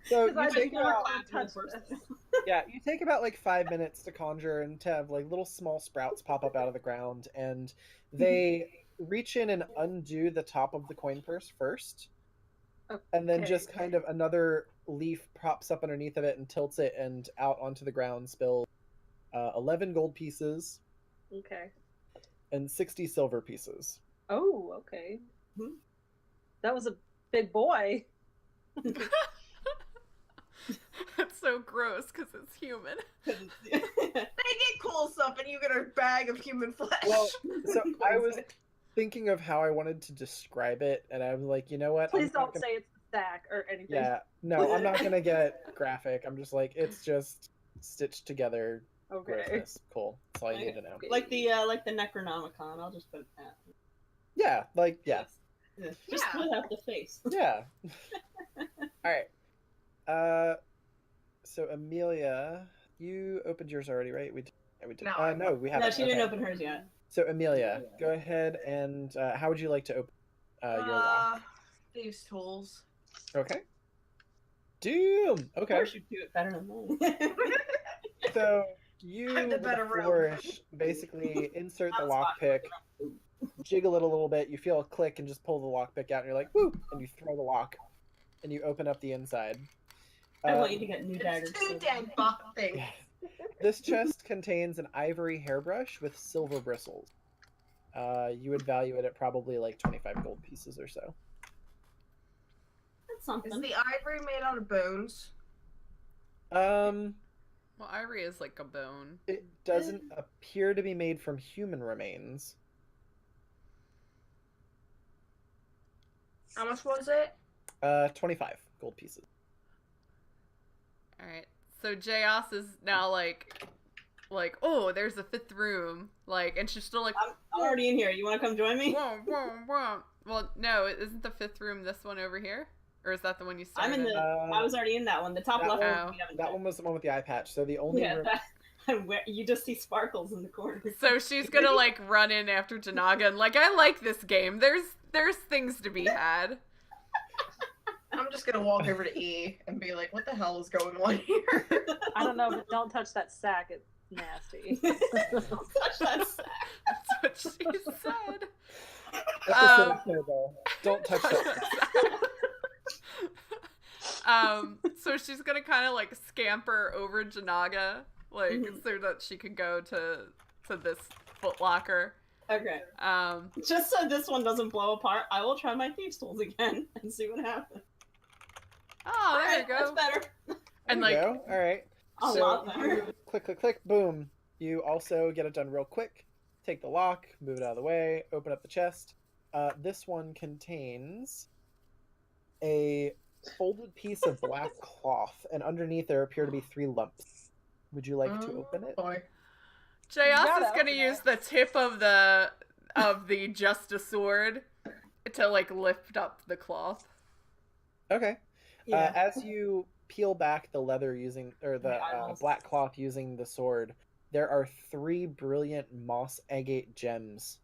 So Because I you just take never about, want to touch this. yeah, you take about like 5 minutes to conjure and to have like little small sprouts pop up out of the ground, and they reach in and undo the top of the coin purse first, and then Okay. just kind of another leaf props up underneath of it and tilts it, and out onto the ground spills 11 gold pieces Okay. and 60 silver pieces. Oh, okay. Mhm. That was a big boy. It's so gross because it's human. they get cool stuff, and you get a bag of human flesh. Well, so I was thinking of how I wanted to describe it, and I was like, you know what? Please I'm not don't gonna- say it's a stack or anything. Yeah, no, I'm not gonna get graphic. I'm just like, it's just stitched together Okay. grossness. Cool. That's all you need to know. like the Necronomicon. I'll just put that. Yeah, like yeah, Yeah. Just Yeah. without the face. yeah. All right. So Amelia, you opened yours already, right? We did. Yeah, we did. No, No, we haven't. No, she didn't Okay. open hers yet. So Amelia, go ahead and how would you like to open your lock? These tools. Okay. Doom. Of Okay. course, you do it better than me. So you I'm the with better a rogue. flourish basically insert the lockpick, jiggle it a little bit. You feel a click and just pull the lockpick out, and you're like, "Woo!" And you throw the lock, and you open up the inside. I want you to get new It's daggers. 2 dead bot things. Yeah. This chest contains an ivory hairbrush with silver bristles. You would value it at probably like 25 gold pieces or so. That's Is something. the ivory made out of bones? Well, ivory is like a bone. It doesn't appear to be made from human remains. How much was it? 25 gold pieces. Alright. So Jeyazz is now like, oh, there's a fifth room. Like, and she's still like, I'm already in here. You want to come join me? whoa, whoa, whoa. Well, no, isn't the fifth room this one over here? Or is that the one you I'm started? in the. I was already in that one. The top that left one- one. We haven't That done. one was the one with the eye patch. So the only Yeah, room... where you just see sparkles in the corner. So she's gonna like run in after Janaga and like, I like this game. There's things to be had. I'm just gonna walk over to E and be like, what the hell is going on here? I don't know, but don't touch that sack. It's nasty. Touch that sack. That's what she said. That's a silly snowball. Don't touch that. So she's gonna kind of like scamper over Janaga, like so that she can go to this footlocker. Okay. Just so this one doesn't blow apart, I will try my thieves' tools again and see what happens. Oh, there you That's go. better. And There you like, go. All right. A lot better. Click, click, click, boom. You also get it done real quick. Take the lock, move it out of the way, open up the chest. This one contains a folded piece of black cloth, and underneath there appear to be 3 lumps. Would you like to open it? Boy. Jeyazz gotta is gonna open use it. the tip of the Justice sword to like lift up the cloth. Okay. Yeah. As you peel back the leather using, or the My eyeballs. black cloth using the sword, there are 3 brilliant moss agate gems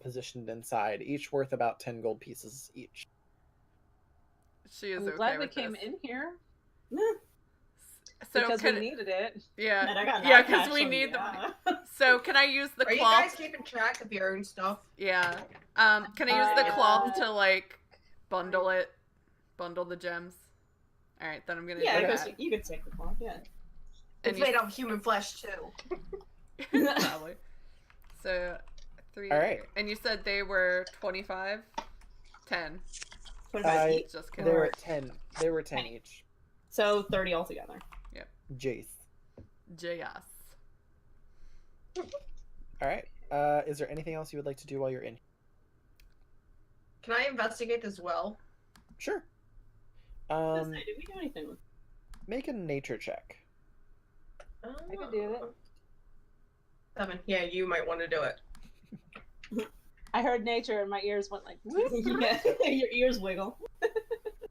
positioned inside, each worth about 10 gold pieces each. She is I'm okay glad we with came this. in here So because can we needed it. yeah, And I got an yeah, eye because patch we on need me, the. So can I use the Are you cloth? guys keeping track of your own stuff? Yeah. Can I use the cloth Uh, to like bundle the gems? All right, then I'm gonna Yeah, do because that. you could take the cloth, yeah. It's you- made out of human flesh too. Probably. So 3. All right. And you said they were 25, 10. 25 each. Just They kidding. were 10. They were 10 each. So 30 altogether. Jace. Jeyazz. All right. Is there anything else you would like to do while you're in? Can I investigate this well? Sure. Did we do anything with Make a nature check. I could do it. 7. Yeah, you might want to do it. I heard nature and my ears went like, Yeah, your ears wiggle.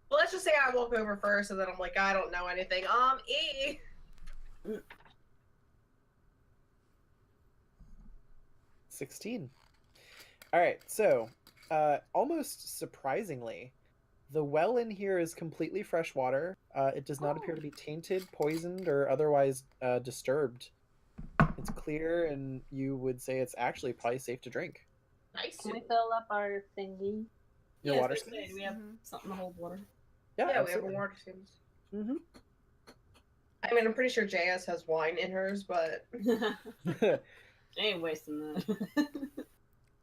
Well, let's just say I walk over first, and then I'm like, I don't know anything. E. 16. All right. So, almost surprisingly, the well in here is completely fresh water. It does not appear to be tainted, poisoned, or otherwise disturbed. It's clear, and you would say it's actually probably safe to drink. Nice. can we fill up our thingy? Your Yeah, water I was gonna say, skins? do we have Mhm. something to hold water? Yeah, Yeah, we have a absolutely. water skins. Mm-hmm. I mean, I'm pretty sure Jeyazz has wine in hers, but I ain't wasting that.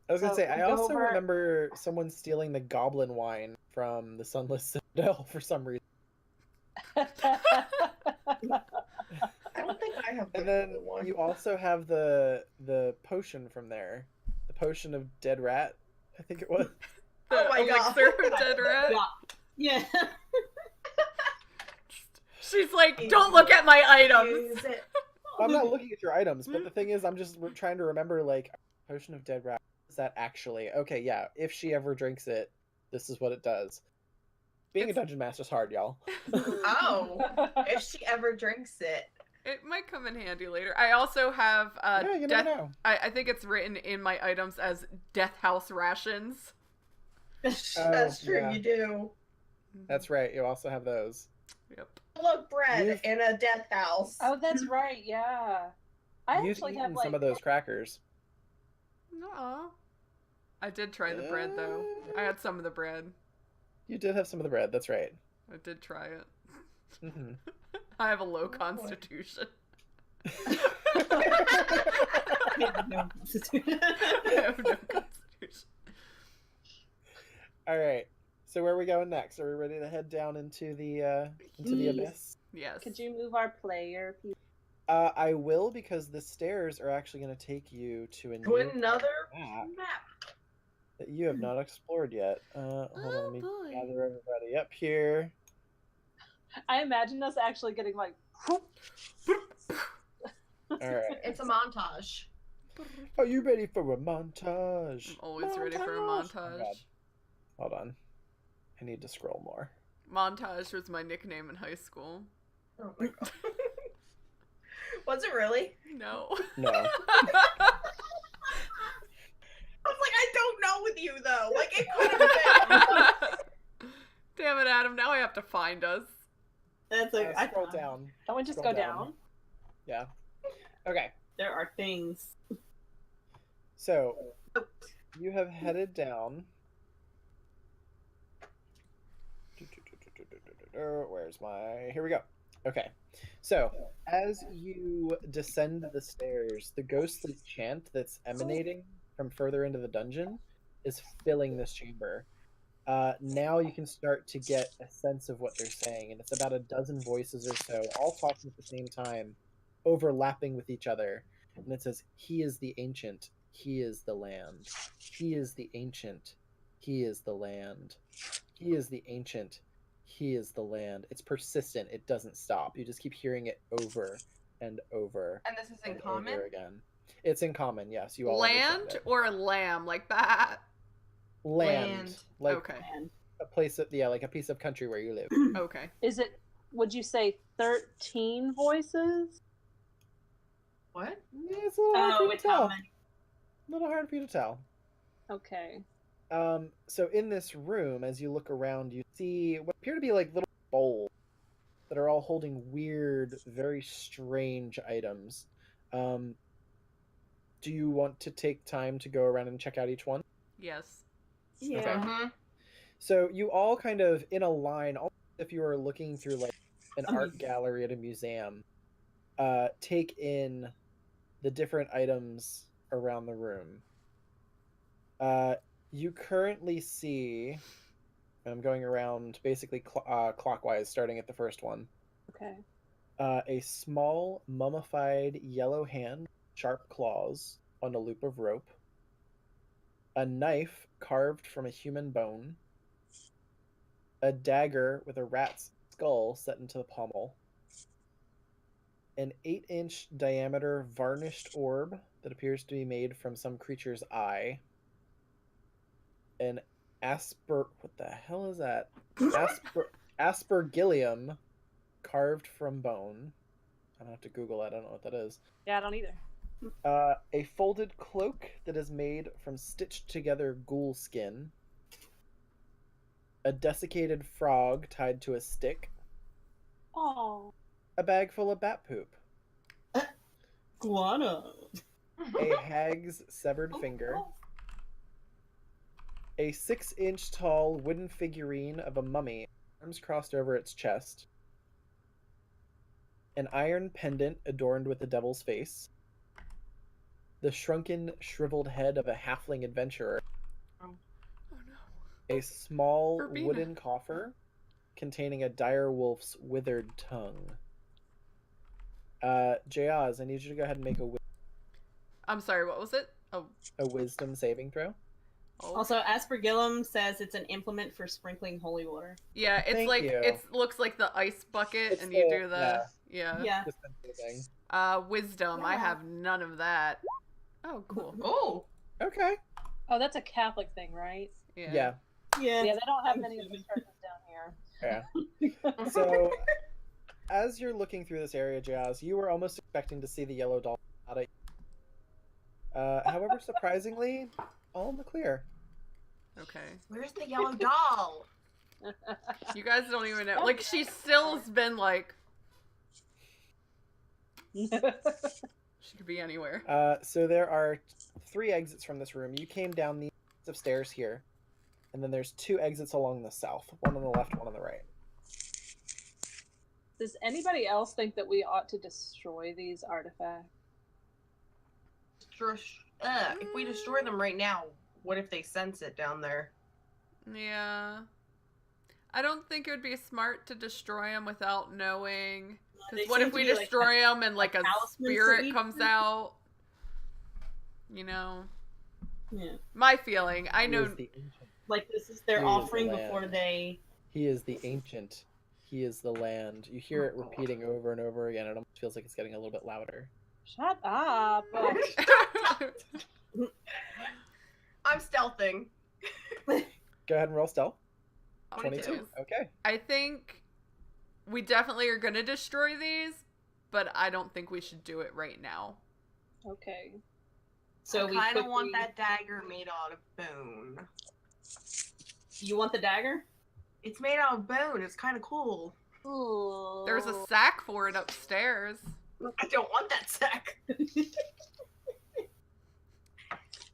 I was gonna So, say, I go also over- remember someone stealing the goblin wine from the Sunless Citadel for some reason. I don't think I have. And the then one. you also have the potion from there, the potion of dead rat, I think it was. The Oh my God. elixir of dead rat. Yeah. She's like, don't look at my items. Use it. I'm not looking at your items, but the thing is, I'm just trying to remember, like, potion of dead rat. Is that actually okay? Yeah, if she ever drinks it, this is what it does. Being a It's- dungeon master's hard, y'all. Oh, if she ever drinks it. It might come in handy later. I also have Yeah, you never death. know. I think it's written in my items as death house rations. That's true. yeah. You do. That's right. You also have those. Yep. Look, bread You've- in a death house. Oh, that's right. Yeah. I You've actually eaten have like some of those crackers. Aw. I did try the bread though. I had some of the bread. You did have some of the bread. That's right. I did try it. Hmm. I have a low boy. constitution. I have no constitution. All right. So where are we going next? Are we ready to head down into the abyss? Yes. Could you move our player, please? I will, because the stairs are actually going to take you to a To new another map map. that you have not explored yet. Hold on, let me boy. gather everybody up here. I imagine us actually getting like. All right. It's a montage. Are you ready for a montage? I'm always ready for a Oh, montage. God. Hold on. I need to scroll more. Montage was my nickname in high school. Oh my god. Was it really? No. No. I was like, I don't know with you though. Like it could have been. Damn it, Adam. Now I have to find us. That's like I scroll down. Don't we just Scroll go down? Yeah. Okay. There are things. So, you have headed down. Where's my... Here we go. Okay. So, as you descend the stairs, the ghostly chant that's emanating from further into the dungeon is filling this chamber. Now you can start to get a sense of what they're saying, and it's about a dozen voices or so, all talking at the same time, overlapping with each other. And it says, "He is the ancient, he is the land. He is the ancient, he is the land. He is the ancient, he is the land." It's persistent, it doesn't stop. You just keep hearing it over and over And this is in and common? over again. It's in common, yes. You all Land understand it. or lamb? Like that? Land. Like Okay. Man. a place of, yeah, like a piece of country where you live. Okay. Is it? Would you say 13 voices? What? Yeah, it's a little hard for Oh, you to it's tell. common. A little hard for you to tell. Okay. So in this room, as you look around, you see what appear to be like little bowls that are all holding weird, very strange items. Do you want to take time to go around and check out each one? Yes. Yeah. Okay. Mm-hmm. So you all kind of in a line, almost if you were looking through like an A art museum. gallery at a museum, take in the different items around the room. You currently see, I'm going around basically clockwise, starting at the first one, Okay. a small mummified yellow hand, sharp claws on a loop of rope, a knife carved from a human bone, a dagger with a rat's skull set into the pommel, an 8-inch diameter varnished orb that appears to be made from some creature's eye, an what the hell is that? Aspergillium carved from bone. I don't have to Google that. I don't know what that is. Yeah, I don't either. A folded cloak that is made from stitched together ghoul skin, a desiccated frog tied to a stick, Oh. a bag full of bat poop, Guano. a hag's severed finger, a 6-inch tall wooden figurine of a mummy, arms crossed over its chest, an iron pendant adorned with the devil's face, the shrunken, shriveled head of a halfling adventurer, Oh no. a small Verbena. wooden coffer containing a dire wolf's withered tongue. Jeyazz, I need you to go ahead and make I'm sorry, what was it? Oh. a wisdom saving throw. Oh. Also, Aspergillum says it's an implement for sprinkling holy water. Yeah, it's Thank like you. it looks like the ice bucket, It's and you the- do the yeah. Yeah. Just that sort of thing. Wisdom. I Yeah. have none of that. Oh, cool. Oh. Okay. Oh, that's a Catholic thing, right? Yeah. Yeah. Yeah. Yeah, they don't have many of those churches down here. Yeah. So, as you're looking through this area, Jeyazz, you were almost expecting to see the yellow doll. However, surprisingly, all in the clear. Okay. Where's the yellow doll? You guys don't even know. Like, she still's been like, she could be anywhere. So there are 3 exits from this room. You came down these flights of stairs here, and then there's 2 exits along the south. One on the left, one on the right. Does anybody else think that we ought to destroy these artifacts? If we destroy them right now, what if they sense it down there? Yeah. I don't think it would be smart to destroy them without knowing. Because They what seem if to we be, like, destroy them and like a talismans for spirit each comes person? out? You know? Yeah. My feeling. I He know. is the ancient. Like this is their He is the offering before land. they. He is the ancient. He is the land. You hear it repeating over and over again. It almost feels like it's getting a little bit louder. Shut up. I'm stealthing. Go ahead and roll stealth. 22. Okay. I think we definitely are going to destroy these, but I don't think we should do it right now. Okay. So I we kind of want quickly- that dagger made out of bone. You want the dagger? It's made out of bone. It's kind of cool. Ooh. There's a sack for it upstairs. I don't want that sack.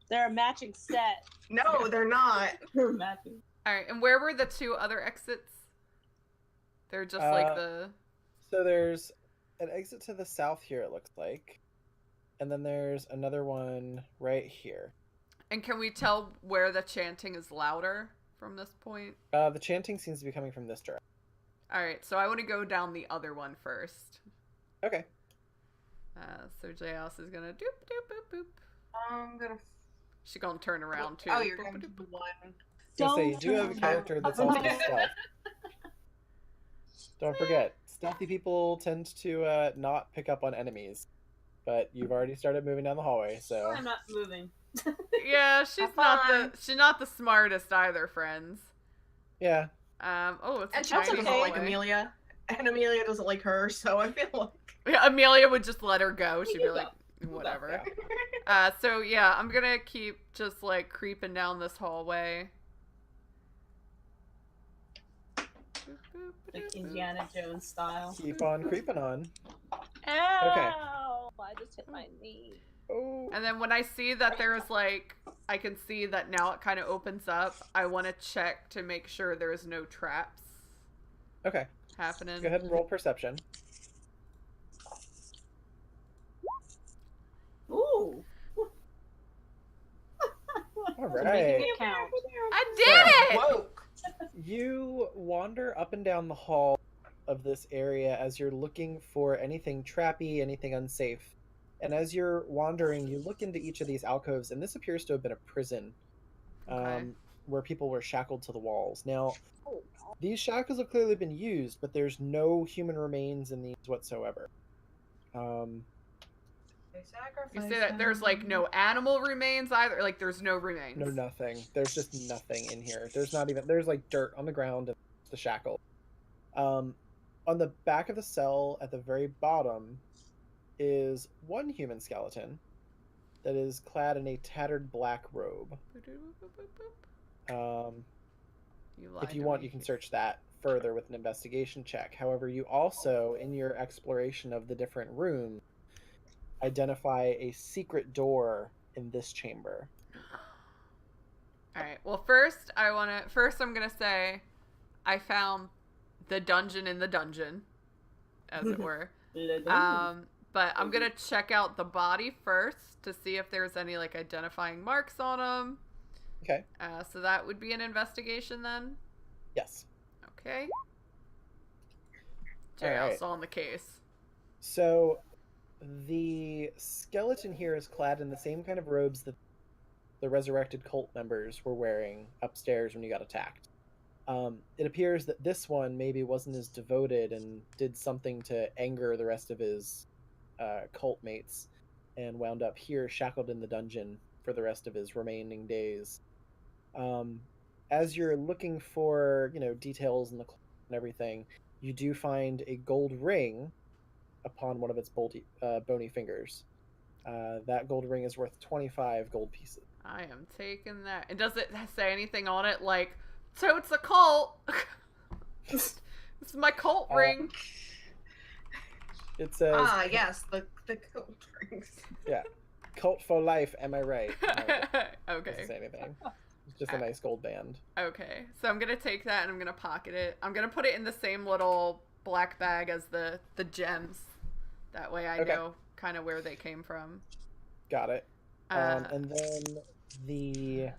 They're a matching set. No, they're not. We're matching. All right, and where were the two other exits? They're just like the... So there's an exit to the south here, it looks like. And then there's another one right here. And can we tell where the chanting is louder from this point? The chanting seems to be coming from this direction. All right, so I want to go down the other one first. Okay. So Jeyazz is gonna doop doop boop boop. I'm gonna. She's gonna turn around too. Oh, you're Boop, going to boop, the boop. one. So you Don't do have a turn character that's around. also stealth. Don't forget, stealthy people tend to not pick up on enemies. But you've already started moving down the hallway, so I'm not moving. Yeah, she's not the smartest either, friends. yeah. Oh, it's And a she also tiny doesn't like hallway. Amelia. And Amelia doesn't like her, so I feel like. Yeah, Amelia would just let her go. She'd be You like, go. whatever. Yeah. So yeah, I'm gonna keep just like creeping down this hallway. Like Indiana Jones style. Keep on creeping on. Ow! I just hit my knee. Oh. And then when I see that there's like, I can see that now it kind of opens up. I want to check to make sure there's no traps Okay. happening. Go ahead and roll perception. Ooh. All Making right. it count. I did it! Woke. You wander up and down the hall of this area as you're looking for anything trappy, anything unsafe. And as you're wandering, you look into each of these alcoves, and this appears to have been a prison Okay. where people were shackled to the walls. Now, these shackles have clearly been used, but there's no human remains in these whatsoever. You say that there's like no animal remains either. Like there's no remains. No, nothing. There's just nothing in here. There's like dirt on the ground and the shackle. On the back of the cell at the very bottom is one human skeleton that is clad in a tattered black robe. If you want, you can search that further with an investigation check. However, you also, in your exploration of the different rooms, identify a secret door in this chamber. All right. Well, first I'm gonna say, I found the dungeon in the dungeon, as it were. But I'm gonna check out the body first to see if there's any like identifying marks on him. Okay. So that would be an investigation then. Yes. Okay. All right. Jeyazz on the case. So, the skeleton here is clad in the same kind of robes that the resurrected cult members were wearing upstairs when you got attacked. It appears that this one maybe wasn't as devoted and did something to anger the rest of his cult mates and wound up here shackled in the dungeon for the rest of his remaining days. As you're looking for, details in the cult and everything, you do find a gold ring upon one of its bony fingers. That gold ring is worth 25 gold pieces. I am taking that. And does it say anything on it like, so it's a cult? This is my cult ring. It says, yes, the cult rings. yeah, cult for life, am I right? No, it Okay. doesn't say anything. It's just a nice gold band. Okay. So I'm going to take that and I'm going to pocket it. I'm going to put it in the same little black bag as the gems. That way I know kind of where they came from. Got it. And then the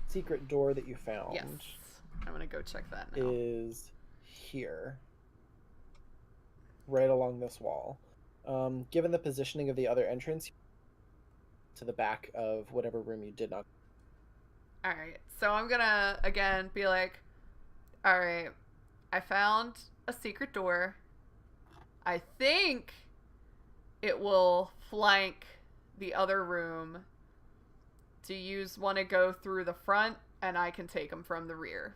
secret door that you found. Yes. I'm going to go check that now. Is here. Right along this wall. Given the positioning of the other entrance, to the back of whatever room you did not. Alright, so I'm gonna, again, be like, alright, I found a secret door. I think it will flank the other room. Do you want to go through the front, and I can take them from the rear?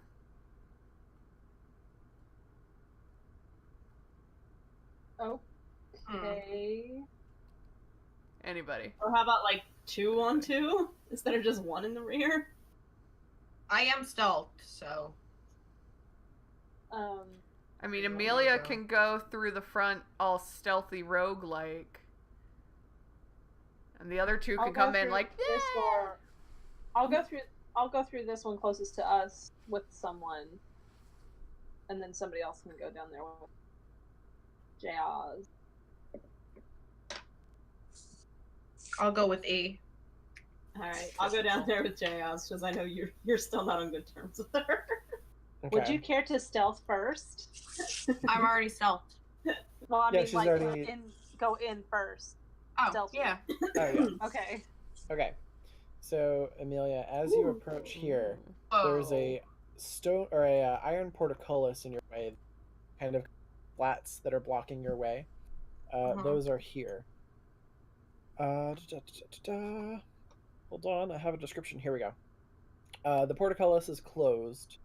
Okay. Anybody? Or how about like 2 on 2 instead of just 1 in the rear? I am stealthed, so. I mean, You want me to Amelia go? can go through the front all stealthy rogue-like. And the other two can come in like, this door. I'll go through this one closest to us with someone. And then somebody else can go down there with Jeyazz. I'll go with E. Alright, I'll go down there with Jeyazz because I know you're still not on good terms with her. Okay. Would you care to stealth first? I'm already stealthed. Well, I Yeah, mean, she's like, already- go in first. Oh, Stealthy. yeah. Oh, yeah. Okay. Okay. So, Amelia, as you approach here, there's a stone or a iron portcullis in your way, kind of flats that are blocking your way. Those are here. Hold on, I have a description. Here we go. The portcullis is closed,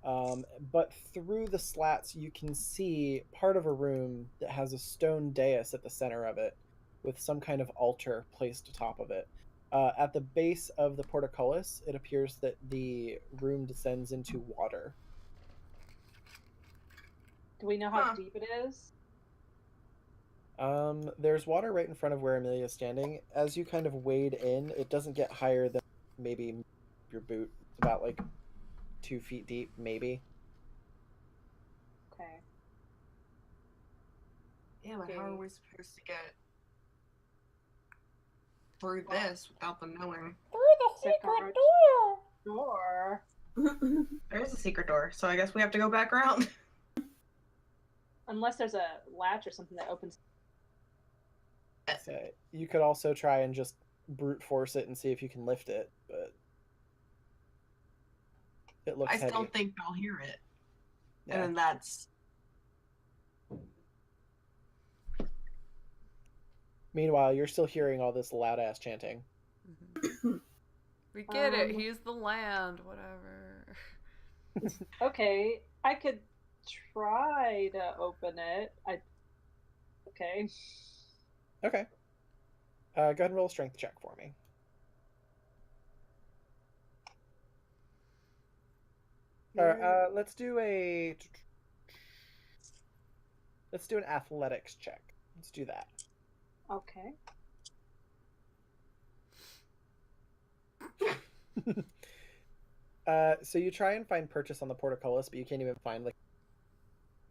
but through the slats you can see part of a room that has a stone dais at the center of it, with some kind of altar placed atop of it. At the base of the portcullis, it appears that the room descends into water. Do we know how deep it is? There's water right in front of where Amelia is standing. As you kind of wade in, it doesn't get higher than maybe your boot. It's about like 2 feet deep, maybe. Okay. Yeah, but how are we supposed to get through this without them knowing? Secret door. There is a secret door, so I guess we have to go back around. Unless there's a latch or something that opens. So you could also try and just brute force it and see if you can lift it, but it looks I heavy. still think I'll hear it. Yeah. And then that's... Meanwhile, you're still hearing all this loud ass chanting. We get it. He's the land. Whatever. Okay, I could try to open it. Okay. Okay. Go ahead and roll a strength check for me. Or, let's do an athletics check. Let's do that. Okay. So you try and find purchase on the portcullis, but you can't even find like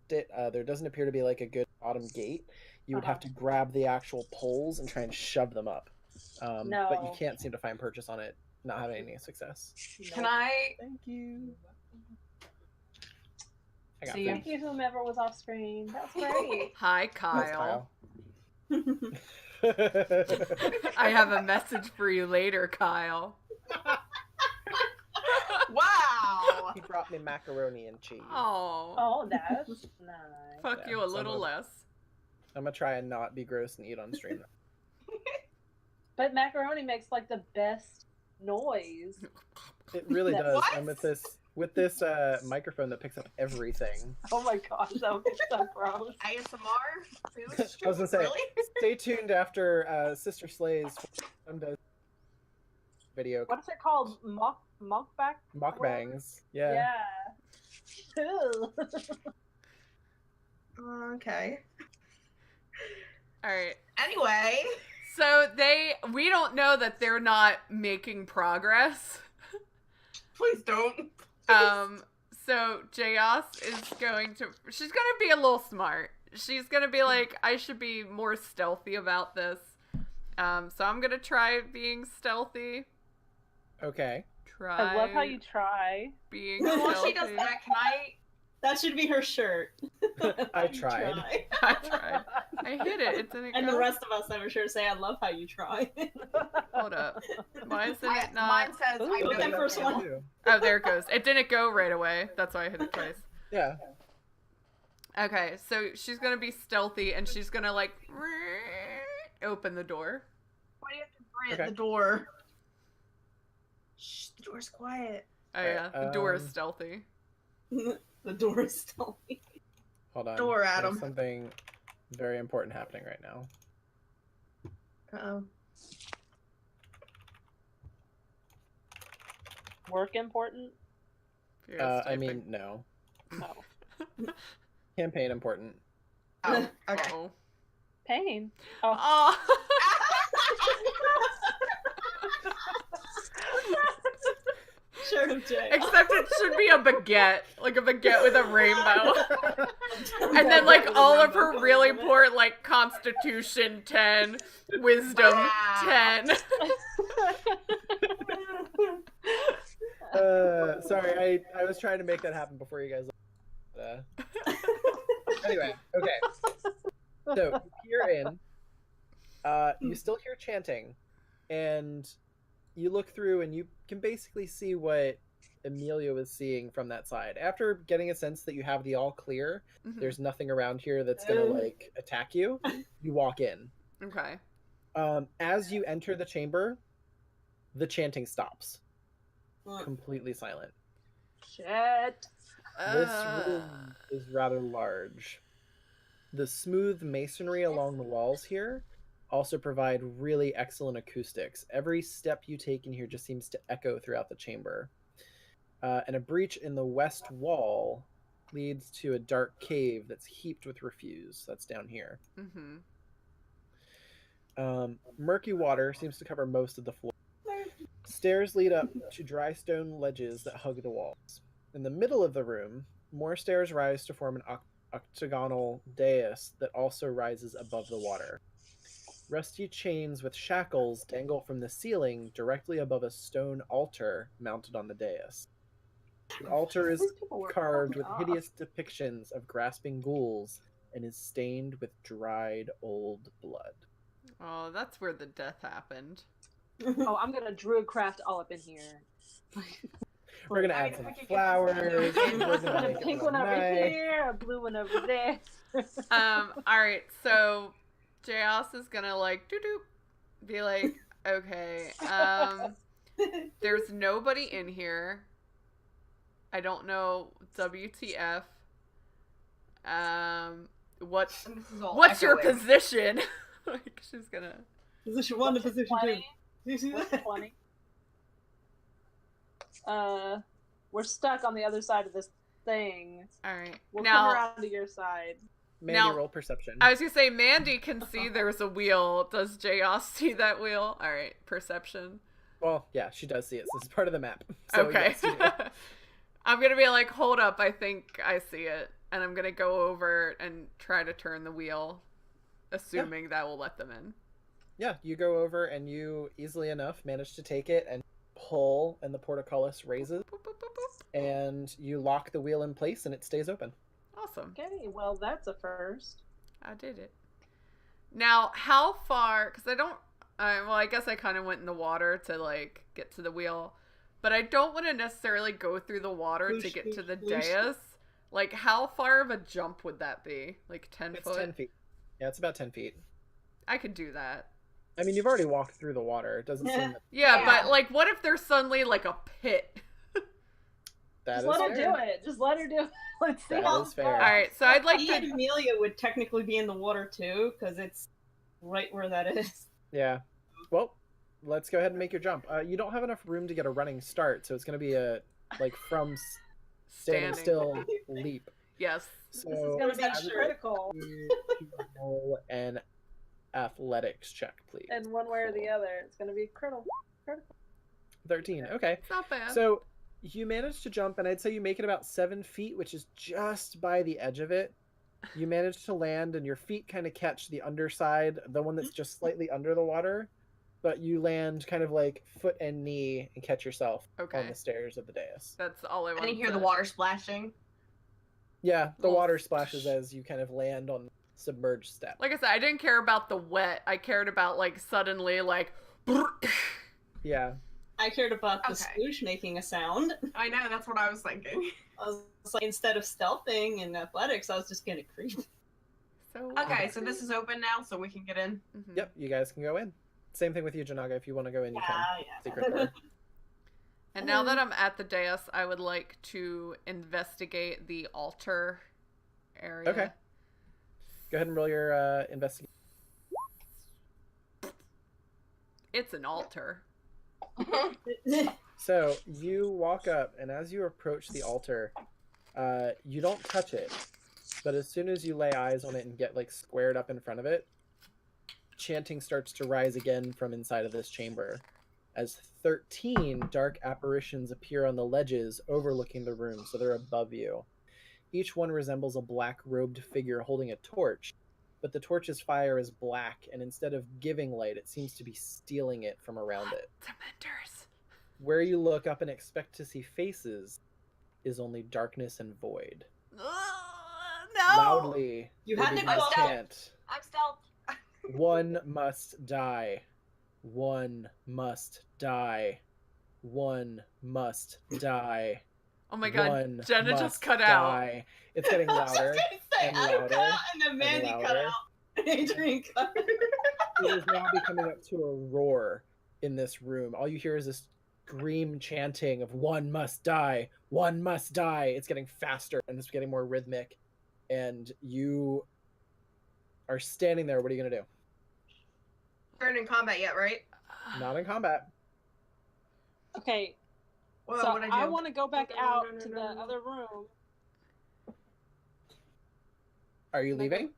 it. There doesn't appear to be like a good bottom gate. You would have to grab the actual poles and try and shove them up. But you No. can't seem to find purchase on it. Not having any success. Can I... Thank you. I got See food. you. Thank you, whomever was off screen. That's great. Hi, That's Kyle. Kyle. I have a message for you later, Kyle. Wow! He brought me macaroni and cheese. Oh. Oh, that's nice. Fuck Yeah, you a so little I'm less. I'm gonna try and not be gross and eat on stream. But macaroni makes like the best noise. It really does. What? And with this microphone that picks up everything. Oh my gosh, that would be so gross. ASMR? I was gonna say, Really? stay tuned after Sister Slay's video What is it called? Mockback? mukbangs. Yeah. Yeah. Ew. Okay. Alright. Anyway. So we don't know that they're not making progress. Please don't. So Jeyazz is she's gonna be a little smart. She's gonna be like, I should be more stealthy about this. So I'm gonna try being stealthy. Okay. I love how you try. Being Well, stealthy. while she does that, can I? That should be her shirt. I tried. I tried. I hit it. It didn't And go. the rest of us have a shirt say, I love how you try. Hold up. Why isn't it Mine not? says I Ooh, know that you first can. one. Oh, there it goes. It didn't go right away. That's why I hit it twice. Yeah. Okay, so she's gonna be stealthy and she's gonna like open the door. Why do you have to grant Okay. the door? Shh, the door's quiet. Oh Alright, yeah, the door is stealthy. The door is stealthy. Hold on. Door, There's Adam. something very important happening right now. Uh-oh. Work important? Fierce I typing. mean, no. No. Campaign important. Oh, okay. Uh-oh. Pain. Oh. Shirt of Jay. Except it should be a baguette, like a baguette with a rainbow. And then like all of her really poor like Constitution 10, Wisdom Wow. 10. Sorry, I was trying to make that happen before you guys. Anyway, okay. So you peer in. You still hear chanting, and you look through, and you can basically see what Emilio is seeing from that side. After getting a sense that you have the all clear, there's nothing around here that's gonna like attack you. You walk in. Okay. As you enter the chamber, the chanting stops. Completely silent. Shit. This room is rather large. The smooth masonry along the walls here also provide really excellent acoustics. Every step you take in here just seems to echo throughout the chamber. And a breach in the west wall leads to a dark cave that's heaped with refuse. That's down here. Murky water seems to cover most of the floor. Stairs lead up to dry stone ledges that hug the walls. In the middle of the room, more stairs rise to form an octagonal dais that also rises above the water. Rusty chains with shackles dangle from the ceiling directly above a stone altar mounted on the dais. The altar is These people were carved with fucking hideous depictions of grasping ghouls and is stained with dried old blood. Oh, that's where the death happened. Oh, I'm gonna druidcraft all up in here. We're gonna add some flowers. We're gonna A make it pink real one over nice. here, a blue one over there. Alright, so Jeyazz is gonna like be like, okay, there's nobody in here. I don't know WTF. What's And this is all what's your echoing. position? Like she's gonna Position 1 to What's position 2. 20? Do you see What's that? 20? We're stuck on the other side of this thing. alright. We'll Now come around to your side. Mandy, Now- roll perception. I was gonna say Mandy can see there's a wheel. Does Jeyazz see that wheel? Alright, perception. Well, yeah, she does see it. This is part of the map. So, Okay. yes, you do. I'm gonna be like, hold up, I think I see it. And I'm gonna go over and try to turn the wheel, assuming that will let them in. Yeah, you go over and you easily enough manage to take it and pull, and the portcullis raises, Boop, boop, boop, boop. and you lock the wheel in place, and it stays open. Awesome. Okay, well, that's a first. I did it. Now, how far, because I don't, well, I guess I kind of went in the water to, like, get to the wheel, but I don't want to necessarily go through the water to Whoosh, get to whoosh, the whoosh. dais. Like, how far of a jump would that be? Like, 10 It's foot? 10 feet. Yeah, it's about 10 feet. I could do that. I mean, you've already walked through the water. It doesn't seem that, Yeah, Yeah. but, like, what if there's suddenly, like, a pit? that Just is let her fair. do it. Just let her do it. Let's see That how is fair. far. Alright, so I'd like He to... and Amelia would technically be in the water too, because it's right where that is. Yeah. Well, let's go ahead and make your jump. You don't have enough room to get a running start, so it's going to be a, like, from standing still leap. Yes. So This is going to be That's critical you roll an athletics check, please. in one way or the other. It's going to be critical. 13. Okay. It's not bad. So You manage to jump, and I'd say you make it about 7 feet, which is just by the edge of it. You manage to land, and your feet kind of catch the underside, the one that's just slightly under the water. But you land kind of like foot and knee and catch yourself on the stairs of the dais. That's all I I wanted didn't hear to... the water splashing. Yeah, the Well, water splashes as you kind of land on submerged steps. Like I said, I didn't care about the wet. I cared about, like, suddenly, like... Yeah. I cared about the Okay. sploosh making a sound. I know, that's what I was thinking. I was like, instead of stealthing in athletics, I was just gonna creep. So... Okay, so this is open now, so we can get in. Mhm. Yep, you guys can go in. Same thing with you, Janaga. If you want to go in, you can. Secret door. And now that I'm at the dais, I would like to investigate the altar area. Okay. Go ahead and roll your investigation. It's an altar. So you walk up, and as you approach the altar, you don't touch it, but as soon as you lay eyes on it and get like squared up in front of it, chanting starts to rise again from inside of this chamber, as 13 dark apparitions appear on the ledges overlooking the room, so they're above you. Each one resembles a black-robed figure holding a torch, but the torch's fire is black, and instead of giving light, it seems to be stealing it from around it. Dementors. Where you look up and expect to see faces is only darkness and void. No! Loudly, You they had to begin go out. chant, I'm stealth. "One must die. One must die. One must die. Oh my god, One Jenna must just cut out. die." It's getting I was just louder. gonna say, and Adam cut louder out, and then Mandy cut louder. out, and Adrian cut out. It is now becoming up to a roar in this room. All you hear is this scream chanting of "One must die. One must die." It's getting faster and it's getting more rhythmic. And you are standing there. What are you going to do? We're in combat yet, right? Not in combat. Okay, Well, so what'd I do? want to go back No, out no, no, to no, the no. other room. Are you leaving?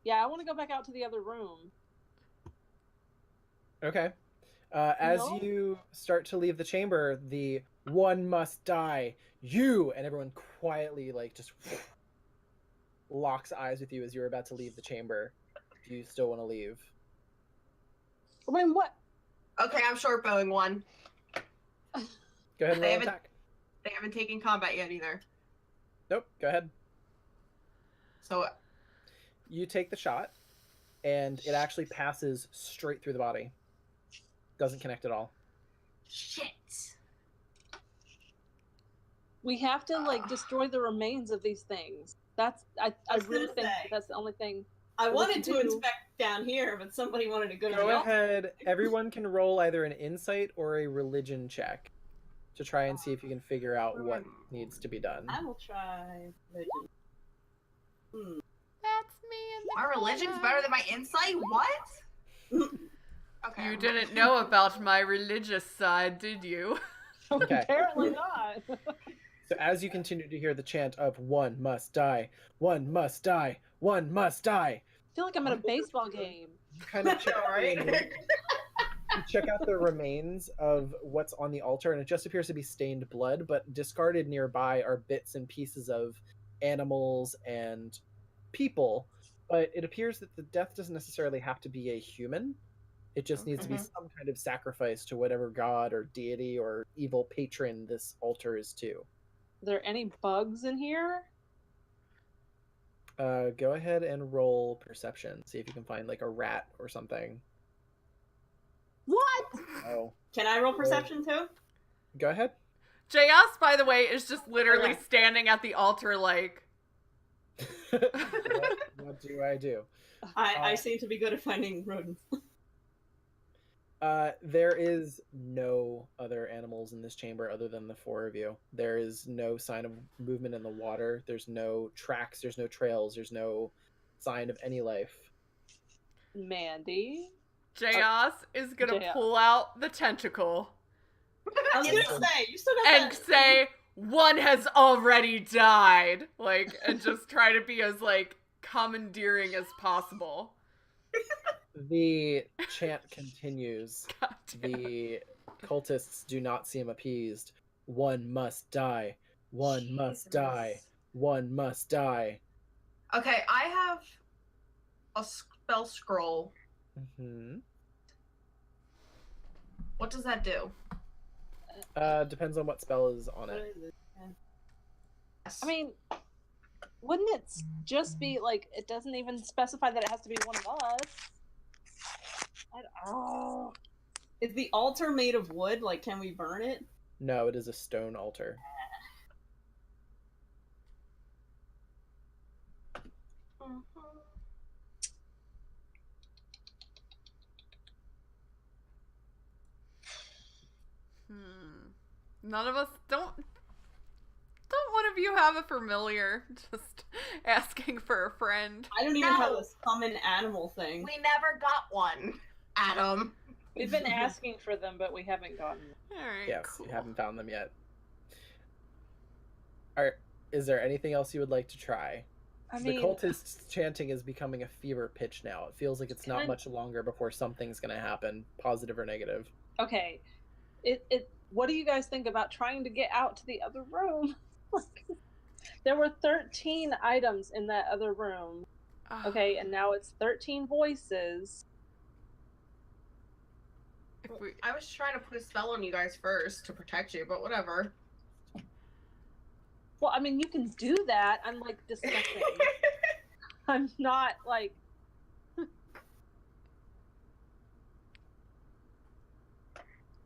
Yeah, I want to go back out to the other room. Okay. As No? you start to leave the chamber, the "One must die. You," and everyone quietly like just locks eyes with you as you're about to leave the chamber. Do you still want to leave? I mean, what? Okay, I'm short bowing one. Go ahead and They roll haven't- attack. They haven't taken combat yet either. Nope. Go ahead. So You take the shot, and it actually passes straight through the body. Doesn't connect at all. shit. We have to like destroy the remains of these things. That's I was really gonna think say. that's the only thing. I We wanted can to do- inspect down here, but somebody wanted to go to Go the altar. ahead. Everyone can roll either an insight or a religion check to try and see if you can figure out what needs to be done. I will try religion. Hmm. That's me in the My religion's corner. better than my insight? What? Okay. You I'm didn't know about my religious side, did you? Okay. Apparently not. So as you continue to hear the chant of "One must die, one must die, one must die," I feel like I'm at a baseball game. you kind of check, All right. you check out the remains of what's on the altar, and it just appears to be stained blood, but discarded nearby are bits and pieces of animals and people. But it appears that the death doesn't necessarily have to be a human. It just needs to be Mhm. some kind of sacrifice to whatever god or deity or evil patron this altar is to. Are there any bugs in here? Go ahead and roll perception. See if you can find like a rat or something. What? Oh, Can I roll perception too? go ahead. Jeyazz, by the way, is just literally Okay. standing at the altar like, What do I do? I seem to be good at finding rodents. There is no other animals in this chamber other than the four of you. There is no sign of movement in the water. There's no tracks. There's no trails. There's no sign of any life. Mandy? Jeyazz is gonna Jeyazz. pull out the tentacle I was gonna say, you still got and that. say, "One has already died," like, and just try to be as like commandeering as possible. The chant continues. God damn. The cultists do not seem appeased. One must die. One must die. One must die. Okay, I have a spell scroll. Mm-hmm. What does that do? Depends on what spell is on it. Yes. I mean, wouldn't it just be like, it doesn't even specify that it has to be one of us? Oh. Is the altar made of wood? Like, can we burn it? No, it is a stone altar. None of us don't one of you have a familiar? Just asking for a friend. I don't even have a summon animal thing. We never got one, Adam. We've been asking for them, but we haven't gotten them. Alright, Yes, cool. you haven't found them yet. Is there anything else you would like to try? I mean, the cultists' chanting is becoming a fever pitch now. It feels like it's not much longer before something's going to happen, positive or negative. okay. What do you guys think about trying to get out to the other room? There were 13 items in that other room. Okay, and now it's 13 voices. I was trying to put a spell on you guys first to protect you, but whatever. Well, I mean, you can do that. I'm like discussing. I'm not like.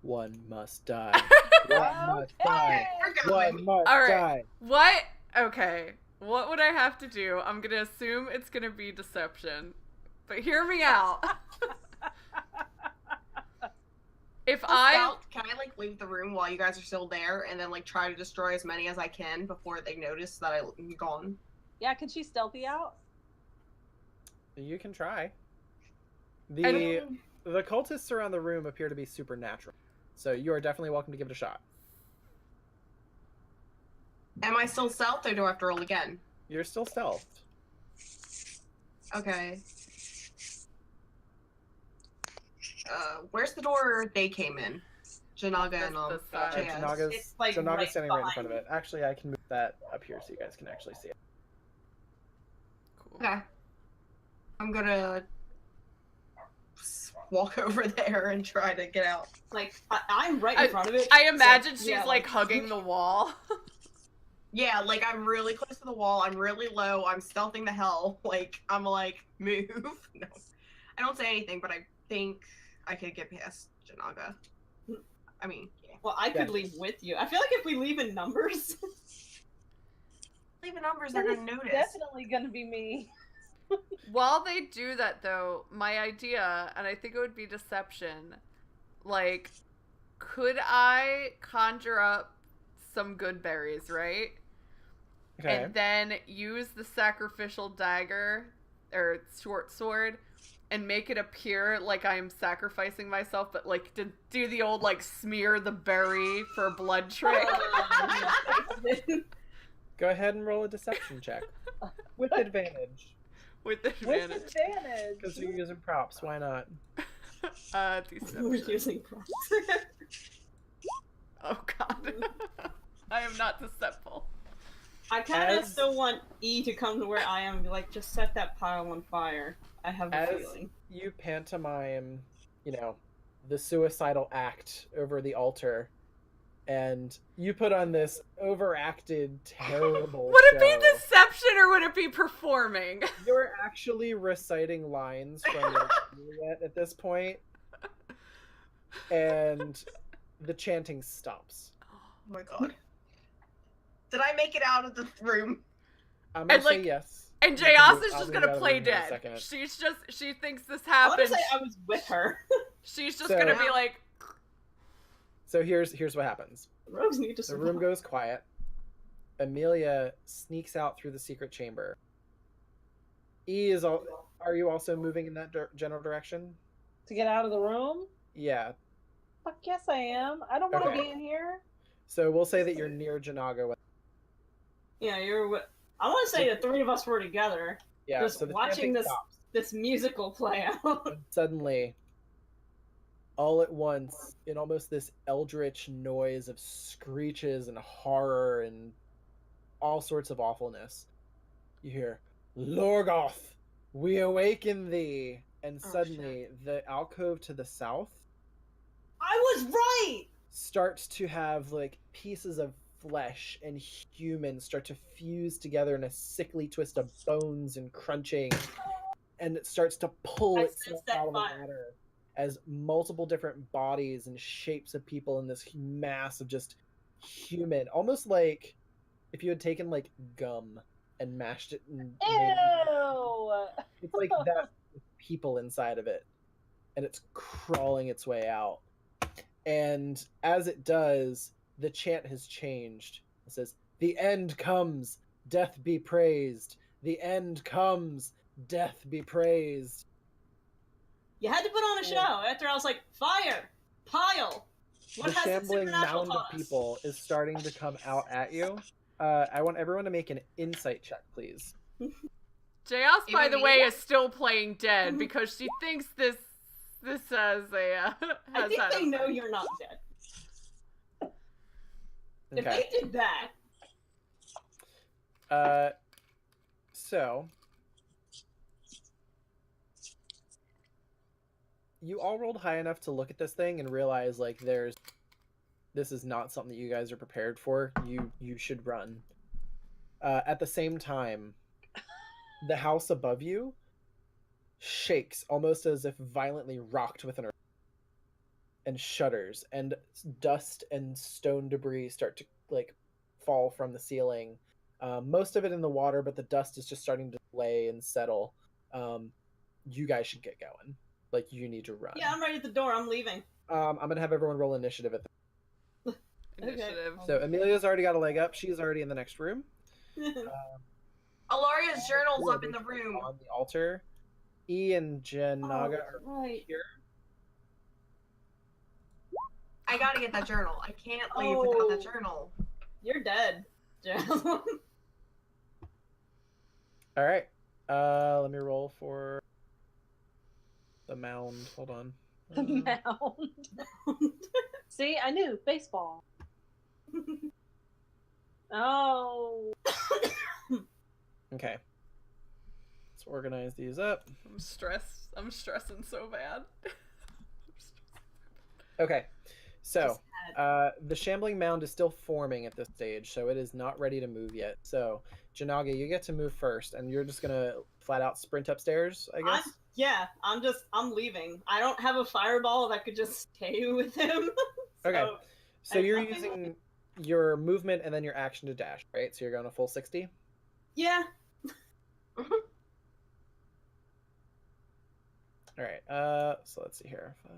One must die. One must die. One must All right. die. What? Okay. What would I have to do? I'm gonna assume it's gonna be deception. But hear me out. If Can I like leave the room while you guys are still there and then like try to destroy as many as I can before they notice that I'm gone? Yeah, can she stealthy out? You can try. The cultists around the room appear to be supernatural, so you are definitely welcome to give it a shot. Am I still stealth or do I have to roll again? You're still stealthed. Okay. Where's the door they came in? Janaga and That's the side. Jeyazz. It's like Janaga's right standing right in behind front of it. Actually, I can move that up here so you guys can actually see it. Cool. Okay. I'm gonna walk over there and try to get out. Like, I'm right in front of it. I imagine so, she's yeah, like hugging the wall. Yeah, like I'm really close to the wall. I'm really low. I'm stealthing the hell. Like I'm like move. No, I don't say anything, but I think I could get past Janaga. I mean, yeah. Well, I could leave with you. I feel like if we leave in numbers, Leave the numbers. They're gonna notice. Definitely gonna be me. While they do that, though, my idea, and I think it would be deception, like, could I conjure up some good berries, right? Okay. And then use the sacrificial dagger, or short sword, and make it appear like I am sacrificing myself, but, like, to do the old, like, smear the berry for a blood trick. Go ahead and roll a deception check. With advantage. With With advantage. advantage. Because you're using props, why not? we're Deception. using props. Oh, God. I am not deceptive. I kind of As- still want E to come to where I am and be like, just set that pile on fire. I have a As feeling. you pantomime, the suicidal act over the altar, and you put on this overacted, terrible Would it be show. deception or would it be performing? You're actually reciting lines from your Juliet at this point, and the chanting stops. Oh my god. Did I make it out of the room? I'm gonna And, say like, yes. And You can Jeyazz move- is I'll just move gonna out of the play room in a dead. second. She thinks this I want to happened. say I was with her. She's just So- gonna be like, So here's what happens. Rogues need to The survive. room goes quiet. Amelia sneaks out through the secret chamber. Are you also moving in that general direction? To get out of the room? Yeah. Fuck yes, I am. I don't want to Okay. be in here. So we'll say that you're near Janaga. Yeah, you're with. I want to say the three of us were together, Yeah. just So the watching chanting this stops. this musical play out. And suddenly, all at once, in almost this eldritch noise of screeches and horror and all sorts of awfulness, you hear, Lorgoth, we awaken thee! And suddenly, the alcove to the south I was right! starts to have, like, pieces of flesh and human start to fuse together in a sickly twist of bones and crunching, and it starts to pull I itself sense that out of the fire. water as multiple different bodies and shapes of people in this mass of just human, almost like if you had taken like gum and mashed it and made it, Ew! it's like that with people inside of it, and it's crawling its way out. And as it does, the chant has changed. It says, "The end comes, death be praised. The end comes, death be praised." You had to put on a show. After I was like, fire, pile. What The has the shambling supernatural mound of taught us? people is starting to come out at you. I want everyone to make an insight check, please. Jeyazz, by the Even way, me? is still playing dead because she thinks this has a I has think had they a know thing. you're not dead. If Okay. they did that, So you all rolled high enough to look at this thing and realize like this is not something that you guys are prepared for. You should run. At the same time, the house above you shakes almost as if violently rocked with an earth and shudders, and dust and stone debris start to like fall from the ceiling. Most of it in the water, but the dust is just starting to lay and settle. You guys should get going. Like, you need to run. yeah, I'm right at the door. I'm leaving. I'm gonna have everyone roll initiative at the... Initiative. So Amelia's already got a leg up. She's already in the next room. Alaria's journal's up in the room. On the altar. E and Jenaga are right. here. I gotta get that journal. I can't leave Oh. without that journal. You're dead, Jazz. All right. Let me roll for the mound. Hold on. The mound. See, I knew baseball. Oh, Okay. Let's organize these up. I'm stressed. I'm stressing so bad. Okay. So, the shambling mound is still forming at this stage, so it is not ready to move yet. So, Janaga, you get to move first, and you're just gonna flat out sprint upstairs, I guess. I'm leaving. I don't have a fireball that could just stay with him. Okay. So I've you're nothing- using your movement and then your action to dash, right? So you're going a full 60? Yeah. All right. So let's see here. 5,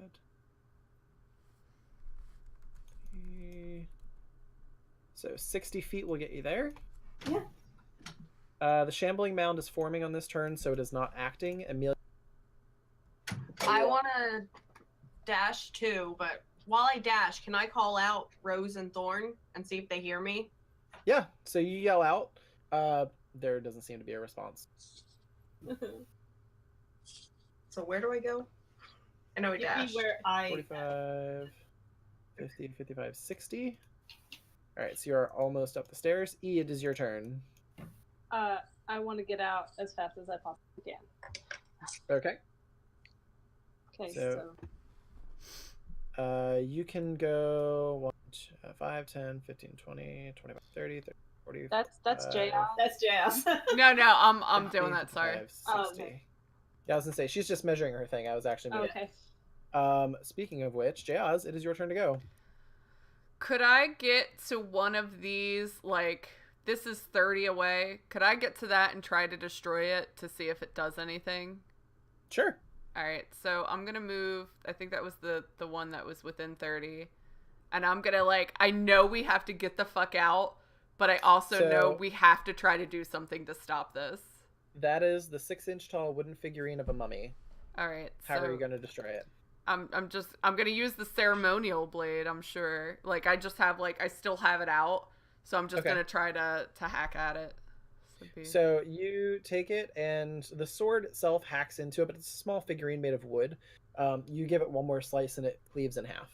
3. So 60 feet will get you there. Yeah. The shambling mound is forming on this turn, so it is not acting. Amelia. I want to dash too, but while I dash, can I call out Rose and Thorn and see if they hear me? Yeah. So you yell out. There doesn't seem to be a response. So where do I go? I know I You'd dash. be where I 45, 50, 55, 60. All right. So you're almost up the stairs. E, it is your turn. I want to get out as fast as I possibly can. Okay. Okay, So- so You can go 5, 10, 15, 20, 25, 30, 30, 40. that's Jeyazz. That's Jazz. No, I'm doing that. Sorry. 55, 60. Oh, okay. Yeah, I was gonna say she's just measuring her thing. I was actually moving. Okay. Speaking of which, Jeyazz, it is your turn to go. Could I get to one of these? Like, this is 30 away. Could I get to that and try to destroy it to see if it does anything? Sure. All right, so I'm gonna move. I think that was the one that was within 30, and I'm gonna I know we have to get the fuck out, but I also know we have to try to do something to stop this. That is the 6-inch tall wooden figurine of a mummy. All right, How so are you gonna destroy it? I'm gonna use the ceremonial blade. I'm sure. I just have I still have it out, so I'm just Okay. gonna try to hack at it. would be. So you take it, and the sword itself hacks into it, but it's a small figurine made of wood. You give it one more slice, and it cleaves in half.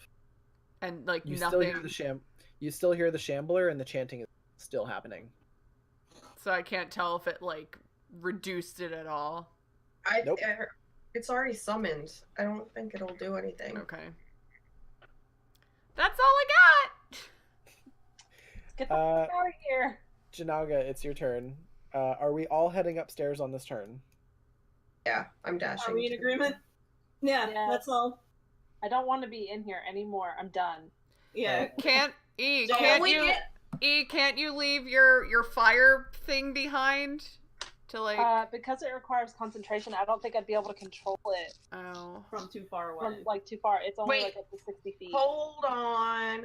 And like You nothing. still hear the You still hear the shambler, and the chanting is still happening. So I can't tell if it like reduced it at all. Nope. It's already summoned. I don't think it'll do anything. Okay. That's all I got. Let's get the fuck out of here. Janaga, it's your turn. Are we all heading upstairs on this turn? Yeah, I'm dashing. Are we in agreement? Yeah, Yes. that's all. I don't want to be in here anymore. I'm done. Yeah. Can't you leave your fire thing behind to like because it requires concentration, I don't think I'd be able to control it oh. From too far away. from like too far. It's only Wait. like up to 60 feet. Hold on.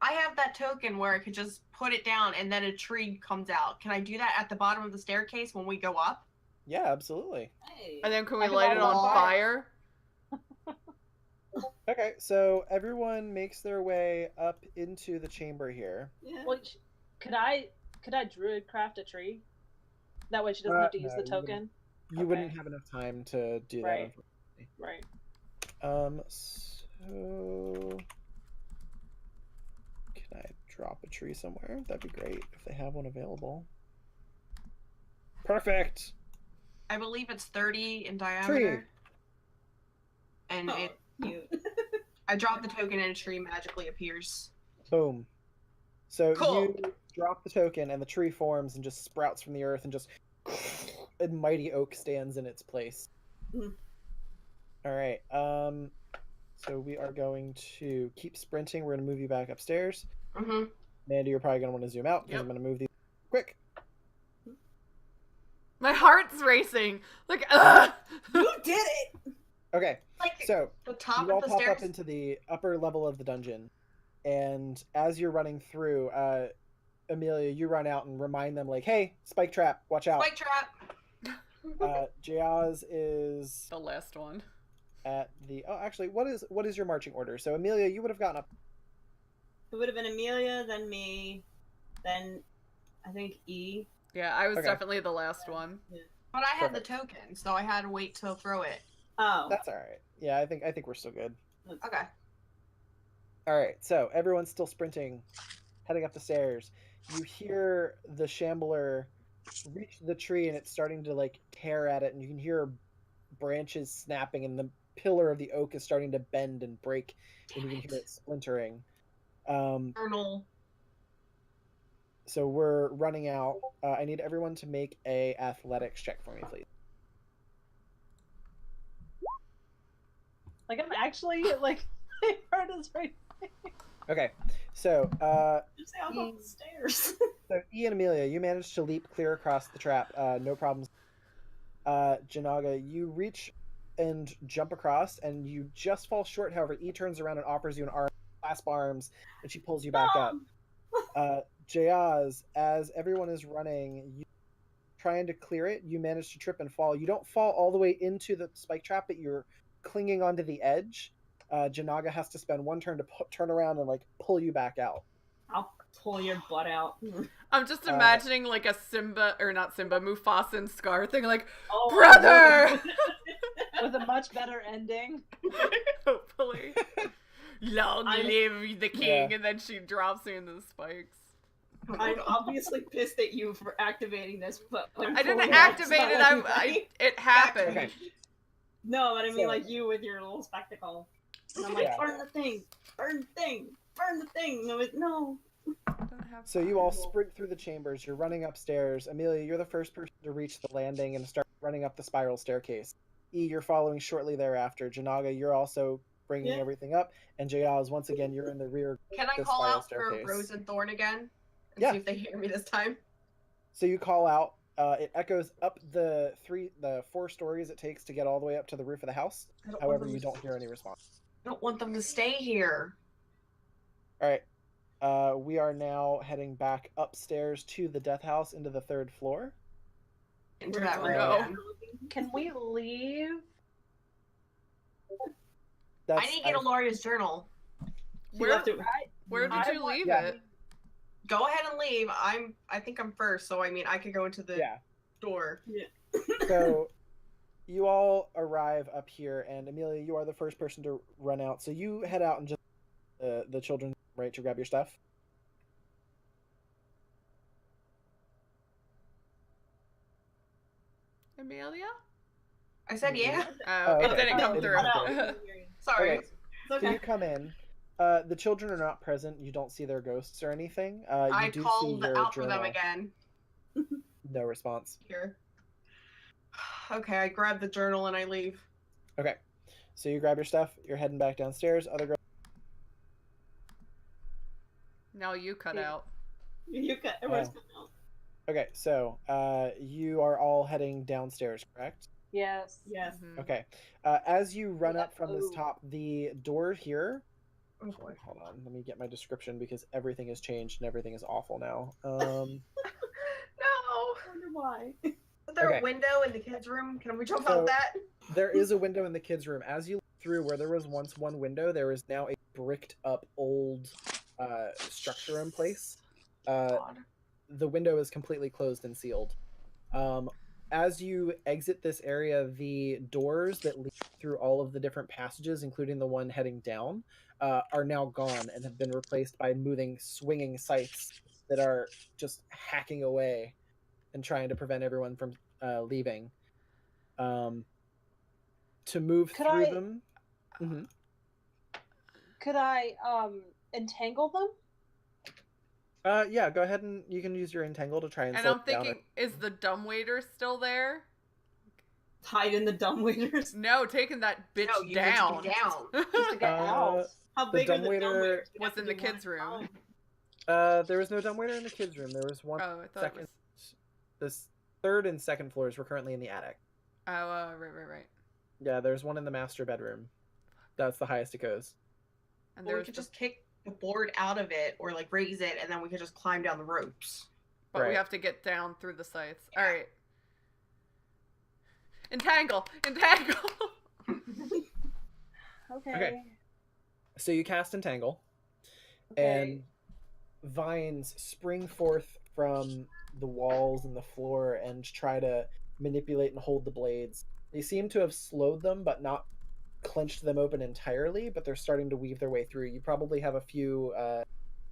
I have that token where I could just put it down and then a tree comes out. Can I do that at the bottom of the staircase when we go up? Yeah, absolutely. Hey. And then can we I can light it light it on on fire? Okay, so everyone makes their way up into the chamber here. Yeah. Well, could I druid craft a tree? That way she doesn't have to use no, the token. You wouldn't have enough time to do that. Right. Unfortunately. So can I drop a tree somewhere? That'd be great if they have one available. Perfect. I believe it's 30 in diameter. Tree. And Oh, cute. I drop the token and a tree magically appears. Boom. So Cool. you drop the token, and the tree forms and just sprouts from the earth, and just a mighty oak stands in its place. Mm. All right. So we are going to keep sprinting. We're going to move you back upstairs. Mm-hmm. Mandy, you're probably going to want to zoom out because Yep. I'm going to move these quick. My heart's racing. Like ugh. You did it! Okay. Like So the top you all of the pop stairs. up into the upper level of the dungeon, and as you're running through, Amelia, you run out and remind them, like, "Hey, spike trap, watch out!" Spike trap. Jeyazz is The last one. at the. Oh, actually, what is your marching order? So Amelia, you would have gotten up. It would have been Amelia, then me, then I think E. Yeah, I was Okay. definitely the last one. But I had the token, so I had to wait to throw it. Oh. That's all right. Yeah, I think we're still good. Okay. All right, so everyone's still sprinting, heading up the stairs. You hear the shambler reach the tree, and it's starting to like tear at it, and you can hear branches snapping, and the pillar of the oak is starting to bend and break, and you can hear it splintering. Journal. So we're running out. I need everyone to make a athletics check for me, please. Like I'm actually like my heart is right. Okay, so Just say I'll go up the stairs. So E and Amelia, you managed to leap clear across the trap, no problems. Janaga, you reach and jump across, and you just fall short. However, E turns around and offers you an arm, clasp arms, and she pulls you back up. Jeyazz, as everyone is running, you trying to clear it, you manage to trip and fall. You don't fall all the way into the spike trap, but you're clinging onto the edge. Janaga has to spend one turn to turn around and like pull you back out. I'll pull your butt out. I'm just imagining like a Mufasa and Scar thing, like, Oh, brother! With a much better ending. Hopefully. Long live the king, Yeah. and then she drops me into the spikes. I'm obviously pissed at you for activating this, but I'm I didn't pulling activate out it, something. it happened. Okay. No, but I mean So- like you with your little spectacle. And I'm like, Yeah. burn the thing! Burn the thing! Burn the thing! No, no. Don't have So you all sprint through the chambers. You're running upstairs. Amelia, you're the first person to reach the landing and start running up the spiral staircase. E, you're following shortly thereafter. Janaga, you're also bringing Yeah. everything up. And Jeyazz, once again, you're in the rear. Can I the call spiral out staircase. for Rose and Thorn again? And Yeah. see if they hear me this time? So you call out. It echoes up the 4 stories it takes to get all the way up to the roof of the house. I don't However, want them you to- don't hear any response. I don't want them to stay here. All right. We are now heading back upstairs to the death house into the 3rd floor. Into We're that going room. No. again. Can we leave? That's, I need to get Aloria's journal. You Where, left it. where did I you want- leave Yeah. it? go ahead and leave. I think I'm first, so I mean I could go into the door. Yeah. So you all arrive up here, and Amelia, you are the first person to run out. So you head out and just the children right to grab your stuff. Amelia? I said yeah. Oh, okay. it didn't come It through. didn't Sorry. Okay. It's So okay. you come in. The children are not present. You don't see their ghosts or anything. You I do called see your out for them journal. again. No response. Here. Okay, I grab the journal and I leave. Okay. So you grab your stuff. You're heading back downstairs. Other girl. Now you cut Yeah. out. You cut. Everyone's cut out. Okay. So you are all heading downstairs, correct? Yes. Yes. Mhm. Okay. As you run Yeah, up from this oh. top, the door here. Oh boy. Hold on. Let me get my description because everything has changed and everything is awful now. No. I wonder why. Is there Okay. a window in the kids' room? Can we jump So- out that? There is a window in the kids' room. As you look through where there was once one window, there is now a bricked up old structure in place. God. The window is completely closed and sealed. As you exit this area, the doors that lead through all of the different passages, including the one heading down, are now gone and have been replaced by moving, swinging scythes that are just hacking away and trying to prevent everyone from leaving. To move Could through I- them. Mhm. Could I entangle them? Yeah, go ahead and you can use your entangle to try and And slow I'm it down. thinking, is the dumbwaiter still there? Hide in the dumbwaiters. No, taking that bitch No, you down. need to down. Just to get out. How The big are the dumbwaiter dumbwaiters? We was have to in the do one kids' at a room. time. There was no dumbwaiter in the kids' room. There was one. Oh, I thought second. it was. This third and second floors were currently in the attic. Oh, right. Yeah, there's one in the master bedroom. That's the highest it goes. And Or there we was could the- just kick the board out of it or like raise it and then we could just climb down the ropes. but we Right. have to get down through the sights. Yeah. All right. Entangle. Okay. So you cast entangle, and vines spring forth from the walls and the floor and try to manipulate and hold the blades. They seem to have slowed them, but not clenched them open entirely, but they're starting to weave their way through. You probably have a few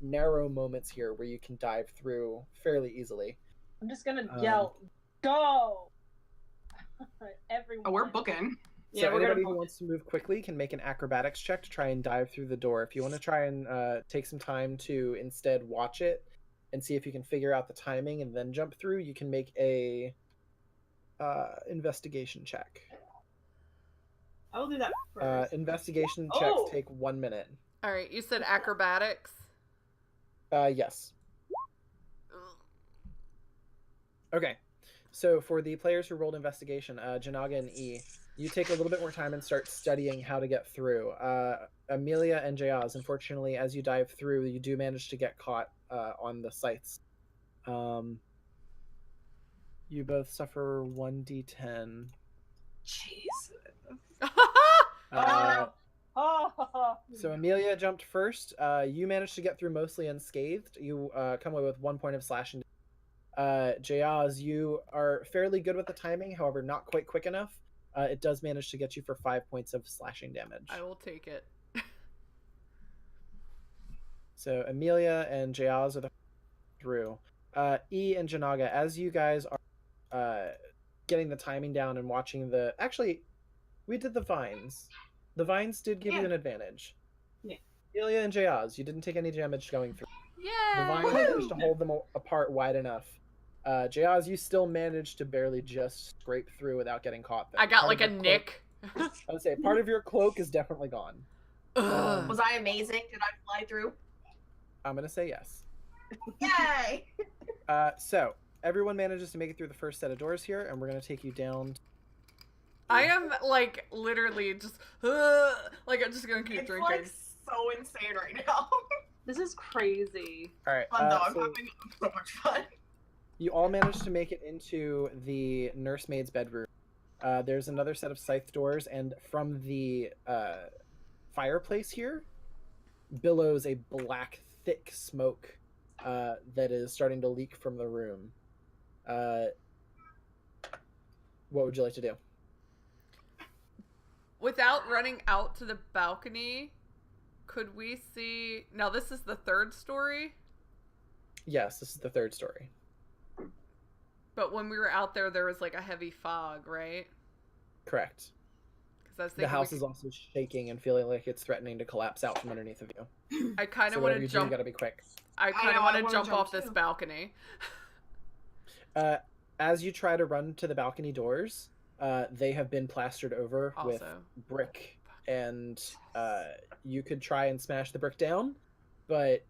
narrow moments here where you can dive through fairly easily. I'm just gonna yell, "Go!" Everyone. Oh, we're booking. So Yeah, we're gonna anybody who book wants to move quickly can make an acrobatics check to try and dive through the door. If you want to try and take some time to instead watch it and see if you can figure out the timing and then jump through, you can make a investigation check. I will do that first. Investigation Oh! checks take 1 minute. All right, you said acrobatics. Yes. Okay. So for the players who rolled investigation, Janaga and E, you take a little bit more time and start studying how to get through. Amelia and Jeyazz, unfortunately, as you dive through, you do manage to get caught on the sights. You both suffer 1d10. Jeez. Oh, So Amelia jumped first. You managed to get through mostly unscathed. You come away with 1 point of slashing. Jeyazz, you are fairly good with the timing, however, not quite quick enough. It does manage to get you for 5 points of slashing damage. I will take it. So Amelia and Jeyazz are the through. E and Janaga, as you guys are getting the timing down and watching the... Actually, we did the vines. The vines did give you Yeah. an advantage. Yeah. Amelia and Jeyazz, you didn't take any damage going through. The Yay! vines managed to hold them apart wide enough. Jeyazz, you still managed to barely just scrape through without getting caught. Though. I got Part like of a your nick. cloak- I would say part of your cloak is definitely gone. Ugh. Was I amazing? Did I fly through? I'm gonna say yes. Yay! So everyone manages to make it through the first set of doors here, and we're gonna take you down. I am like literally just like I'm just gonna keep It's drinking. like so insane right now. this is crazy. All right. Fun though. I'm so having so much fun. you all managed to make it into the nursemaid's bedroom. There's another set of scythe doors, and from the fireplace here billows a black, thick smoke that is starting to leak from the room. What would you like to do? Without running out to the balcony, could we see... Now, this is the third story? Yes, this is the third story. But when we were out there, there was like a heavy fog, right? Correct. The house is also shaking and feeling like it's threatening to collapse out from underneath of you. I kind of So want whatever to you do, jump. you gotta be quick. I kind of want to jump jump off this too. balcony. As you try to run to the balcony doors, they have been plastered over with Also. brick, and you could try and smash the brick down, but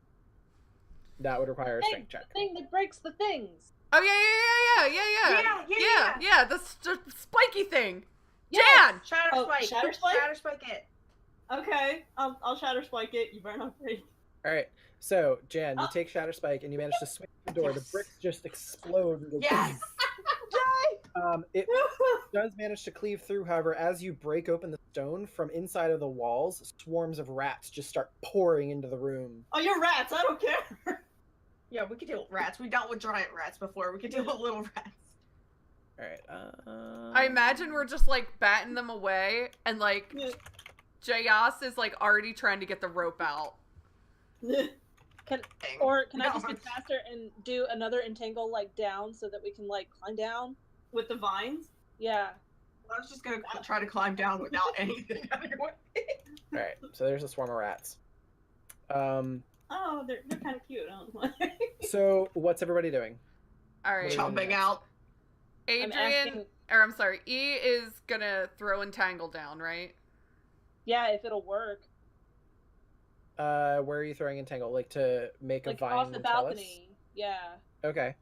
that would require a strength check. The thing that breaks the things. Oh yeah, the spiky thing. Jan! Shatter spike. Shatter spike? Shatter spike it. Okay, I'll shatter spike it. You better not break. All right, so Jan, you take Shatter Spike and you manage to swing the door. Yes. The bricks just explode. And go Yes! It does manage to cleave through, however, as you break open the stone, from inside of the walls, swarms of rats just start pouring into the room. Oh, you're rats. I don't care. Yeah, we could deal with rats. We dealt with giant rats before. We could deal with little rats. Alright, I imagine we're just like batting them away, and like Jeyazz is like already trying to get the rope out. Can I just be faster and do another entangle like down so that we can like climb down? With the vines? Yeah. I was just gonna try to climb down without anything. Alright, so there's a swarm of rats. Oh, they're kind of cute. I don't know. So what's everybody doing? All right, Jumping out. Adrian, or I'm sorry, E is gonna throw entangle down, right? Yeah, if it'll work. Where are you throwing entangle? Like to make Like a vine off the trellis? balcony. Yeah. Okay.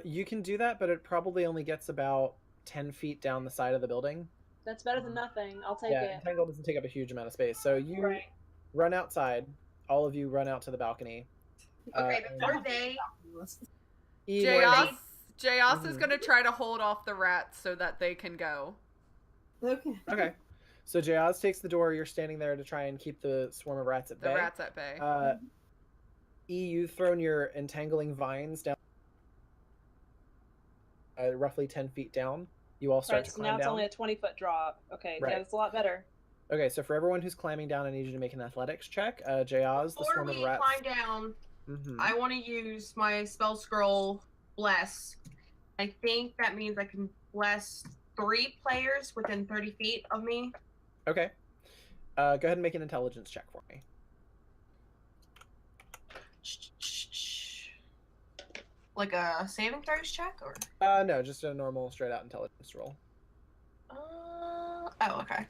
You can do that, but it probably only gets about 10 feet down the side of the building. That's better than nothing. I'll take Yeah, it. entangle doesn't take up a huge amount of space. So you Right. run outside. All of you run out to the balcony. Okay, and before they... E, Jeyazz is gonna try to hold off the rats so that they can go. Okay. Okay. So Jeyazz takes the door. You're standing there to try and keep the swarm of rats at The bay. rats at bay. E, you've thrown your entangling vines down roughly 10 feet down. You all start Right, to so climb now it's down. only a 20-foot drop. Okay, Right. yeah, that's a lot better. Okay, so for everyone who's climbing down, I need you to make an athletics check. Jeyazz, the Before swarm of we rats. climb down, Mhm. I want to use my spell scroll bless. I think that means I can bless 3 players within 30 feet of me. Okay. Go ahead and make an intelligence check for me. Like a saving throws check, or? No, just a normal straight out intelligence roll. Oh, okay.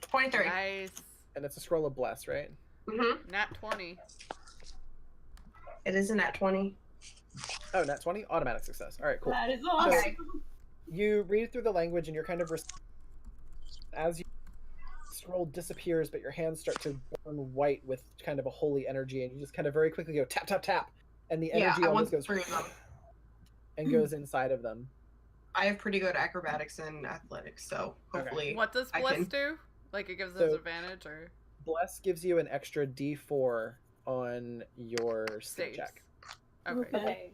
23. Nice. And it's a scroll of bless, right? Mm-hmm. Nat 20. It is a nat 20. Oh, nat 20? Automatic success. All right, cool. That is awesome. Okay. You read through the language and you're kind of... As you... The scroll disappears, but your hands start to burn white with kind of a holy energy, and you just kind of very quickly go tap, tap, tap. And the energy I almost want goes... 3 of them. And goes inside of them. I have pretty good acrobatics and athletics, so hopefully. What does I Bliss can- do? Like it gives us So- advantage, or Bless gives you an extra d4 on your save saves? check. Okay. Okay.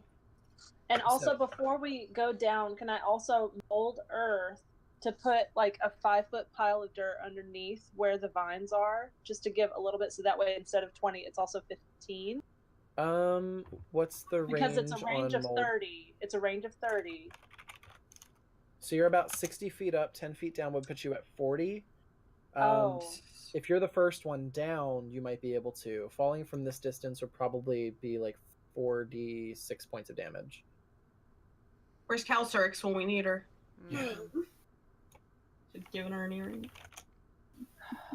And also, So- before we go down, can I also mold earth to put like a 5-foot pile of dirt underneath where the vines are, just to give a little bit, so that way instead of 20, it's also 15. What's the range Because it's a range on of mold? 30. It's a range of 30. So you're about 60 feet up, 10 feet down would put you at 40. Oh. If you're the first one down, you might be able to. Falling from this distance would probably be like 4d6 points of damage. Where's Calcerix when we need her? Mm. Should given her an earring.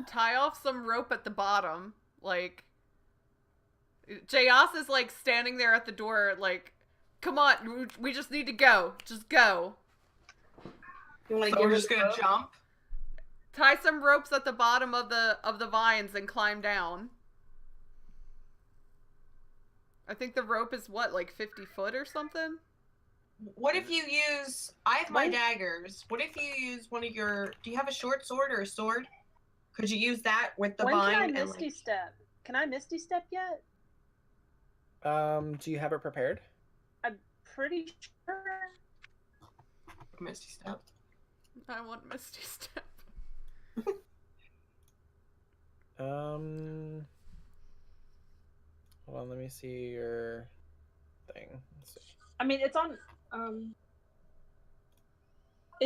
Tie off some rope at the bottom. Like, Jeyazz is like standing there at the door, like, come on, we just need to go. Just go. You want to So give we're her just the gonna rope? jump? Tie some ropes at the bottom of the vines and climb down. I think the rope is what, like 50 foot or something? What if you use... I have my What? daggers. What if you use one of your... Do you have a short sword or a sword? Could you use that with the When vine? can I and, Misty Step? Can I Misty Step yet? Do you have it prepared? I'm pretty sure. Misty Step. I want Misty Step. Hold on, let me see your thing. Let's see. I mean, it's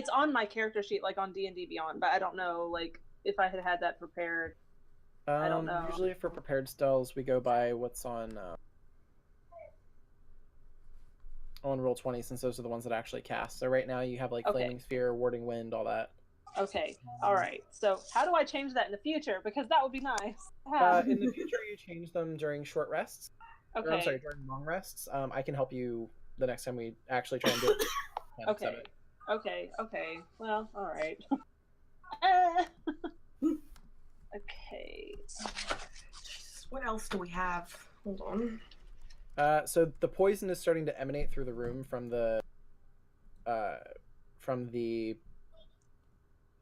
on my character sheet, like on D&D Beyond, but I don't know, like, if I had that prepared. I don't know. Usually for prepared spells, we go by what's on Roll20, since those are the ones that actually cast. So right now you have like Okay. Flaming Sphere, Warding Wind, all that. Okay, alright. So, how do I change that in the future? Because that would be nice to have. In the future, you change them during short rests. Okay. Or, I'm sorry, during long rests. I can help you the next time we actually try and do it. Okay. Okay. Well, alright. Okay. What else do we have? Hold on. So the poison is starting to emanate through the room from the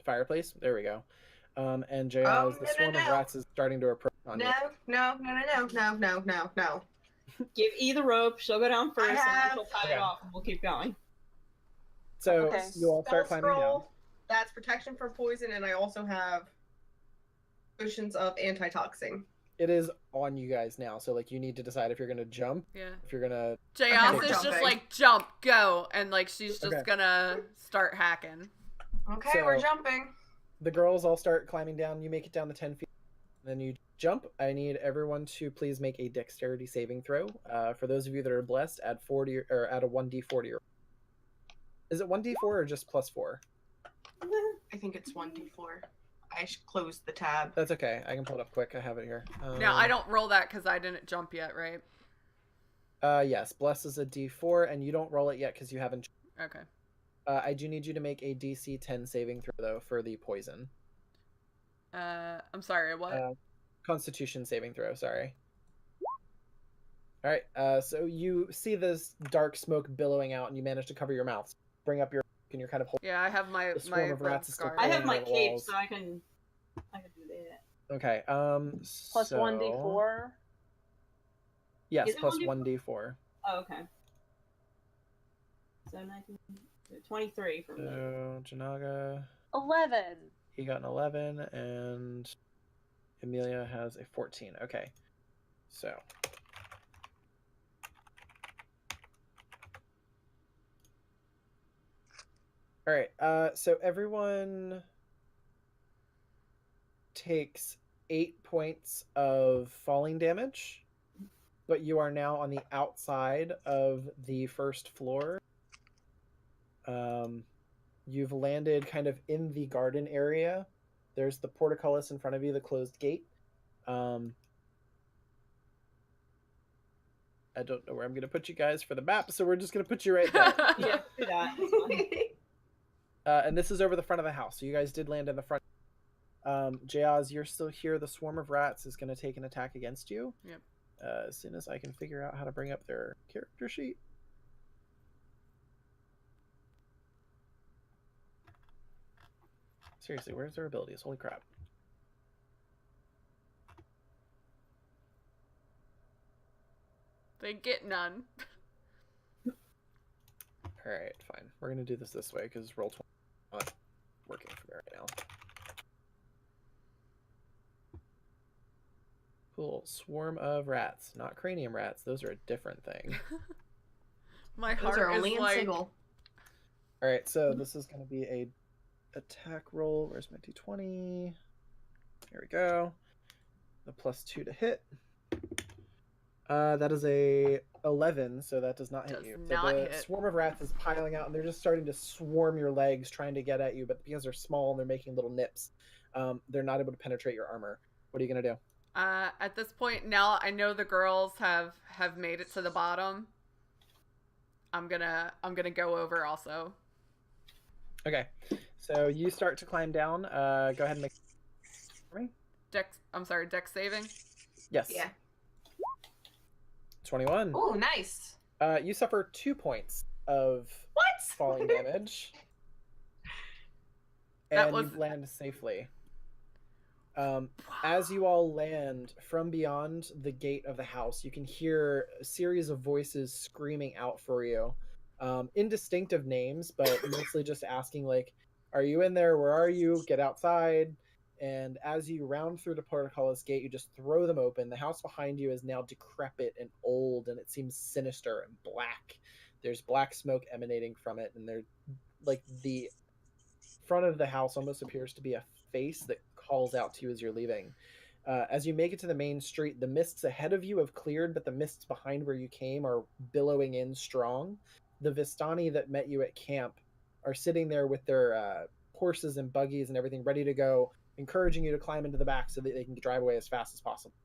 fireplace. There we go. And Jeyazz, the swarm of rats is starting to approach on you. No. Give E the rope. She'll go down first, and then have- she'll pat it off, and we'll keep going. So Okay. you all start Spell climbing down. scroll, that's protection from poison, and I also have potions of antitoxin. It is on you guys now, so like you need to decide if you're gonna jump, Yeah. if you're gonna. Jeyazz we're is just jumping. like, jump, go, and like she's just Okay. gonna start hacking. Okay, So- we're jumping. The girls all start climbing down. You make it down the 10 feet, then you jump. I need everyone to please make a dexterity saving throw. For those of you that are blessed, add 40 or add a 1d4 to your. Is it 1d4 or just +4? I think it's 1d4. I closed the tab. That's okay. I can pull it up quick. I have it here. Now I don't roll that because I didn't jump yet, right? Yes, bless is a d4, and you don't roll it yet because you haven't. Okay. I do need you to make a DC 10 saving throw though for the poison. I'm sorry. What? Constitution saving throw. Sorry. All right. So you see this dark smoke billowing out, and you manage to cover your mouth. Bring up your and you're kind of holding. Yeah, I have my The swarm of red rats is still scarf. I have my Over the cape, walls. so I can do that. Okay. Plus so... 1d4. Yes, Is it plus 1d4? 1d4. Oh, okay. So 19, 23 for me. So Janaga, 11. he got an 11, and Amelia has a 14. Okay. So. All right. So everyone takes 8 points of falling damage, but you are now on the outside of the first floor. You've landed kind of in the garden area. There's the portcullis in front of you, the closed gate. I don't know where I'm going to put you guys for the map, so we're just going to put you right there. Yeah, do that. It's fine. And this is over the front of the house, so you guys did land in the front. Jeyazz, you're still here. The swarm of rats is going to take an attack against you. Yep. As soon as I can figure out how to bring up their character sheet. Seriously, where's their abilities? Holy crap. They get none. Alright, fine. We're going to do this way because roll 20 not working for me right now. Cool. Swarm of rats. Not cranium rats. Those are a different thing. My Those heart are is only in like, single. Alright, so this is going to be a attack roll. Where's my d20? Here we go. The +2 to hit. That is a 11, so that does not hit Does you. not so the hit. swarm of rats is piling out, and they're just starting to swarm your legs, trying to get at you. But because they're small and they're making little nips, they're not able to penetrate your armor. What are you gonna do? at this point now I know the girls have made it to the bottom. I'm gonna go over also. Okay, so you start to climb down. Go ahead and make. Dex saving. Yes. Yeah. 21. Oh, nice. You suffer 2 points of What? falling damage. That And was- you land safely. As you all land from beyond the gate of the house, you can hear a series of voices screaming out for you. Indistinctive names, but mostly just asking, like, are you in there? Where are you? Get outside. And as you round through the portcullis gate, you just throw them open. The house behind you is now decrepit and old, and it seems sinister and black. There's black smoke emanating from it, and the front of the house almost appears to be a face that calls out to you as you're leaving. As you make it to the main street, the mists ahead of you have cleared, but the mists behind where you came are billowing in strong. The Vistani that met you at camp are sitting there with their horses and buggies and everything ready to go, encouraging you to climb into the back so that they can drive away as fast as possible.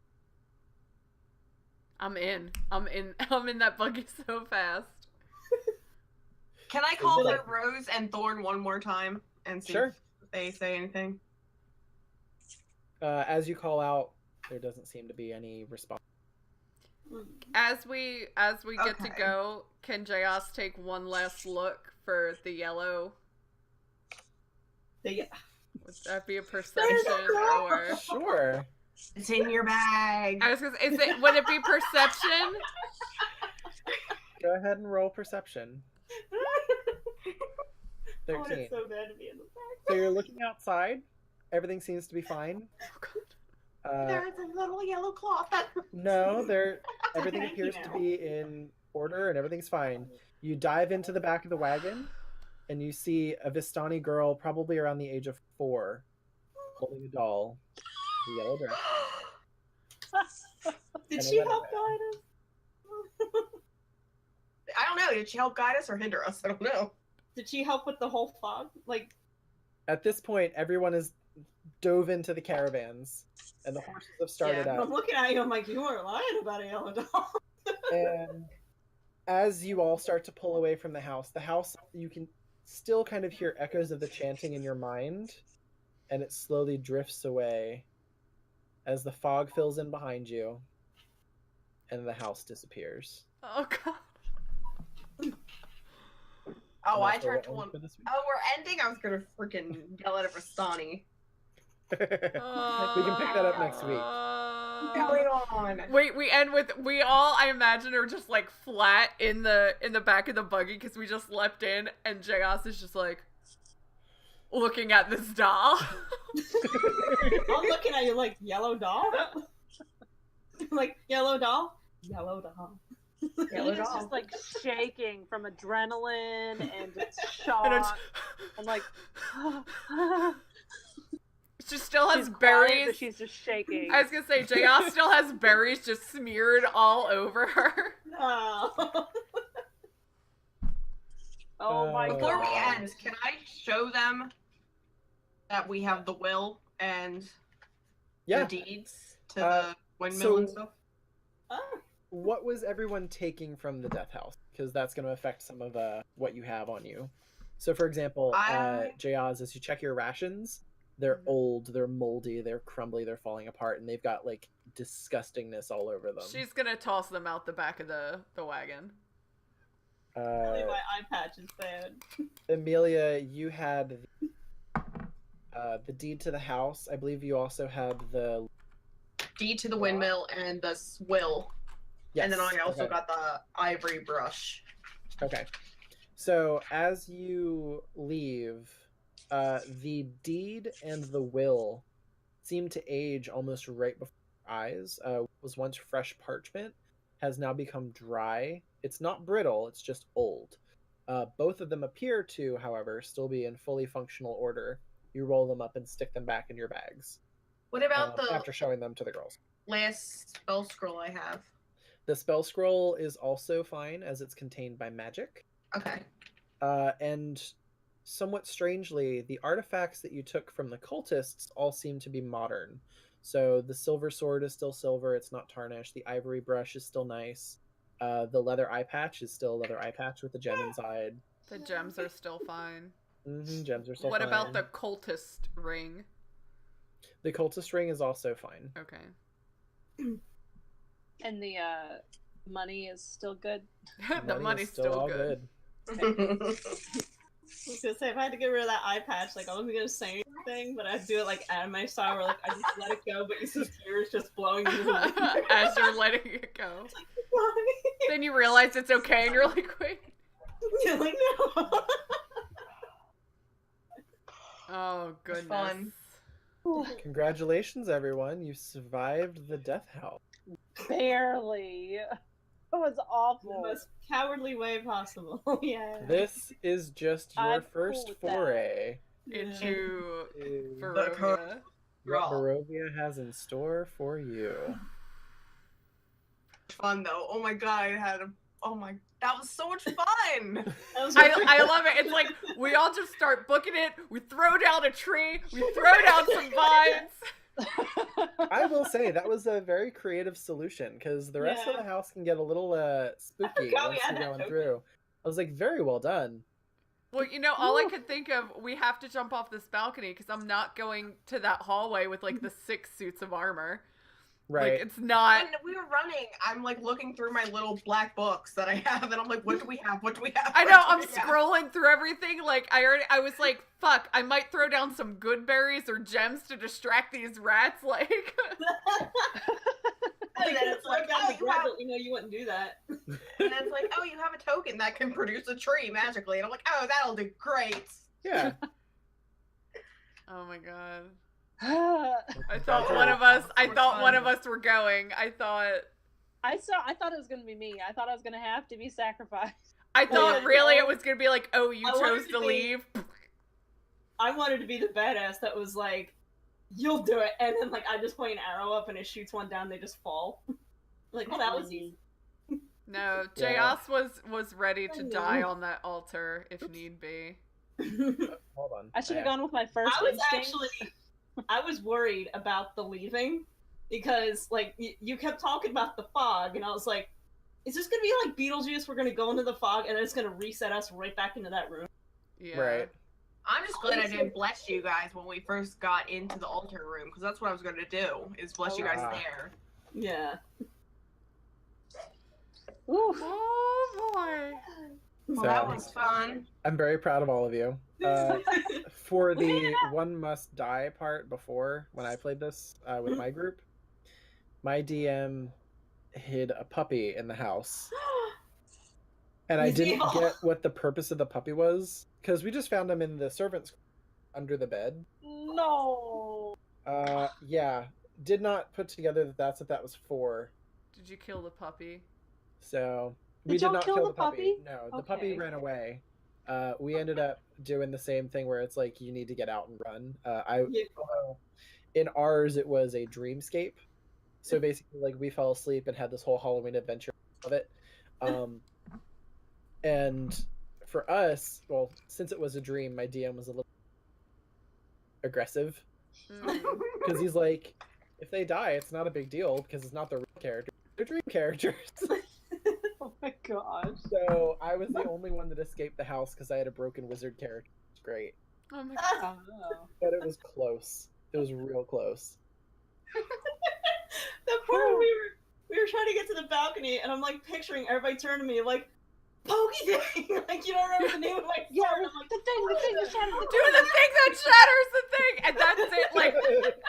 I'm in that buggy so fast. Can I call for Rose and Thorn one more time and see Sure. if they say anything? As you call out, there doesn't seem to be any response. As we get to Okay. go, can Jeyazz take one last look for the yellow? Yeah. Would that be a perception or? Sure. It's in your bag. I was gonna say, would it be perception? Go ahead and roll perception. I want 13. it so bad to be in the back. So you're looking outside. Everything seems to be fine. There's a little yellow cloth. No, everything Thank appears you. to be in order and everything's fine. You dive into the back of the wagon and you see a Vistani girl, probably around the age of 4, holding a doll, the yellow dress. Did And a she leather help bag. guide us? I don't know. Did she help guide us or hinder us? I don't know. Did she help with the whole fog? Like, At this point, everyone has dove into the caravans and the horses have started Yeah, out. I'm looking at you, I'm like, you weren't lying about a yellow doll. And as you all start to pull away from the house, you can still kind of hear echoes of the chanting in your mind, and it slowly drifts away as the fog fills in behind you and the house disappears. Oh god. Oh, And I that's where turned to we'll one. end for this Oh, we're ending? I was gonna freaking yell at a Vistani. week. We can pick that up next week. Going on. Wait, we end with we all I imagine are just like flat in the back of the buggy because we just leapt in and Jeyazz is just like looking at this doll. I'm looking at you like, yellow doll? Like, yellow doll? Yellow doll. Yellow He's doll. just like shaking from adrenaline and just And it's- shock. I'm like, She still has she's quiet, berries. but she's just shaking. I was gonna say Jeyazz still has berries just smeared all over her. No. Oh my Before we god. end, can I show them that we have the will and Yeah. the deeds to the windmill and so- stuff? Oh. What was everyone taking from the death house? Because that's going to affect some of what you have on you. So, for example, Jeyazz, as you check your rations, they're old, they're moldy, they're crumbly, they're falling apart, and they've got like disgustingness all over them. She's gonna toss them out the back of the wagon. Really, my eye patch is bad. Amelia, you had the deed to the house. I believe you also had the Deed to the windmill and the will. yes. And then I also okay. got the ivory brush. Okay. So as you leave, the deed and the will seem to age almost right before your eyes. Was once fresh parchment, has now become dry. It's not brittle, it's just old. Both of them appear to, however, still be in fully functional order. You roll them up and stick them back in your bags. What about the After showing them to the girls. last spell scroll I have? The spell scroll is also fine as it's contained by magic. Okay. And somewhat strangely, the artifacts that you took from the cultists all seem to be modern. So the silver sword is still silver, it's not tarnished. The ivory brush is still nice. The leather eye patch is still a leather eye patch with the gem inside. The gems are still fine. Gems are still What fine. about the cultist ring? The cultist ring is also fine. Okay. And the money is still good. The Money money's is still all good. was gonna say if I had to get rid of that eye patch, like I wasn't gonna say anything, but I'd do it like anime style, where like I just let it go, but you see tears just blowing into the wind. As you're letting it go. Like, why? Then you realize it's okay, and you're like, wait. You're like, no. Oh, goodness. Fun. Congratulations, everyone! You survived the death howl. Barely. It was The awful. most cowardly way possible. Yeah. This is just your I'm cool first with that. foray Into into Barovia. what Barovia has in store for you. Fun though. Oh my god, that was so much fun. That was I love it. It's like we all just start booking it. We throw down a tree. We throw down some vines. I will say that was a very creative solution because the rest of Yeah. the house can get a little spooky forgot we once had you're that going token. through. I was like, very well done. Well, all I could think of, we have to jump off this balcony because I'm not going to that hallway with like the 6 suits of armor. Right. Like, it's not. When we were running, I'm like looking through my little black books that I have, and I'm like, what do we have? What do we have? I What know, do I'm we have? scrolling through everything. Like, I was like, fuck, I might throw down some good berries or gems to distract these rats. Like, And then it's like, oh, you you wouldn't do that. And then it's like, oh, you have a token that can produce a tree magically, and I'm like, oh, that'll do great. Yeah. oh my god. I I thought one of us were going. I thought thought it was gonna be me. I thought I was gonna have to be sacrificed. really yeah. it was gonna be like, oh, you I wanted chose to to be- leave. I wanted to be the badass that was like, you'll do it, and then like I just point an arrow up and it shoots one down, they just fall. Like, well, that was easy. No, Yeah. Jeyazz was ready to I know. die on that altar if need be. Hold on. I should have gone with my first I was instinct. actually, I was worried about the leaving because like you kept talking about the fog, and I was like, is this gonna be like Beetlejuice? We're gonna go into the fog, and then it's gonna reset us right back into that room. Yeah. Right. I'm just glad I didn't bless you guys when we first got into the altar room, because that's what I was going to do, is bless you guys Ah. there. Yeah. Oof. Oh boy. Well, So- that was fun. I'm very proud of all of you. For the one must die part before, when I played this with my group, my DM hid a puppy in the house. And I didn't Yeah. get what the purpose of the puppy was, because we just found him in the servant's under the bed. No. Yeah, did not put together that that's what that was for. Did you kill the puppy? So Did we did y'all not kill kill the the puppy. No, the puppy Okay. ran away. We ended up doing the same thing where it's like you need to get out and run. Yeah. Although in ours it was a dreamscape, so basically like we fell asleep and had this whole Halloween adventure of it. And for us, well, since it was a dream, my DM was a little aggressive Mm. because he's like, if they die, it's not a big deal because it's not the real character; they're dream characters. Oh my gosh. So I was the only one that escaped the house because I had a broken wizard character. It's great, Oh my god. Oh. but it was close. It was real close. The part where we were trying to get to the balcony, and I'm like picturing everybody turning to me like, Pokey thing! Like, you don't remember the name of my Yeah, part. I'm like, the thing that shattered the Do the thing that shatters the thing, and that's it. Like,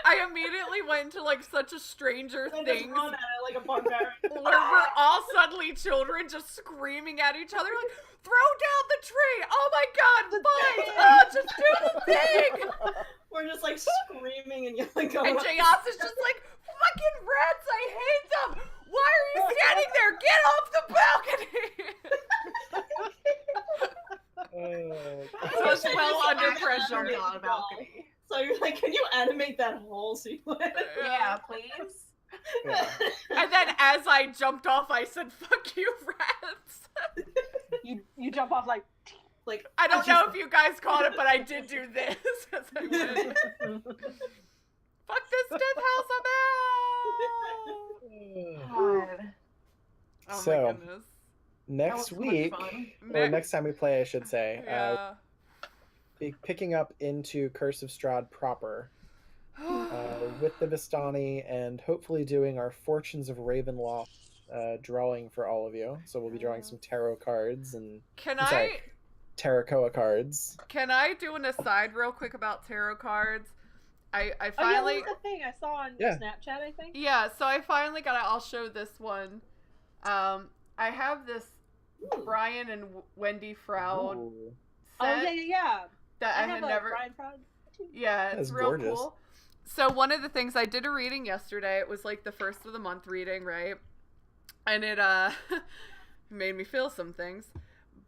I immediately went into like such a Stranger I just Things run at it like a barbarian. where we're all suddenly children just screaming at each other like, throw down the tree! Oh my god, fight! thing. Oh, just do the thing! We're just like screaming and yelling going And on. Jeyazz is just like, fucking rats, I hate them! Why are you standing there? Get off the balcony! So it's well under pressure. On a balcony. So you're like, can you animate that hole sequence? Yeah, please. Yeah. And then as I jumped off, I said, fuck you, rats! You jump off like Like, I don't know if you guys caught it, but I did do this as I went. Fuck this death house, I'm out! God. Oh So, my goodness. Next That was so much week, fun. or next time we play, I should say, Yeah. be picking up into Curse of Strahd proper with the Vistani and hopefully doing our Fortunes of Ravenloft drawing for all of you. So we'll be drawing some tarot cards and Can I'm sorry. I? Terracoa cards. Can I do an aside real quick about tarot cards? I Oh yeah, finally what was the thing I saw on Yeah. Snapchat? I think. yeah, so I finally got it. I'll show this one. I have this Ooh. Brian and Wendy Froud Ooh. set Oh yeah. that I have had a never. Brian Proud. Yeah, That's it's real gorgeous. cool. So one of the things I did a reading yesterday. It was like the first of the month reading, right? And it made me feel some things.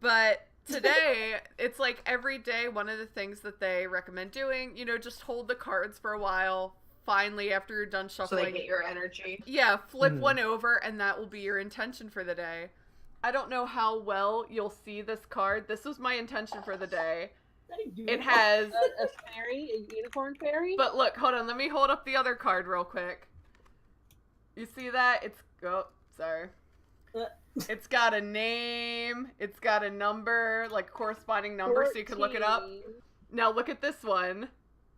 But today, it's like every day, one of the things that they recommend doing, just hold the cards for a while. Finally, after you're done So shuffling, they get your energy. yeah, flip Mhm. one over, and that will be your intention for the day. I don't know how well you'll see this card. This was my intention for the day. It has, A fairy, a unicorn fairy. but look, hold on, let me hold up the other card real quick. You see that? Sorry. It's got a name, it's got a number, like corresponding number, so you can look it up. 14. Now look at this one.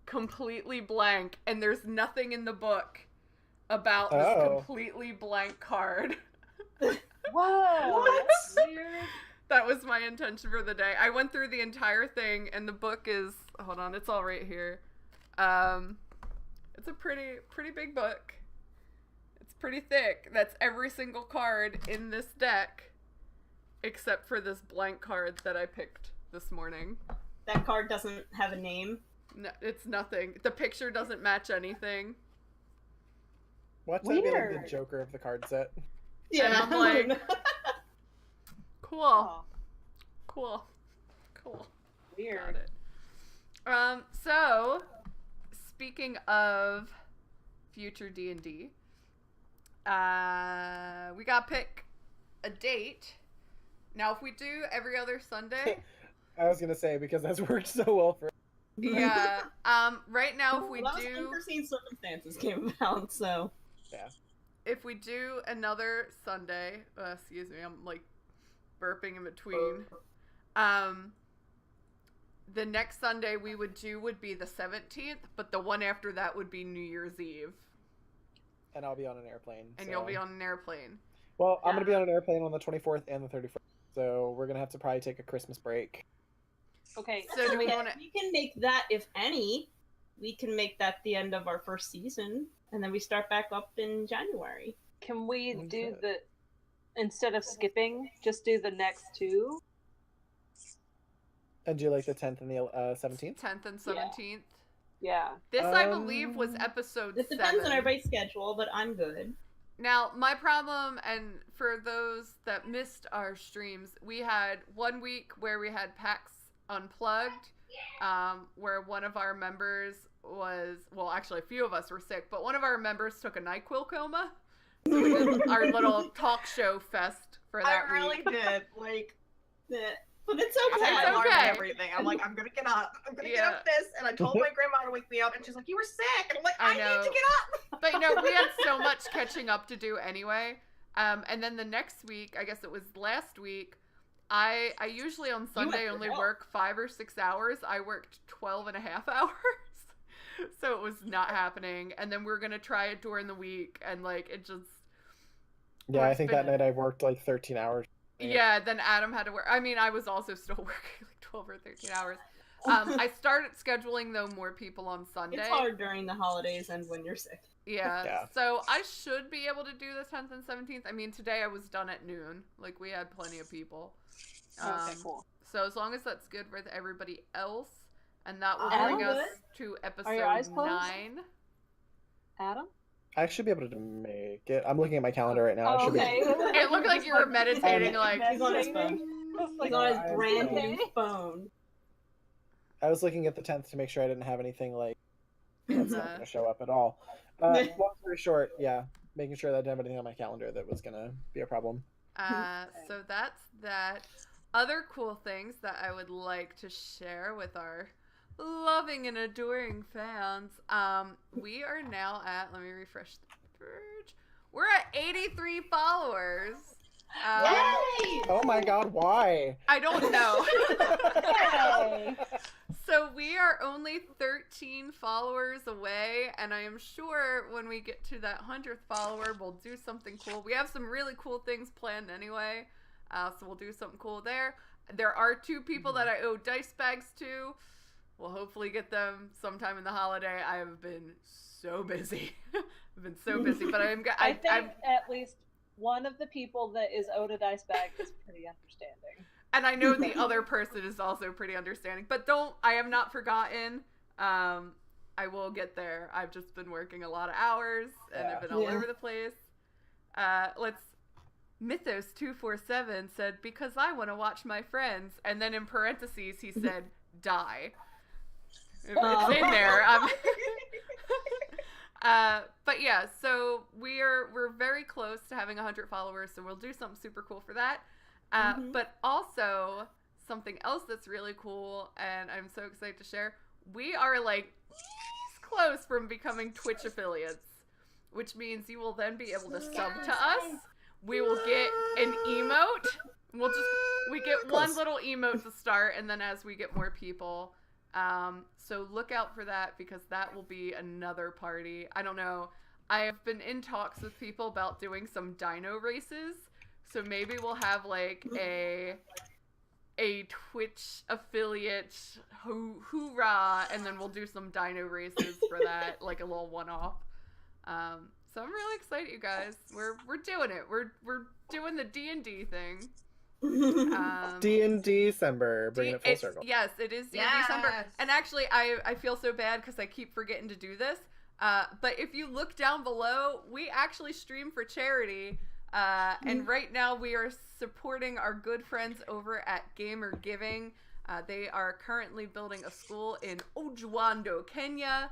Completely blank, and there's nothing in the book about this Oh. completely blank card. Whoa. What? That's weird. That was my intention for the day. I went through the entire thing, and the book is, hold on, it's all right here. It's a pretty big book. It's pretty thick. That's every single card in this deck, except for this blank card that I picked this morning. That card doesn't have a name. No, it's nothing. The picture doesn't match anything. Watch that be like the Weird. Joker of the card set. And I'm like, cool, Oh, cool. Got weird. it. So, speaking of future D&D, we gotta pick a date. Now, if we do every other Sunday, I was gonna say, because that's worked so well for. yeah. Right now, if we Well, do, unforeseen circumstances came about, so if we do another Sunday, excuse me, I'm like burping in between. The next Sunday we would be the 17th, but the one after that would be New Year's Eve, And I'll be on an airplane. and so- you'll be on an airplane. Well, I'm gonna be on an airplane on the 24th and the 31st, so we're gonna have to probably take a Christmas break. Okay. So do we okay, want to? we can make that, if any, we can make that the end of our first season, and then we start back up in January. Can we When's do that? the instead of skipping, just do the next two? And do like the 10th and the 17th? 10th and 17th. Yeah. This, I believe, was episode It 7. depends on everybody's schedule, but I'm good. Now, my problem, and for those that missed our streams, we had 1 week where we had PAX Unplugged, where one of our members was, well, actually a few of us were sick, but one of our members took a NyQuil coma. So we did our little talk show fest for that I really week. did. Like, But it's I okay. had my It's alarm okay. and everything. I'm like, I'm gonna get up. I'm gonna get Yeah. up this. And I told my grandma to wake me up, and she's like, you were sick. And I'm like, I I know. need to get up. But we had so much catching up to do anyway. And then the next week, I guess it was last week, I usually on Sunday went only for work 5 or 6 hours. I worked 12 and a half hours. So it was not happening. And then we were going to try it during the week. And like, it just, Yeah, I It's think been- that night I worked like 13 hours. yeah, then Adam had to work. I mean, I was also still working like 12 or 13 hours. I started scheduling, though, more people on Sunday. It's hard during the holidays and when you're sick. Yeah. Yeah. So I should be able to do the 10th and 17th. I mean, today I was done at noon. Like, we had plenty of people. Okay, cool. So as long as that's good with everybody else, and that will I'm bring us good. to Are your eyes episode closed? 9. Adam? I should be able to make it. I'm looking at my calendar right now. I Oh, should be- okay. It looked like you were meditating, like, He's on his phone. He's on his I'm brand okay. new phone. I was looking at the 10th to make sure I didn't have anything like that's not Uh, going to show up at all. Long story short, yeah, making sure that I didn't have anything on my calendar that was going to be a problem. So that's that. Other cool things that I would like to share with our loving and adoring fans. We are now at, let me refresh the page. We're at 83 followers. Yay! Oh my god, why? I don't know. Yay! So we are only 13 followers away, and I am sure when we get to that 100th follower, we'll do something cool. We have some really cool things planned anyway, so we'll do something cool there. There are 2 people that I owe dice bags to. We'll hopefully get them sometime in the holiday. I have been so busy. I've been so busy, but I think at least one of the people that is owed a dice bag is pretty understanding. And I know the other person is also pretty understanding. But I have not forgotten. I will get there. I've just been working a lot of hours, and I've been all over the place. Mythos247 said, because I want to watch my friends. And then in parentheses, he said, die. It's in there. But yeah, so we're very close to having 100 followers, so we'll do something super cool for that. But also something else that's really cool, and I'm so excited to share. We are like close from becoming Twitch affiliates, which means you will then be able to sub to us. We will get an emote. We get one little emote to start, and then as we get more people. So look out for that, because that will be another party. I don't know. I have been in talks with people about doing some dino races. So maybe we'll have like a Twitch affiliate hoorah, and then we'll do some dino races for that, like a little one-off. So I'm really excited, you guys. We're doing it. We're doing the D&D thing. D&D December, bringing it full circle. Yes, it is D&D December. And actually, I feel so bad because I keep forgetting to do this. But if you look down below, we actually stream for charity. And right now we are supporting our good friends over at Gamer Giving. They are currently building a school in Ojwando, Kenya.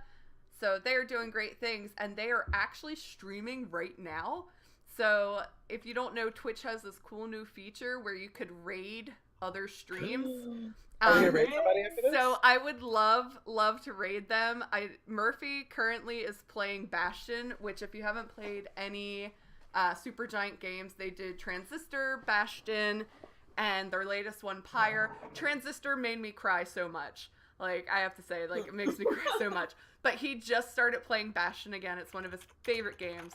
So they are doing great things, and they are actually streaming right now. So if you don't know, Twitch has this cool new feature where you could raid other streams. Are you gonna raid somebody after this? So I would love to raid them. Murphy currently is playing Bastion, which if you haven't played any Supergiant games, they did Transistor, Bastion, and their latest one, Pyre. Transistor made me cry so much. Like, I have to say, like, it makes me cry so much. But he just started playing Bastion again. It's one of his favorite games.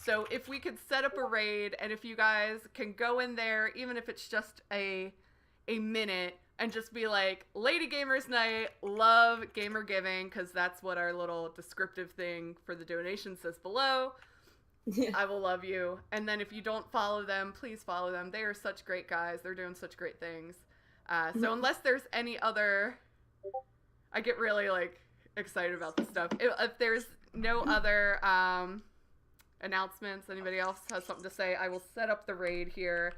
So if we could set up a raid, and if you guys can go in there, even if it's just a minute, and just be like, Lady Gamers Night, love Gamer Giving, because that's what our little descriptive thing for the donation says below. Yeah. I will love you. And then if you don't follow them, please follow them. They are such great guys. They're doing such great things. So unless there's any other... I get really, like, excited about this stuff. If there's no other announcements, anybody else has something to say, I will set up the raid here.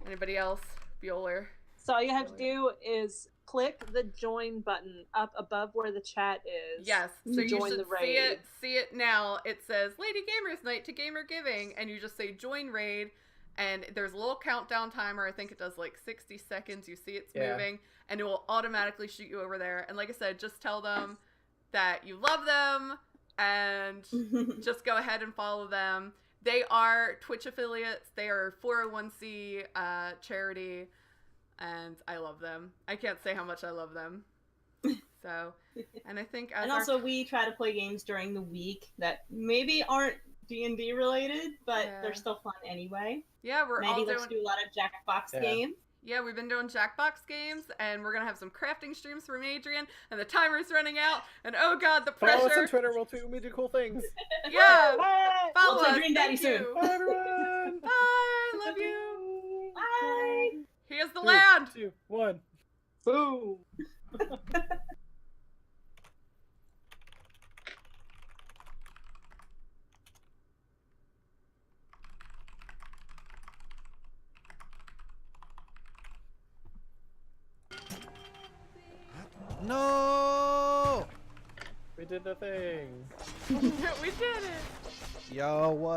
Anybody else? Bueller? So all you have to do is click the join button up above where the chat is. Yes, so you should see it now. It says Lady Gamers Night to Gamer Giving, and you just say join raid, and there's a little countdown timer. I think it does like 60 seconds. You see it's moving, and it will automatically shoot you over there. And like I said, just tell them that you love them, and just go ahead and follow them. They are Twitch affiliates. They are 401c charity, and I love them. I can't say how much I love them. So, and I think as and also we try to play games during the week that maybe aren't D&D related, but they're still fun anyway. Yeah, Maddie likes to do a lot of Jackbox games. Yeah, we've been doing Jackbox games, and we're gonna have some crafting streams from Adrian, and the timer's running out, and oh god, the pressure! Follow us on Twitter, we do cool things. Yeah! Follow us, Dream Daddy soon. Bye, everyone! Bye! Love you! Bye! Here's the land! 3, 2, 1. Boom! No! We did the thing. We did it! Yo, what up?